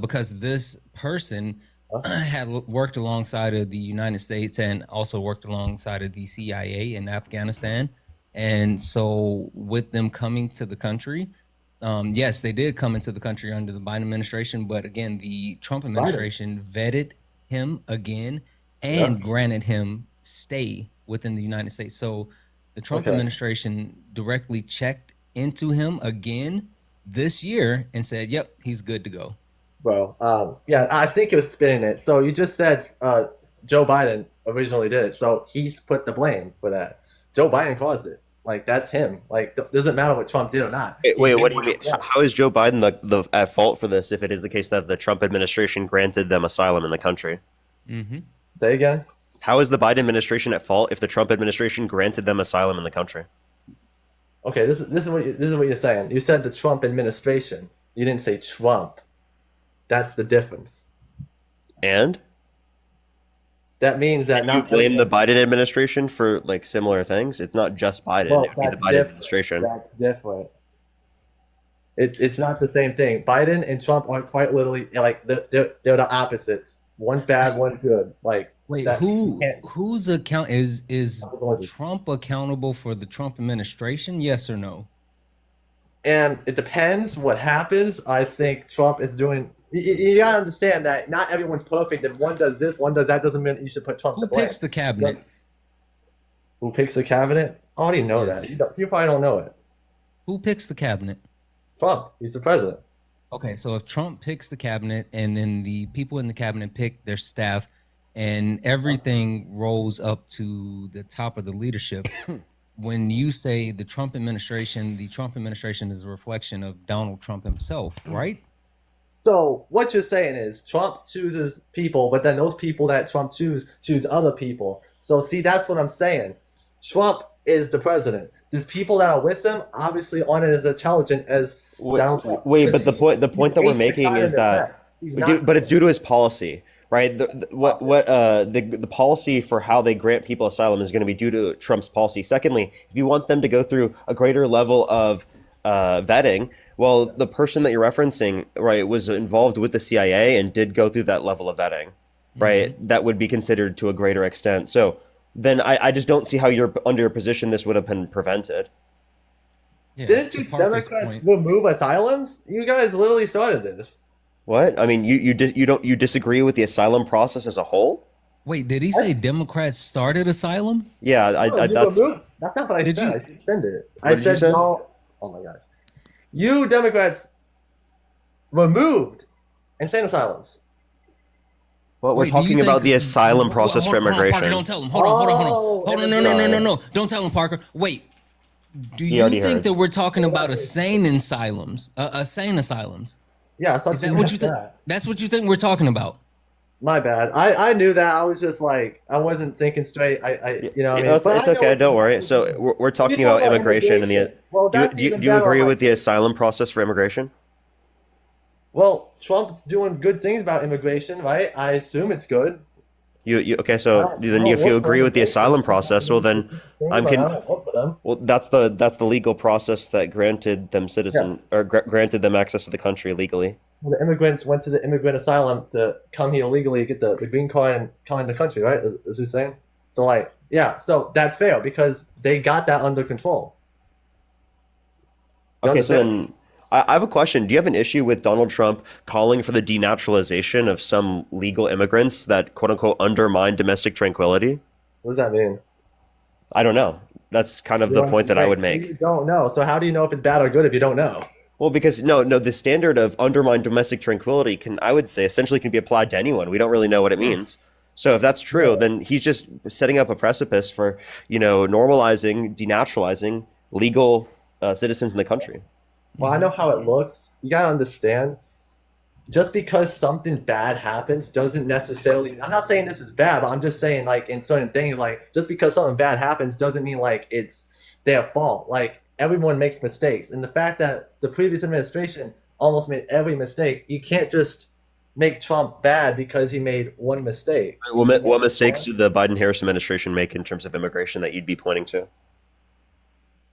because this person had worked alongside of the United States and also worked alongside of the CIA in Afghanistan. And so with them coming to the country, yes, they did come into the country under the Biden administration. But again, the Trump administration vetted him again and granted him stay within the United States. So the Trump administration directly checked into him again this year and said, yep, he's good to go. Bro, yeah, I think it was spinning it. So you just said Joe Biden originally did it. So he's put the blame for that. Joe Biden caused it. Like, that's him. Like, doesn't matter what Trump did or not. Wait, what do you mean? How is Joe Biden the at fault for this if it is the case that the Trump administration granted them asylum in the country? Mm-hmm. Say again? How is the Biden administration at fault if the Trump administration granted them asylum in the country? Okay, this is what you're saying. You said the Trump administration. You didn't say Trump. That's the difference. And that means that you blame the Biden administration for like similar things. It's not just Biden. Well, it would be the Biden administration. That's different. It's not the same thing. Biden and Trump are quite literally like they're the opposites. One's bad, one's good. Like Wait, that who's account is Trump accountable for the Trump administration? Yes or no? And it depends what happens. I think Trump is doing. You gotta understand that not everyone's perfect. If one does this, one does that, doesn't mean you should put Trump. Who picks the cabinet? Who picks the cabinet? I already know Yes. that. You probably don't know it. Who picks the cabinet? Trump. He's the president. Okay, so if Trump picks the cabinet and then the people in the cabinet pick their staff and everything rolls up to the top of the leadership, when you say the Trump administration is a reflection of Donald Trump himself, right? So what you're saying is Trump chooses people, but then those people that Trump choose other people. So see, that's what I'm saying. Trump is the president. There's people that are with him, obviously aren't as intelligent as Donald Trump. Wait, but the point that we're making is that, but it's due to his policy, right? The policy for how they grant people asylum is going to be due to Trump's policy. Secondly, if you want them to go through a greater level of vetting, well, the person that you're referencing, right, was involved with the CIA and did go through that level of vetting, right? Mm-hmm. That would be considered to a greater extent. So then I just don't see how you're under your position this would have been prevented. Yeah, didn't you Democrats remove asylums? You guys literally started this. What? I mean, you disagree with the asylum process as a whole? Wait, did he say Democrats started asylum? Yeah, that's not what I said. I suspended it. I said no. Oh my gosh. You Democrats removed insane asylums. Well, we're talking about the asylum process for immigration. Parker, don't tell him. Hold on. No. Don't tell him, Parker. Wait. Do you think that we're talking about sane asylums? Sane asylums? Yeah, is that what you think? That's what you think we're talking about? My bad. I knew that. I was just like, I wasn't thinking straight. You know. It's okay. Don't worry. So we're talking about immigration and the. Well, do you agree with the asylum process for immigration? Well, Trump's doing good things about immigration, right? I assume it's good. Okay? So then, if you agree with the asylum process, well then, well that's the legal process that granted them granted them access to the country legally. Well, the immigrants went to the immigrant asylum to come here legally, get the green card, and come in the country, right? Is you saying? So like, yeah, so that's fair because they got that under control. Okay, so then I have a question. Do you have an issue with Donald Trump calling for the denaturalization of some legal immigrants that quote unquote undermine domestic tranquility? What does that mean? I don't know. That's kind of the point that I would make. You don't know. So how do you know if it's bad or good if you don't know? Well, because no, the standard of undermine domestic tranquility I would say, essentially can be applied to anyone. We don't really know what it means. So if that's true, then he's just setting up a precipice for, normalizing, denaturalizing legal citizens in the country. Well, I know how it looks. You gotta understand, just because something bad happens doesn't necessarily, I'm not saying this is bad, but I'm just saying like in certain things, like just because something bad happens doesn't mean like it's their fault. Like everyone makes mistakes. And the fact that the previous administration almost made every mistake, you can't just make Trump bad because he made one mistake. What mistakes did the Biden-Harris administration make in terms of immigration that you'd be pointing to?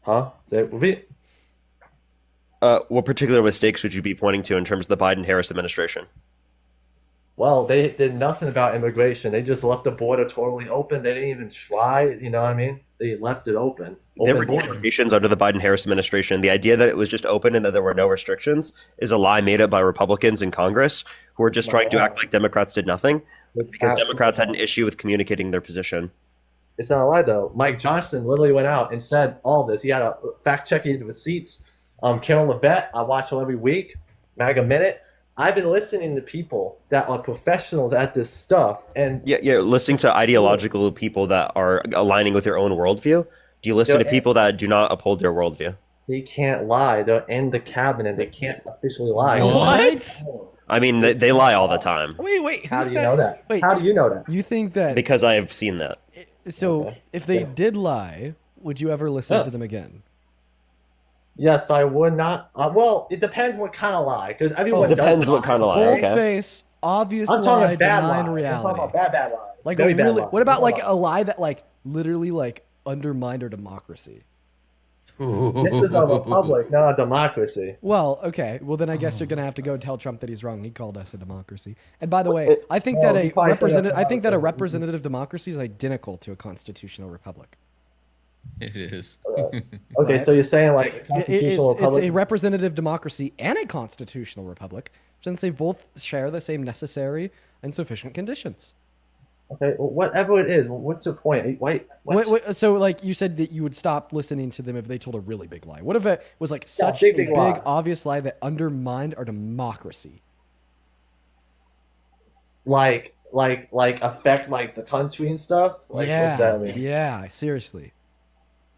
Huh? What particular mistakes would you be pointing to in terms of the Biden-Harris administration? Well, they did nothing about immigration. They just left the border totally open. They didn't even try, you know what I mean? They left it open. There were deportations under the Biden-Harris administration. The idea that it was just open and that there were no restrictions is a lie made up by Republicans in Congress who are just trying to act like Democrats did nothing because Democrats had an issue with communicating their position. It's not a lie, though. Mike Johnson literally went out and said all this. He had a fact-checking receipts. Carol Levette, I watch her every week. Maga Minute. I've been listening to people that are professionals at this stuff, and listening to ideological people that are aligning with your own worldview. Do you listen to people that do not uphold your worldview? They can't lie. They're in the cabinet. They can't officially lie. What? I mean, they lie all the time. Wait. How do you know that? How do you know that? You think that? Because I have seen that. So, if they did lie, would you ever listen to them again? Yes, I would not. Well, it depends what kind of lie, because everyone depends what kind of lie. Okay. Face, obvious I'm lie, talking bad denying lie. reality. I'm talking about bad lie. Like very really, bad lie. what about like a lie that like literally like undermined our democracy? This is a republic, not a democracy. Well, okay. Well, then I guess you're gonna have to go tell Trump that he's wrong. He called us a democracy. And by the way, I think that a representative democracy is identical to a constitutional republic. It is. Okay, so you're saying like a constitutional republic? It's a representative democracy and a constitutional republic, since they both share the same necessary and sufficient conditions. Okay, well, whatever it is, what's your point? Wait, so like you said that you would stop listening to them if they told a really big lie. What if it was like such big, a big big, lie. obvious lie that undermined our democracy? Like affect like the country and stuff? Like, what's that mean? Yeah, seriously.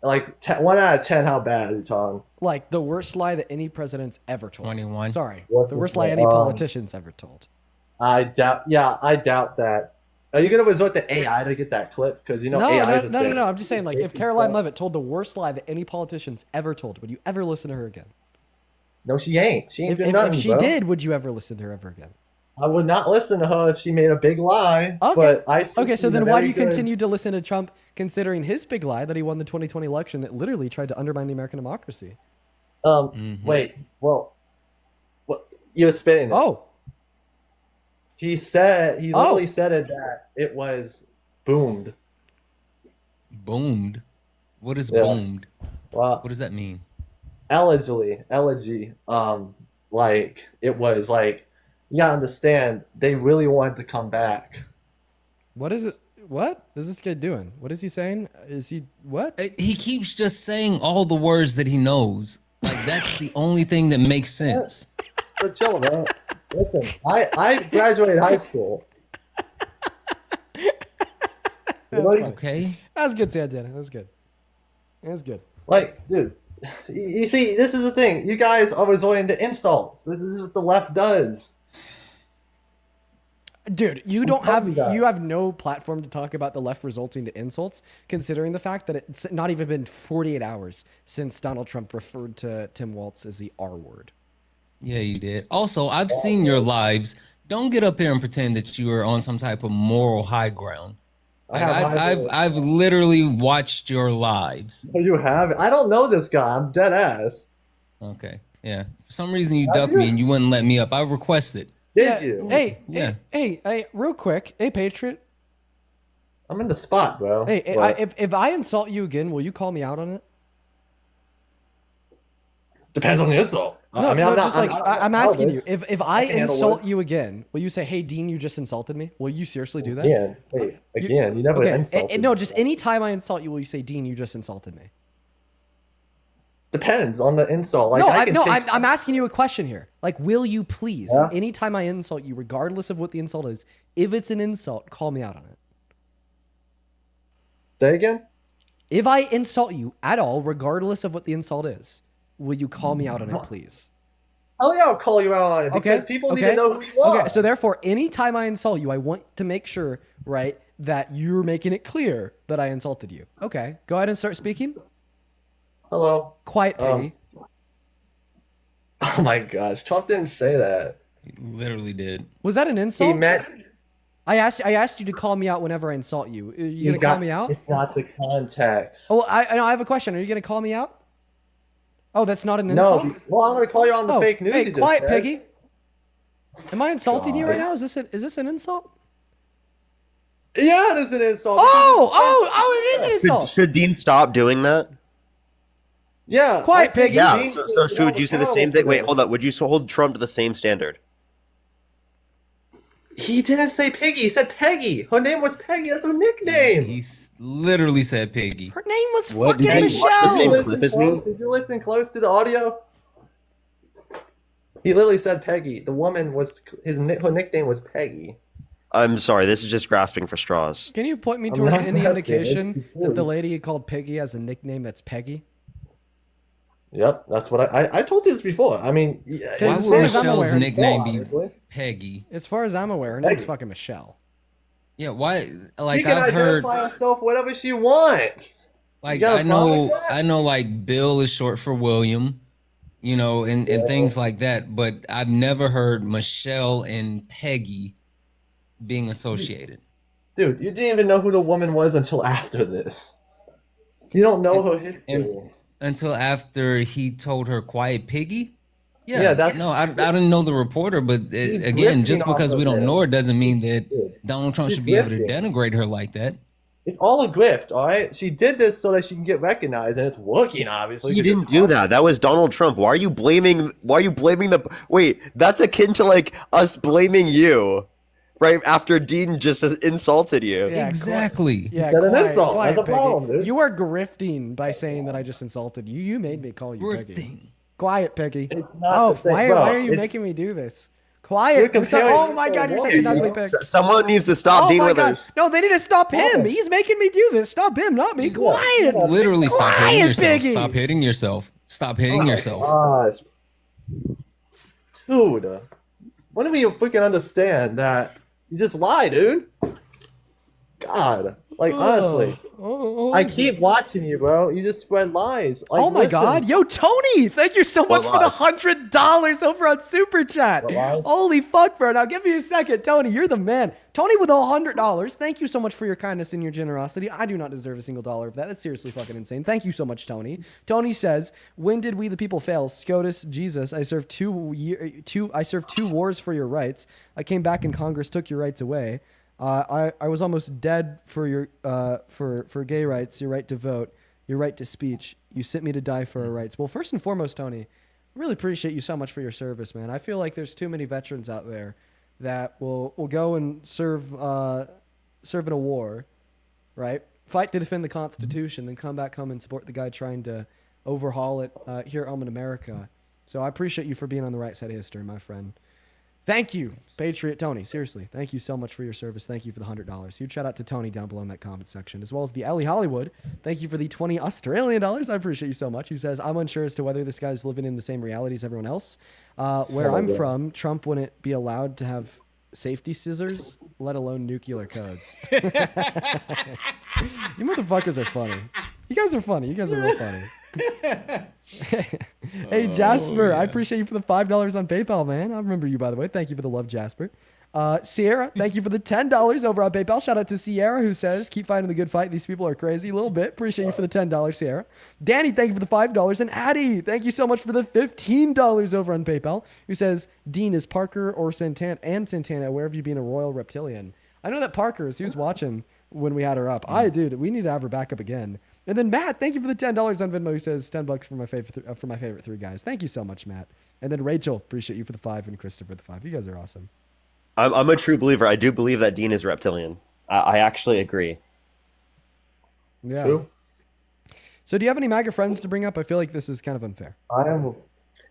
Like 1 out of 10, how bad are you talking? Like the worst lie that any president's ever told. 21. Sorry, What's the worst this lie one? any politician's ever told. I doubt that. Are you gonna resort to AI to get that clip? Because you know AI is No. I'm just saying, like, if Caroline Leavitt told the worst lie that any politician's ever told, would you ever listen to her again? No, she ain't. She ain't If, doing if, nothing, if she bro. did, would you ever listen to her ever again? I would not listen to her if she made a big lie. Okay. But I see Okay, so she's then a why very do you good- continue to listen to Trump, considering his big lie that he won the 2020 election that literally tried to undermine the American democracy? Wait. Well, what you're spinning it. Oh. He literally said it that it was boomed. Boomed? What is Yeah. boomed? Well, what does that mean? Elegy. Like it was like you gotta understand they really wanted to come back. What is it? What is this guy doing? What is he saying? Is he what? He keeps just saying all the words that he knows. Like that's the only thing that makes sense. So chill, bro. Listen, I graduated high school. Okay. That's good, Santana. That's good. That's good. Like, dude, you see, this is the thing. You guys are resorting to insults. This is what the left does. Dude, you have no platform to talk about the left resulting to insults, considering the fact that it's not even been 48 hours since Donald Trump referred to Tim Walz as the R word. Yeah, you did. Also, I've seen your lives. Don't get up here and pretend that you are on some type of moral high ground. I've literally watched your lives. Oh, you have? I don't know this guy. I'm dead ass. Okay. Yeah. For some reason you ducked me and you wouldn't let me up. I requested. Did you? Hey, Yeah. hey, real quick. Hey, Patriot. I'm in the spot, bro. Hey, But if I insult you again, will you call me out on it? depends on the insult. No, I mean, I'm asking you. If I can handle insult it. you again, will you say, "Hey, Dean, you just insulted me"? Will you seriously do that? Again, you never insulted No, just any time I insult you, will you say, "Dean, you just insulted me"? Depends on the insult. Like, I'm asking you a question here. Like, will you please, Yeah. anytime I insult you, regardless of what the insult is, if it's an insult, call me out on it? Say again? If I insult you at all, regardless of what the insult is, will you call me out on it, please? Hell yeah, I'll call you out on it because people need to know who you are. Okay, so therefore, anytime I insult you, I want to make sure, right, that you're making it clear that I insulted you. Okay, go ahead and start speaking. Hello. Quiet, Peggy. Oh my gosh, Trump didn't say that. He literally did. Was that an insult? He meant. I asked you to call me out whenever I insult you. You gonna call me out? It's not the context. Oh, I have a question. Are you gonna call me out? Oh, that's not an insult. No. Well, I'm gonna call you on the fake news. Hey, you quiet, just said. Peggy. Am I insulting you God. right now? Is this an insult? Yeah, it is an insult. Oh, it is an insult. Should Dean stop doing that? Yeah. Quiet, Peggy. Yeah. So should you say the same thing? Wait, hold up. Would you hold Trump to the same standard? He didn't say Piggy. He said Peggy. Her name was Peggy. That's her nickname. He literally said Piggy. Her name was What, fucking did you Michelle. watch the same clip as me? Did you listen close to the audio? He literally said Peggy. The woman was her nickname was Peggy. I'm sorry. This is just grasping for straws. Can you point me I'm towards not any asking. indication It's that the true. lady called Peggy has a nickname that's Peggy? Yep, that's what I told you this before. I mean, yeah, Why as would far as I'm Michelle's aware- nickname be obviously. Peggy? As far as I'm aware, her name's Peggy. fucking Michelle. Yeah, why? She Like can I've heard, identify herself whatever she wants. like got a I know, problem with that? I know, like Bill is short for William, you know, and things like that. But I've never heard Michelle and Peggy being associated. Dude, you didn't even know who the woman was until after this. You don't know her history. until after he told her quiet piggy. Yeah, Yeah, that's no, I didn't know the reporter, but she's again, just grifting off because we of don't know her him. doesn't mean that Donald Trump She's should be able to grifting. denigrate her like that. It's all a grift, all right? She did this so that she can get recognized, and it's working, obviously. He 'cause didn't do that. That was Donald Trump. Why are you blaming? Why are you blaming the? Wait, that's akin to like us blaming you, right after Dean just insulted you. Yeah, Exactly. Yeah, That's an quiet, insult. quiet, That's a Piggy. problem, dude. You are grifting by saying that I just insulted you. You made me call you Piggy. Grifting. Quiet, Piggy. not Oh, the same, why bro. are you It's- making me do this? You're Quiet. You're so, comparing oh my God, you're such an ugly pig. Someone needs to stop Oh Dean my God. Withers. No, they need to stop him. He's making me do this. Stop him, not me. Quiet. Literally, stop hitting Quiet, yourself. Piggy. Stop hitting yourself. Stop hitting yourself. Gosh. Dude, when do we freaking understand that you just lie, dude? God. Like, honestly. I keep watching you, bro. You just spread lies. Like, Oh my listen. God. Yo, Tony, thank you so much What for the lies? $100 over on Super Chat. What lies? Holy fuck, bro. Now give me a second. Tony, you're the man. Tony with $100. Thank you so much for your kindness and your generosity. I do not deserve a single dollar of that. That's seriously fucking insane. Thank you so much, Tony. Tony says, when did we the people fail? SCOTUS, Jesus, I served two wars for your rights. I came back and Congress took your rights away. I was almost dead for your for gay rights, your right to vote, your right to speech. You sent me to die for our rights. Well, first and foremost, Tony, I really appreciate you so much for your service, man. I feel like there's too many veterans out there that will go and serve in a war, right? Fight to defend the Constitution, then come back home and support the guy trying to overhaul it here at home in America. So I appreciate you for being on the right side of history, my friend. Thank you, Patriot Tony. Seriously, thank you so much for your service. Thank you for the $100. Huge shout out to Tony down below in that comment section, as well as the Ellie Hollywood. Thank you for the 20 Australian dollars. I appreciate you so much. Who says, I'm unsure as to whether this guy's living in the same reality as everyone else. Where I'm from, Trump wouldn't be allowed to have safety scissors, let alone nuclear codes. You motherfuckers are funny. You guys are funny. You guys are real funny. Hey, Jasper, I appreciate you for the $5 on PayPal, man. I remember you, by the way. Thank you for the love, Jasper. Sierra, thank you for the $10 over on PayPal. Shout out to Sierra, who says, keep fighting the good fight. These people are crazy. A little bit. Appreciate you for the $10, Sierra. Danny, thank you for the $5. And Addie, thank you so much for the $15 over on PayPal, who says, Dean, is Parker or Santana, where have you been a royal reptilian? I know that Parker is. He was watching when we had her up. Dude, we need to have her back up again. And then Matt, thank you for the $10 on Venmo, who says $10 for my favorite three guys. Thank you so much, Matt. And then Rachel, appreciate you for the 5, and Christopher the 5. You guys are awesome. I'm a true believer. I do believe that Dean is reptilian. I actually agree. Yeah. True. So do you have any MAGA friends to bring up? I feel like this is kind of unfair. I am.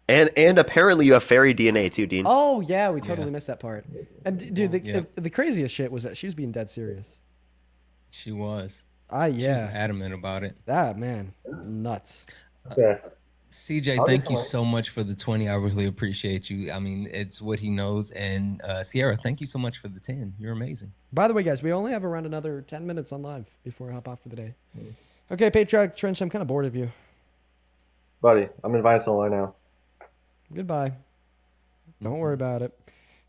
And apparently you have fairy DNA too, Dean. Oh yeah, we totally missed that part. And dude, the craziest shit was that she was being dead serious. She was. Yeah. She was adamant about it. That man, nuts. Okay. CJ, thank you so much for the 20. I really appreciate you. I mean, it's what he knows. And Sierra, thank you so much for the 10. You're amazing. By the way, guys, we only have around another 10 minutes on live before we hop off for the day. Okay, Patriotic Trench, I'm kind of bored of you. Buddy, I'm inviting someone right now. Goodbye. Don't worry about it.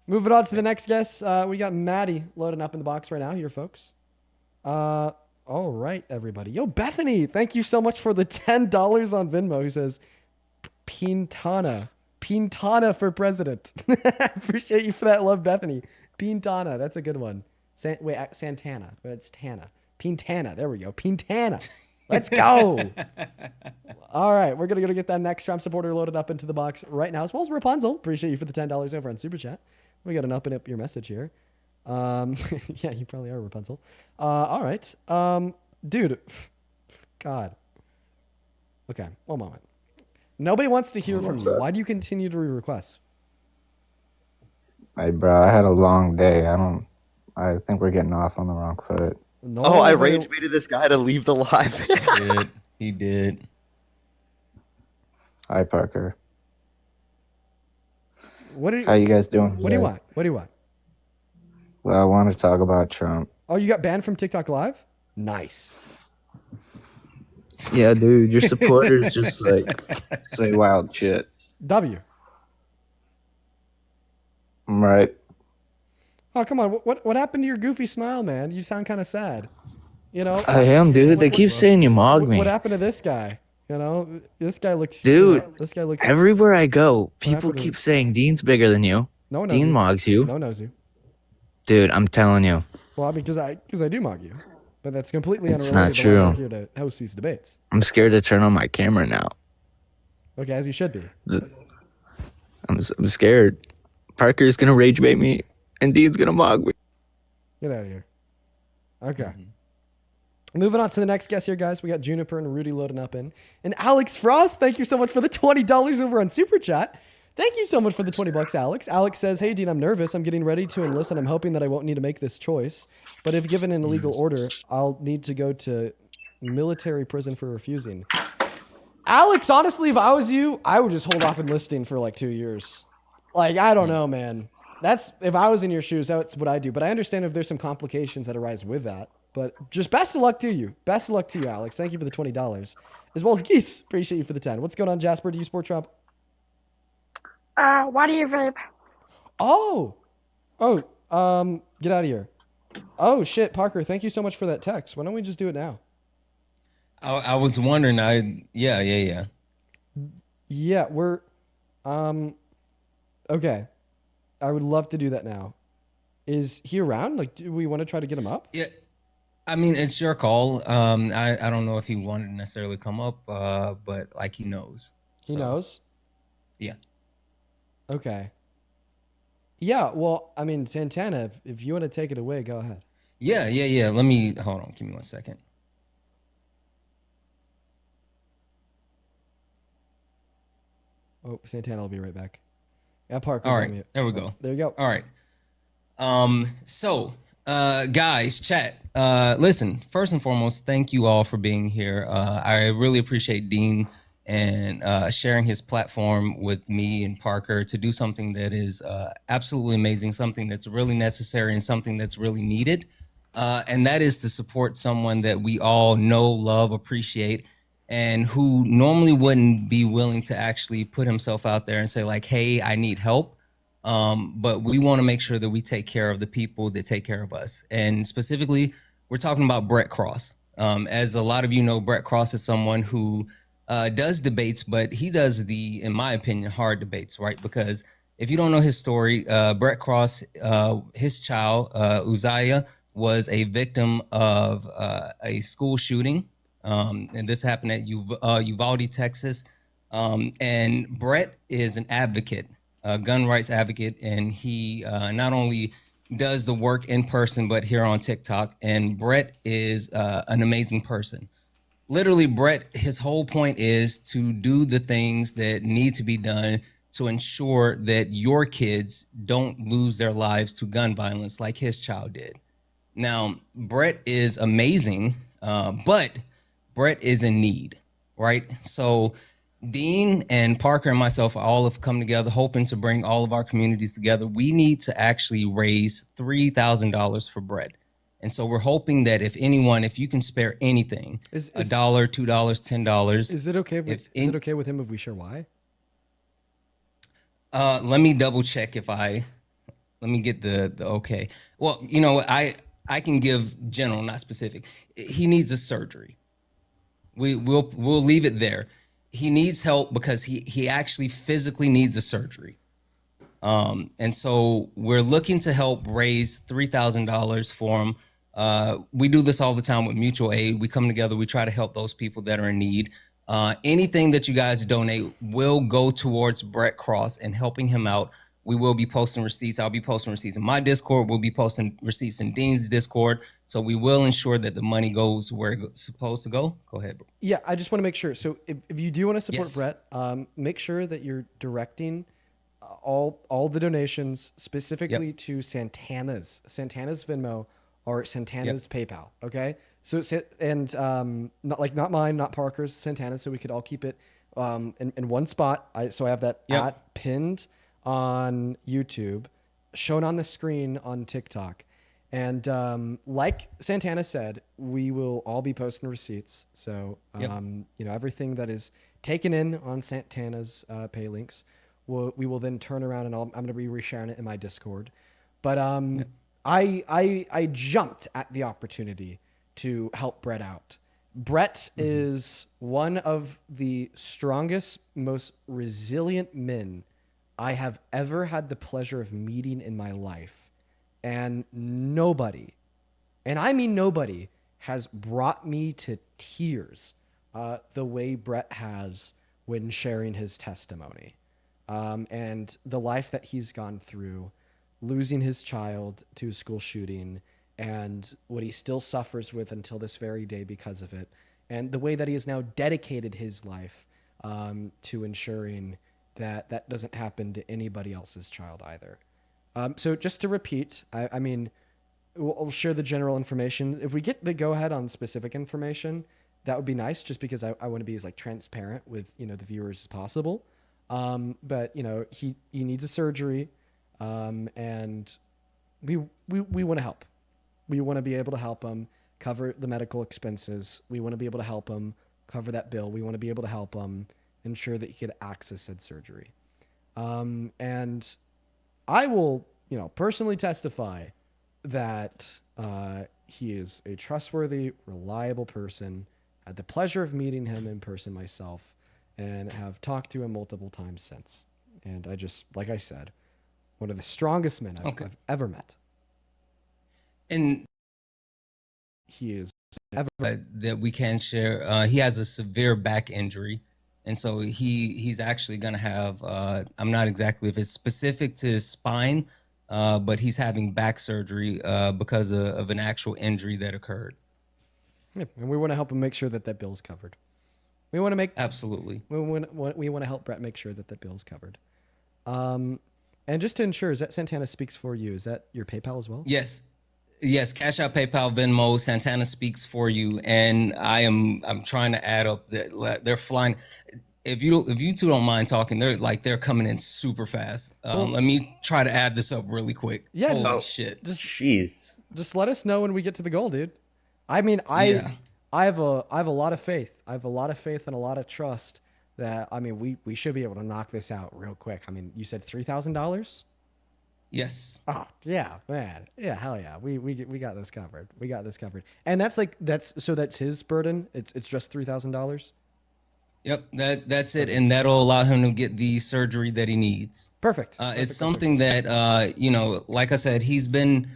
Moving on to the next guest. We got Maddie loading up in the box right now here, folks. All right, everybody. Yo, Bethany, thank you so much for the $10 on Venmo, who says, Pintana for president. Appreciate you for that love, Bethany. Pintana, that's a good one. Santana, but it's Tana. Pintana, there we go. Pintana. Let's go. All right, we're going to get that next Trump supporter loaded up into the box right now, as well as Rapunzel. Appreciate you for the $10 over on Super Chat. We got an up and up your message here. Yeah, you probably are Rapunzel. All right. Dude. God. Okay, one moment. Nobody wants to hear from you. Why do you continue to request? Hey, bro, I had a long day. I think we're getting off on the wrong foot. No, I rage baited this guy to leave the live. He did. Hi, Parker. How you guys doing? What do you want? What do you want? Well, I want to talk about Trump. Oh, you got banned from TikTok Live? Nice. Yeah, dude, your supporters just like say wild shit. W. I'm right. Oh, come on. What happened to your goofy smile, man? You sound kind of sad. You know? I am, dude. They keep saying you mog me. What happened to this guy? You know, this guy looks. Dude, this guy looks. everywhere I go, people happened to- keep saying Dean's bigger than you. No one knows Dean you. mogs you. No one knows you. Dude, I'm telling you. Well, because I do mog you, but that's completely It's unrelated not to why we're true. here to host these debates. I'm scared to turn on my camera now. Okay, as you should be. I'm scared. Parker's gonna rage bait me, and Dean's gonna mog me. Get out of here. Okay. Moving on to the next guest here, guys. We got Juniper and Rudy loading up in. And Alex Frost, thank you so much for the $20 over on Super Chat. Thank you so much for the $20, Alex. Alex says, hey, Dean, I'm nervous. I'm getting ready to enlist, and I'm hoping that I won't need to make this choice. But if given an illegal order, I'll need to go to military prison for refusing. Alex, honestly, if I was you, I would just hold off enlisting for like 2 years. Like, I don't know, man. That's, if I was in your shoes, that's what I do. But I understand if there's some complications that arise with that. But just best of luck to you. Best of luck to you, Alex. Thank you for the $20. As well as Geese. Appreciate you for the 10. What's going on, Jasper? Do you support Trump? Why do you vape? Oh, get out of here. Oh, shit, Parker, thank you so much for that text. Why don't we just do it now? I was wondering. Yeah. Yeah, we're, okay. I would love to do that now. Is he around? Like, do we want to try to get him up? Yeah. I mean, it's your call. I don't know if he wanted to necessarily come up, but like he knows. He knows? Yeah. Okay. Yeah, well, I mean, Santana, if you want to take it away, go ahead. Yeah. Let me hold on. Give me 1 second. Oh, Santana will be right back. Yeah, Parker's All on right, mute. there we go. There you go. All right. So, guys, chat. Listen, first and foremost, thank you all for being here. I really appreciate Dean and sharing his platform with me and Parker to do something that is absolutely amazing, something that's really necessary and something that's really needed. And that is to support someone that we all know, love, appreciate, and who normally wouldn't be willing to actually put himself out there and say like, hey, I need help. But we want to make sure that we take care of the people that take care of us. And specifically, we're talking about Brett Cross. As a lot of you know, Brett Cross is someone who does debates, but he does the, in my opinion, hard debates, right? Because if you don't know his story, Brett Cross, his child, Uzziah, was a victim of a school shooting. And this happened at Uvalde, Texas. And Brett is an advocate, a gun rights advocate, and he not only does the work in person, but here on TikTok. And Brett is an amazing person. Literally, Brett, his whole point is to do the things that need to be done to ensure that your kids don't lose their lives to gun violence like his child did. Now, Brett is amazing, but Brett is in need, right? So Dean and Parker and myself all have come together hoping to bring all of our communities together. We need to actually raise $3,000 for Brett. And so we're hoping that if anyone, if you can spare anything, $1, $2, $10. Is it okay with is it okay with him if we share why? Let me double check let me get the okay. Well, you know, I can give general, not specific. He needs a surgery. We'll leave it there. He needs help because he actually physically needs a surgery. And so we're looking to help raise $3,000 for him. We do this all the time with mutual aid. We come together, we try to help those people that are in need. Anything that you guys donate will go towards Brett Cross and helping him out. We will be posting receipts. I'll be posting receipts in my Discord. We'll be posting receipts in Dean's Discord. So we will ensure that the money goes where it's supposed to go. Go ahead, bro. Yeah, I just want to make sure. So if you do want to support Yes. Brett, make sure that you're directing all the donations specifically to Santana's Venmo or Santana's PayPal. Okay. So and not mine, not Parker's, Santana's. So we could all keep it in one spot. So I have that at pinned on YouTube, shown on the screen on TikTok. And like Santana said, we will all be posting receipts. So, everything that is taken in on Santana's pay links, we will then turn around and I'm going to be resharing it in my Discord. But I jumped at the opportunity to help Brett out Brett is one of the strongest, most resilient men I have ever had the pleasure of meeting in my life. And nobody, and I mean nobody, has brought me to tears the way Brett has when sharing his testimony. And the life that he's gone through, losing his child to a school shooting, and what he still suffers with until this very day because of it, and the way that he has now dedicated his life to ensuring that that doesn't happen to anybody else's child either. So just to repeat, I mean, we'll share the general information. If we get the go-ahead on specific information, that would be nice, just because I want to be as like transparent with, you know, the viewers as possible. But you know, he needs a surgery, and we want to help. We want to be able to help him cover the medical expenses. We want to be able to help him cover that bill. We want to be able to help him ensure that he could access said surgery. And I will, you know, personally testify that he is a trustworthy, reliable person. Had the pleasure of meeting him in person myself, and have talked to him multiple times since. And I just, like I said, one of the strongest men I've ever met. And he is that we can share. He has a severe back injury, and so he's actually going to have. I'm not exactly if it's specific to his spine, but he's having back surgery because of an actual injury that occurred. Yeah, and we want to help him make sure that that bill's covered. We want to make absolutely. We want to help Brett make sure that that bill's covered. And just to ensure, is that Santana Speaks For You? Is that your PayPal as well? Yes. Yes, Cash App, PayPal, Venmo, Santana Speaks For You, and I'm trying to add up. They're flying. If you two don't mind talking, they're coming in super fast. Let me try to add this up really quick. Yeah, holy shit. Just let us know when we get to the goal, dude. I mean, I have a lot of faith. I have a lot of faith and a lot of trust that, I mean, we should be able to knock this out real quick. I mean, you said $3,000? Yes. Oh yeah, man. Yeah, hell yeah. We got this covered. We got this covered. And that's his burden. It's just $3,000. Yep, that's it, and that'll allow him to get the surgery that he needs. Perfect. It's something that you know, like I said, he's been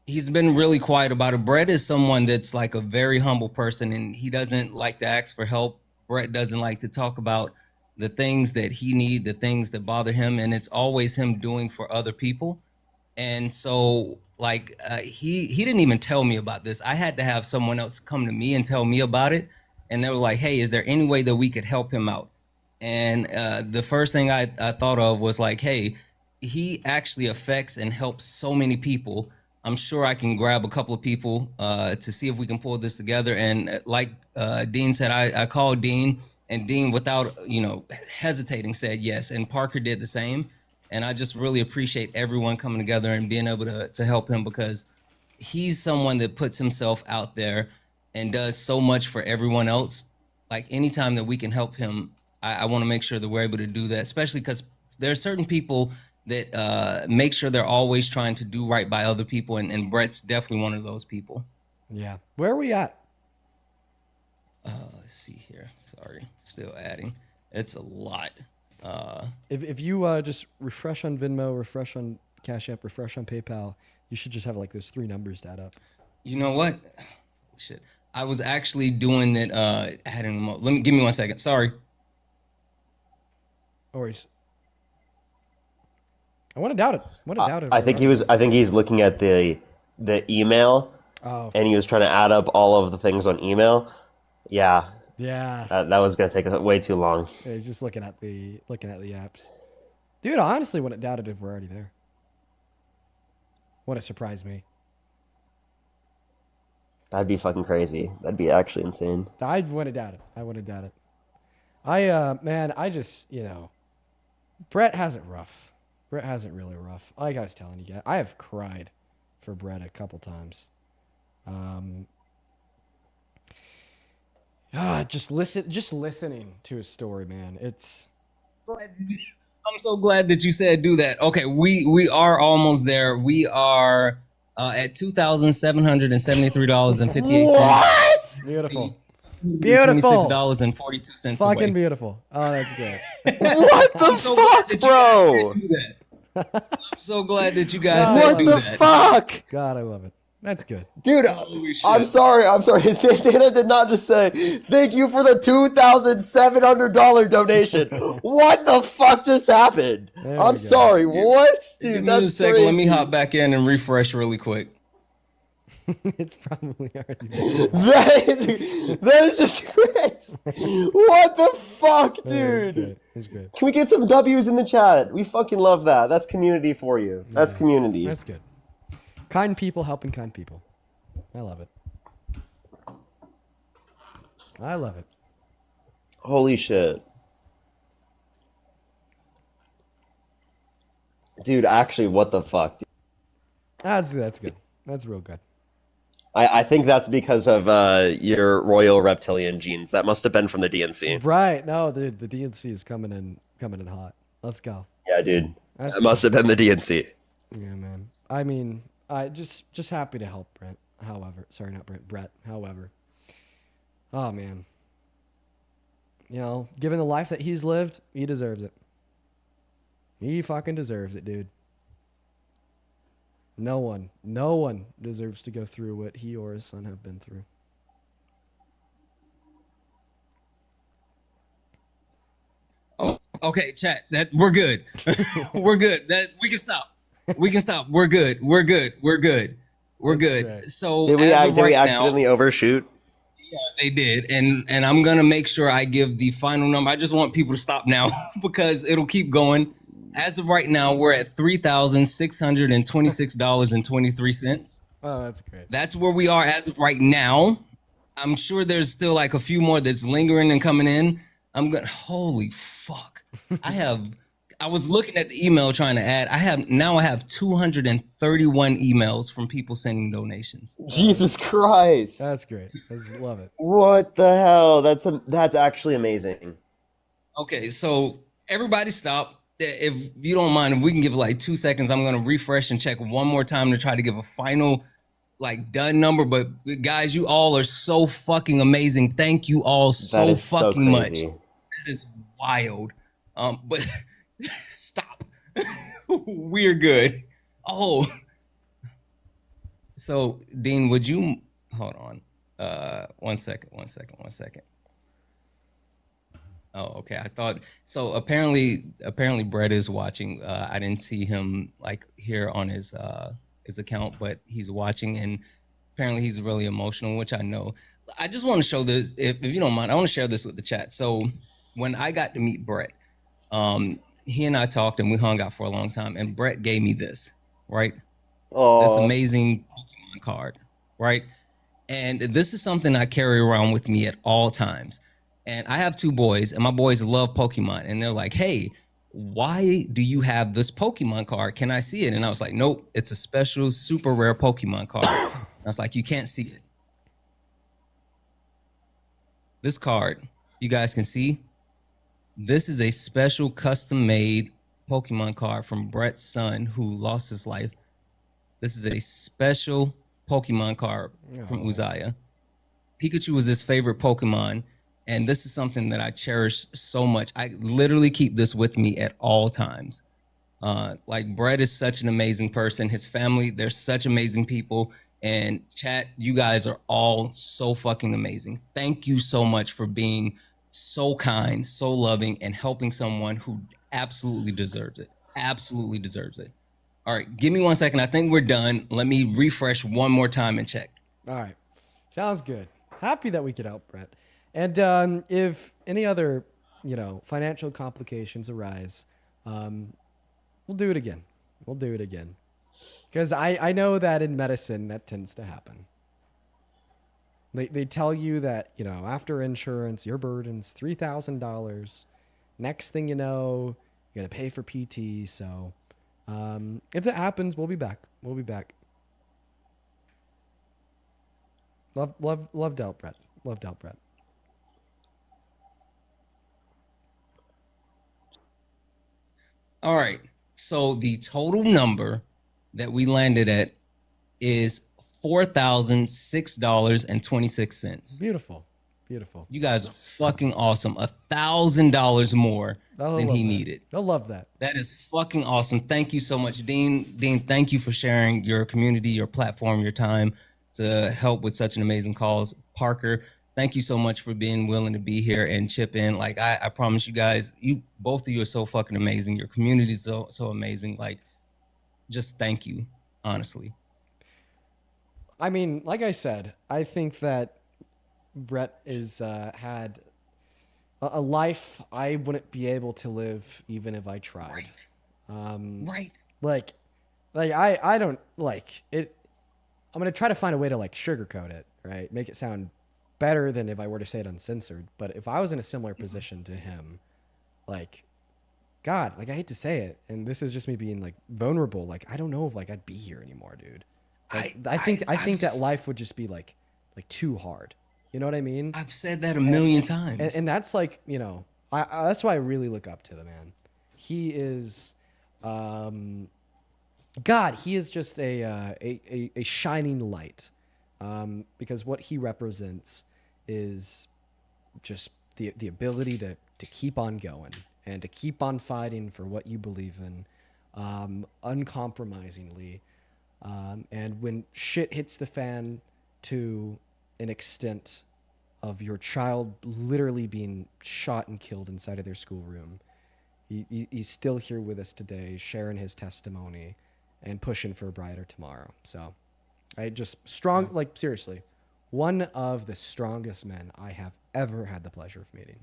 really quiet about it. Brett is someone that's like a very humble person, and he doesn't like to ask for help. Brett doesn't like to talk about the things that he needs, the things that bother him, and it's always him doing for other people. And so, like, he didn't even tell me about this. I had to have someone else come to me and tell me about it. And they were like, hey, is there any way that we could help him out? And the first thing I thought of was like, hey, he actually affects and helps so many people. I'm sure I can grab a couple of people to see if we can pull this together. And like Dean said, I called Dean, and Dean, without hesitating, said yes. And Parker did the same. And I just really appreciate everyone coming together and being able to help him, because he's someone that puts himself out there and does so much for everyone else. Like, anytime that we can help him, I want to make sure that we're able to do that, especially because there are certain people that make sure they're always trying to do right by other people. And Brett's definitely one of those people. Yeah. Where are we at? Let's see here. Sorry. Still adding. It's a lot. If you just refresh on Venmo, refresh on Cash App, refresh on PayPal, you should just have like those three numbers to add up. You know what? Shit. I was actually doing it, adding them up. Give me 1 second. Sorry. No worries. I want to doubt it. I think he's looking at the email, and he was trying to add up all of the things on email. Yeah. Yeah. That was gonna take way too long. Yeah, he's just looking at the apps. Dude, I honestly wouldn't doubt it if we're already there. Wouldn't surprise me. That'd be fucking crazy. That'd be actually insane. I wouldn't doubt it. Man, I just, Brett has it rough. Brett has it really rough. Like I was telling you guys, I have cried for Brett a couple times. Just listening to his story, man. I'm so glad that you said do that. Okay, we are almost there. We are at $2,773.58. What? Beautiful. Beautiful. $26.42 Fucking away. beautiful. Oh, that's great. What the fuck, bro? I'm so glad that you guys What do the that. fuck? God, I love it. That's good. Dude, I'm sorry. Santana did not just say, thank you for the $2,700 donation. What the fuck just happened? I'm sorry. What? Give Dude, me a that's second. crazy. Let me hop back in and refresh really quick. It's probably already. that is just crazy. What the fuck, dude? That's great. Can we get some W's in the chat? We fucking love that. That's community for you. That's community. That's good. Kind people helping kind people. I love it. I love it. Holy shit. Dude, actually, what the fuck? That's good. That's real good. I think that's because of your royal reptilian genes. That must have been from the DNC. Right. No, dude, the DNC is coming in hot. Let's go. Yeah, dude. That's That must have been the DNC. Yeah, man. I mean, I just happy to help Brent. However, sorry, not Brent. Brett. However, oh man, you know, given the life that he's lived, he deserves it. He fucking deserves it, dude. No one deserves to go through what he or his son have been through. Oh, okay, chat. That we're good. We're good. That we can stop. We can stop. We're good. We're good. We're good. We're good. So Did we as of right now, accidentally overshoot? yeah, they did, and I'm gonna make sure I give the final number. I just want people to stop now because it'll keep going. As of right now, we're at $3,626.23. Oh, that's great. That's where we are as of right now. I'm sure there's still like a few more that's lingering and coming in. Holy fuck. I was looking at the email trying to add. I have 231 emails from people sending donations. Jesus Christ. That's great. I love it. What the hell? That's actually amazing. Okay, so everybody stop. If you don't mind, if we can give like 2 seconds, I'm gonna refresh and check one more time to try to give a final like done number. But guys, you all are so fucking amazing. Thank you all so fucking much. That is wild. But stop. We're good. Oh, so Dean, would you hold on? 1 second. Oh, okay. I thought so. Apparently, Brett is watching. I didn't see him like here on his account, but he's watching, and apparently he's really emotional, which I know. I just want to show this, if you don't mind. I want to share this with the chat. So when I got to meet Brett, he and I talked, and we hung out for a long time. And Brett gave me this, right? This amazing Pokemon card, right? And this is something I carry around with me at all times. And I have 2 boys, and my boys love Pokemon. And they're like, hey, why do you have this Pokemon card? Can I see it? And I was like, nope, it's a special, super rare Pokemon card. I was like, you can't see it. This card, you guys can see, this is a special custom-made Pokemon card from Brett's son who lost his life. This is a special Pokemon card from Uzziah. Pikachu was his favorite Pokemon. And this is something that I cherish so much. I literally keep this with me at all times. Like Brett is such an amazing person. His family, they're such amazing people. And chat, you guys are all so fucking amazing. Thank you so much for being so kind, so loving, and helping someone who absolutely deserves it. Absolutely deserves it. All right, give me 1 second. I think we're done. Let me refresh one more time and check. All right. Sounds good. Happy that we could help Brett. And if any other, financial complications arise, we'll do it again. Because I know that in medicine, that tends to happen. They tell you that, after insurance, your burden's $3,000. Next thing you know, you're going to pay for PT. So if that happens, we'll be back. Love to help Brett. All right. So the total number that we landed at is $4,006.26. Beautiful. Beautiful. You guys are fucking awesome. $1,000 more than he needed. I love that. That is fucking awesome. Thank you so much, Dean. Dean, thank you for sharing your community, your platform, your time to help with such an amazing cause. Parker, thank you so much for being willing to be here and chip in. Like I promise you guys, you both of you are so fucking amazing. Your community is so amazing. Like, just thank you, honestly. I mean, like I said, I think that Brett is had a life I wouldn't be able to live even if I tried. Right. Like I don't like it. I'm gonna try to find a way to like sugarcoat it, right? Make it sound better than if I were to say it uncensored. But if I was in a similar position to him, like, God, like I hate to say it, and this is just me being like vulnerable. Like I don't know if like I'd be here anymore, dude. Like, I think that life would just be like too hard. You know what I mean? I've said that a million times. And that's like, you know, I that's why I really look up to the man. He is, God, he is just a shining light, because what he represents is just the ability to keep on going and to keep on fighting for what you believe in, uncompromisingly. And when shit hits the fan to an extent of your child literally being shot and killed inside of their schoolroom, he's still here with us today, sharing his testimony and pushing for a brighter tomorrow. So I just like seriously, one of the strongest men I have ever had the pleasure of meeting.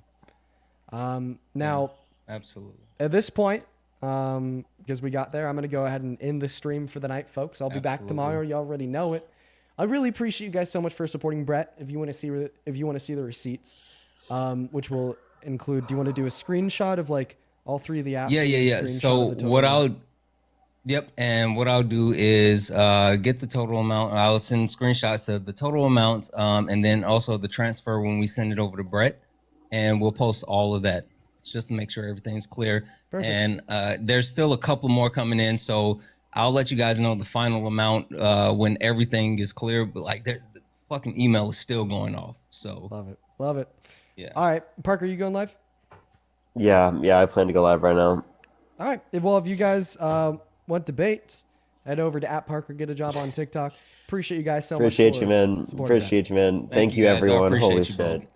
Now, absolutely. At this point, because we got there, I'm going to go ahead and end the stream for the night, folks. I'll be back tomorrow. You already know it. I really appreciate you guys so much for supporting Brett. If you want to see the receipts, which will include, do you want to do a screenshot of like all three of the apps? Yeah. So what and what I'll do is get the total amount. I'll send screenshots of the total amount, and then also the transfer when we send it over to Brett, and we'll post all of that just to make sure everything's clear. Perfect. And there's still a couple more coming in, so I'll let you guys know the final amount when everything is clear. But like, the fucking email is still going off. So love it. Yeah. All right, Parker, you going live? Yeah, I plan to go live right now. All right. Well, if you guys want debates, head over to @Parker Get a Job on TikTok. Appreciate you guys so much. Appreciate you, man. Appreciate you, man. Thank you, guys. I everyone. appreciate Holy you shit. both.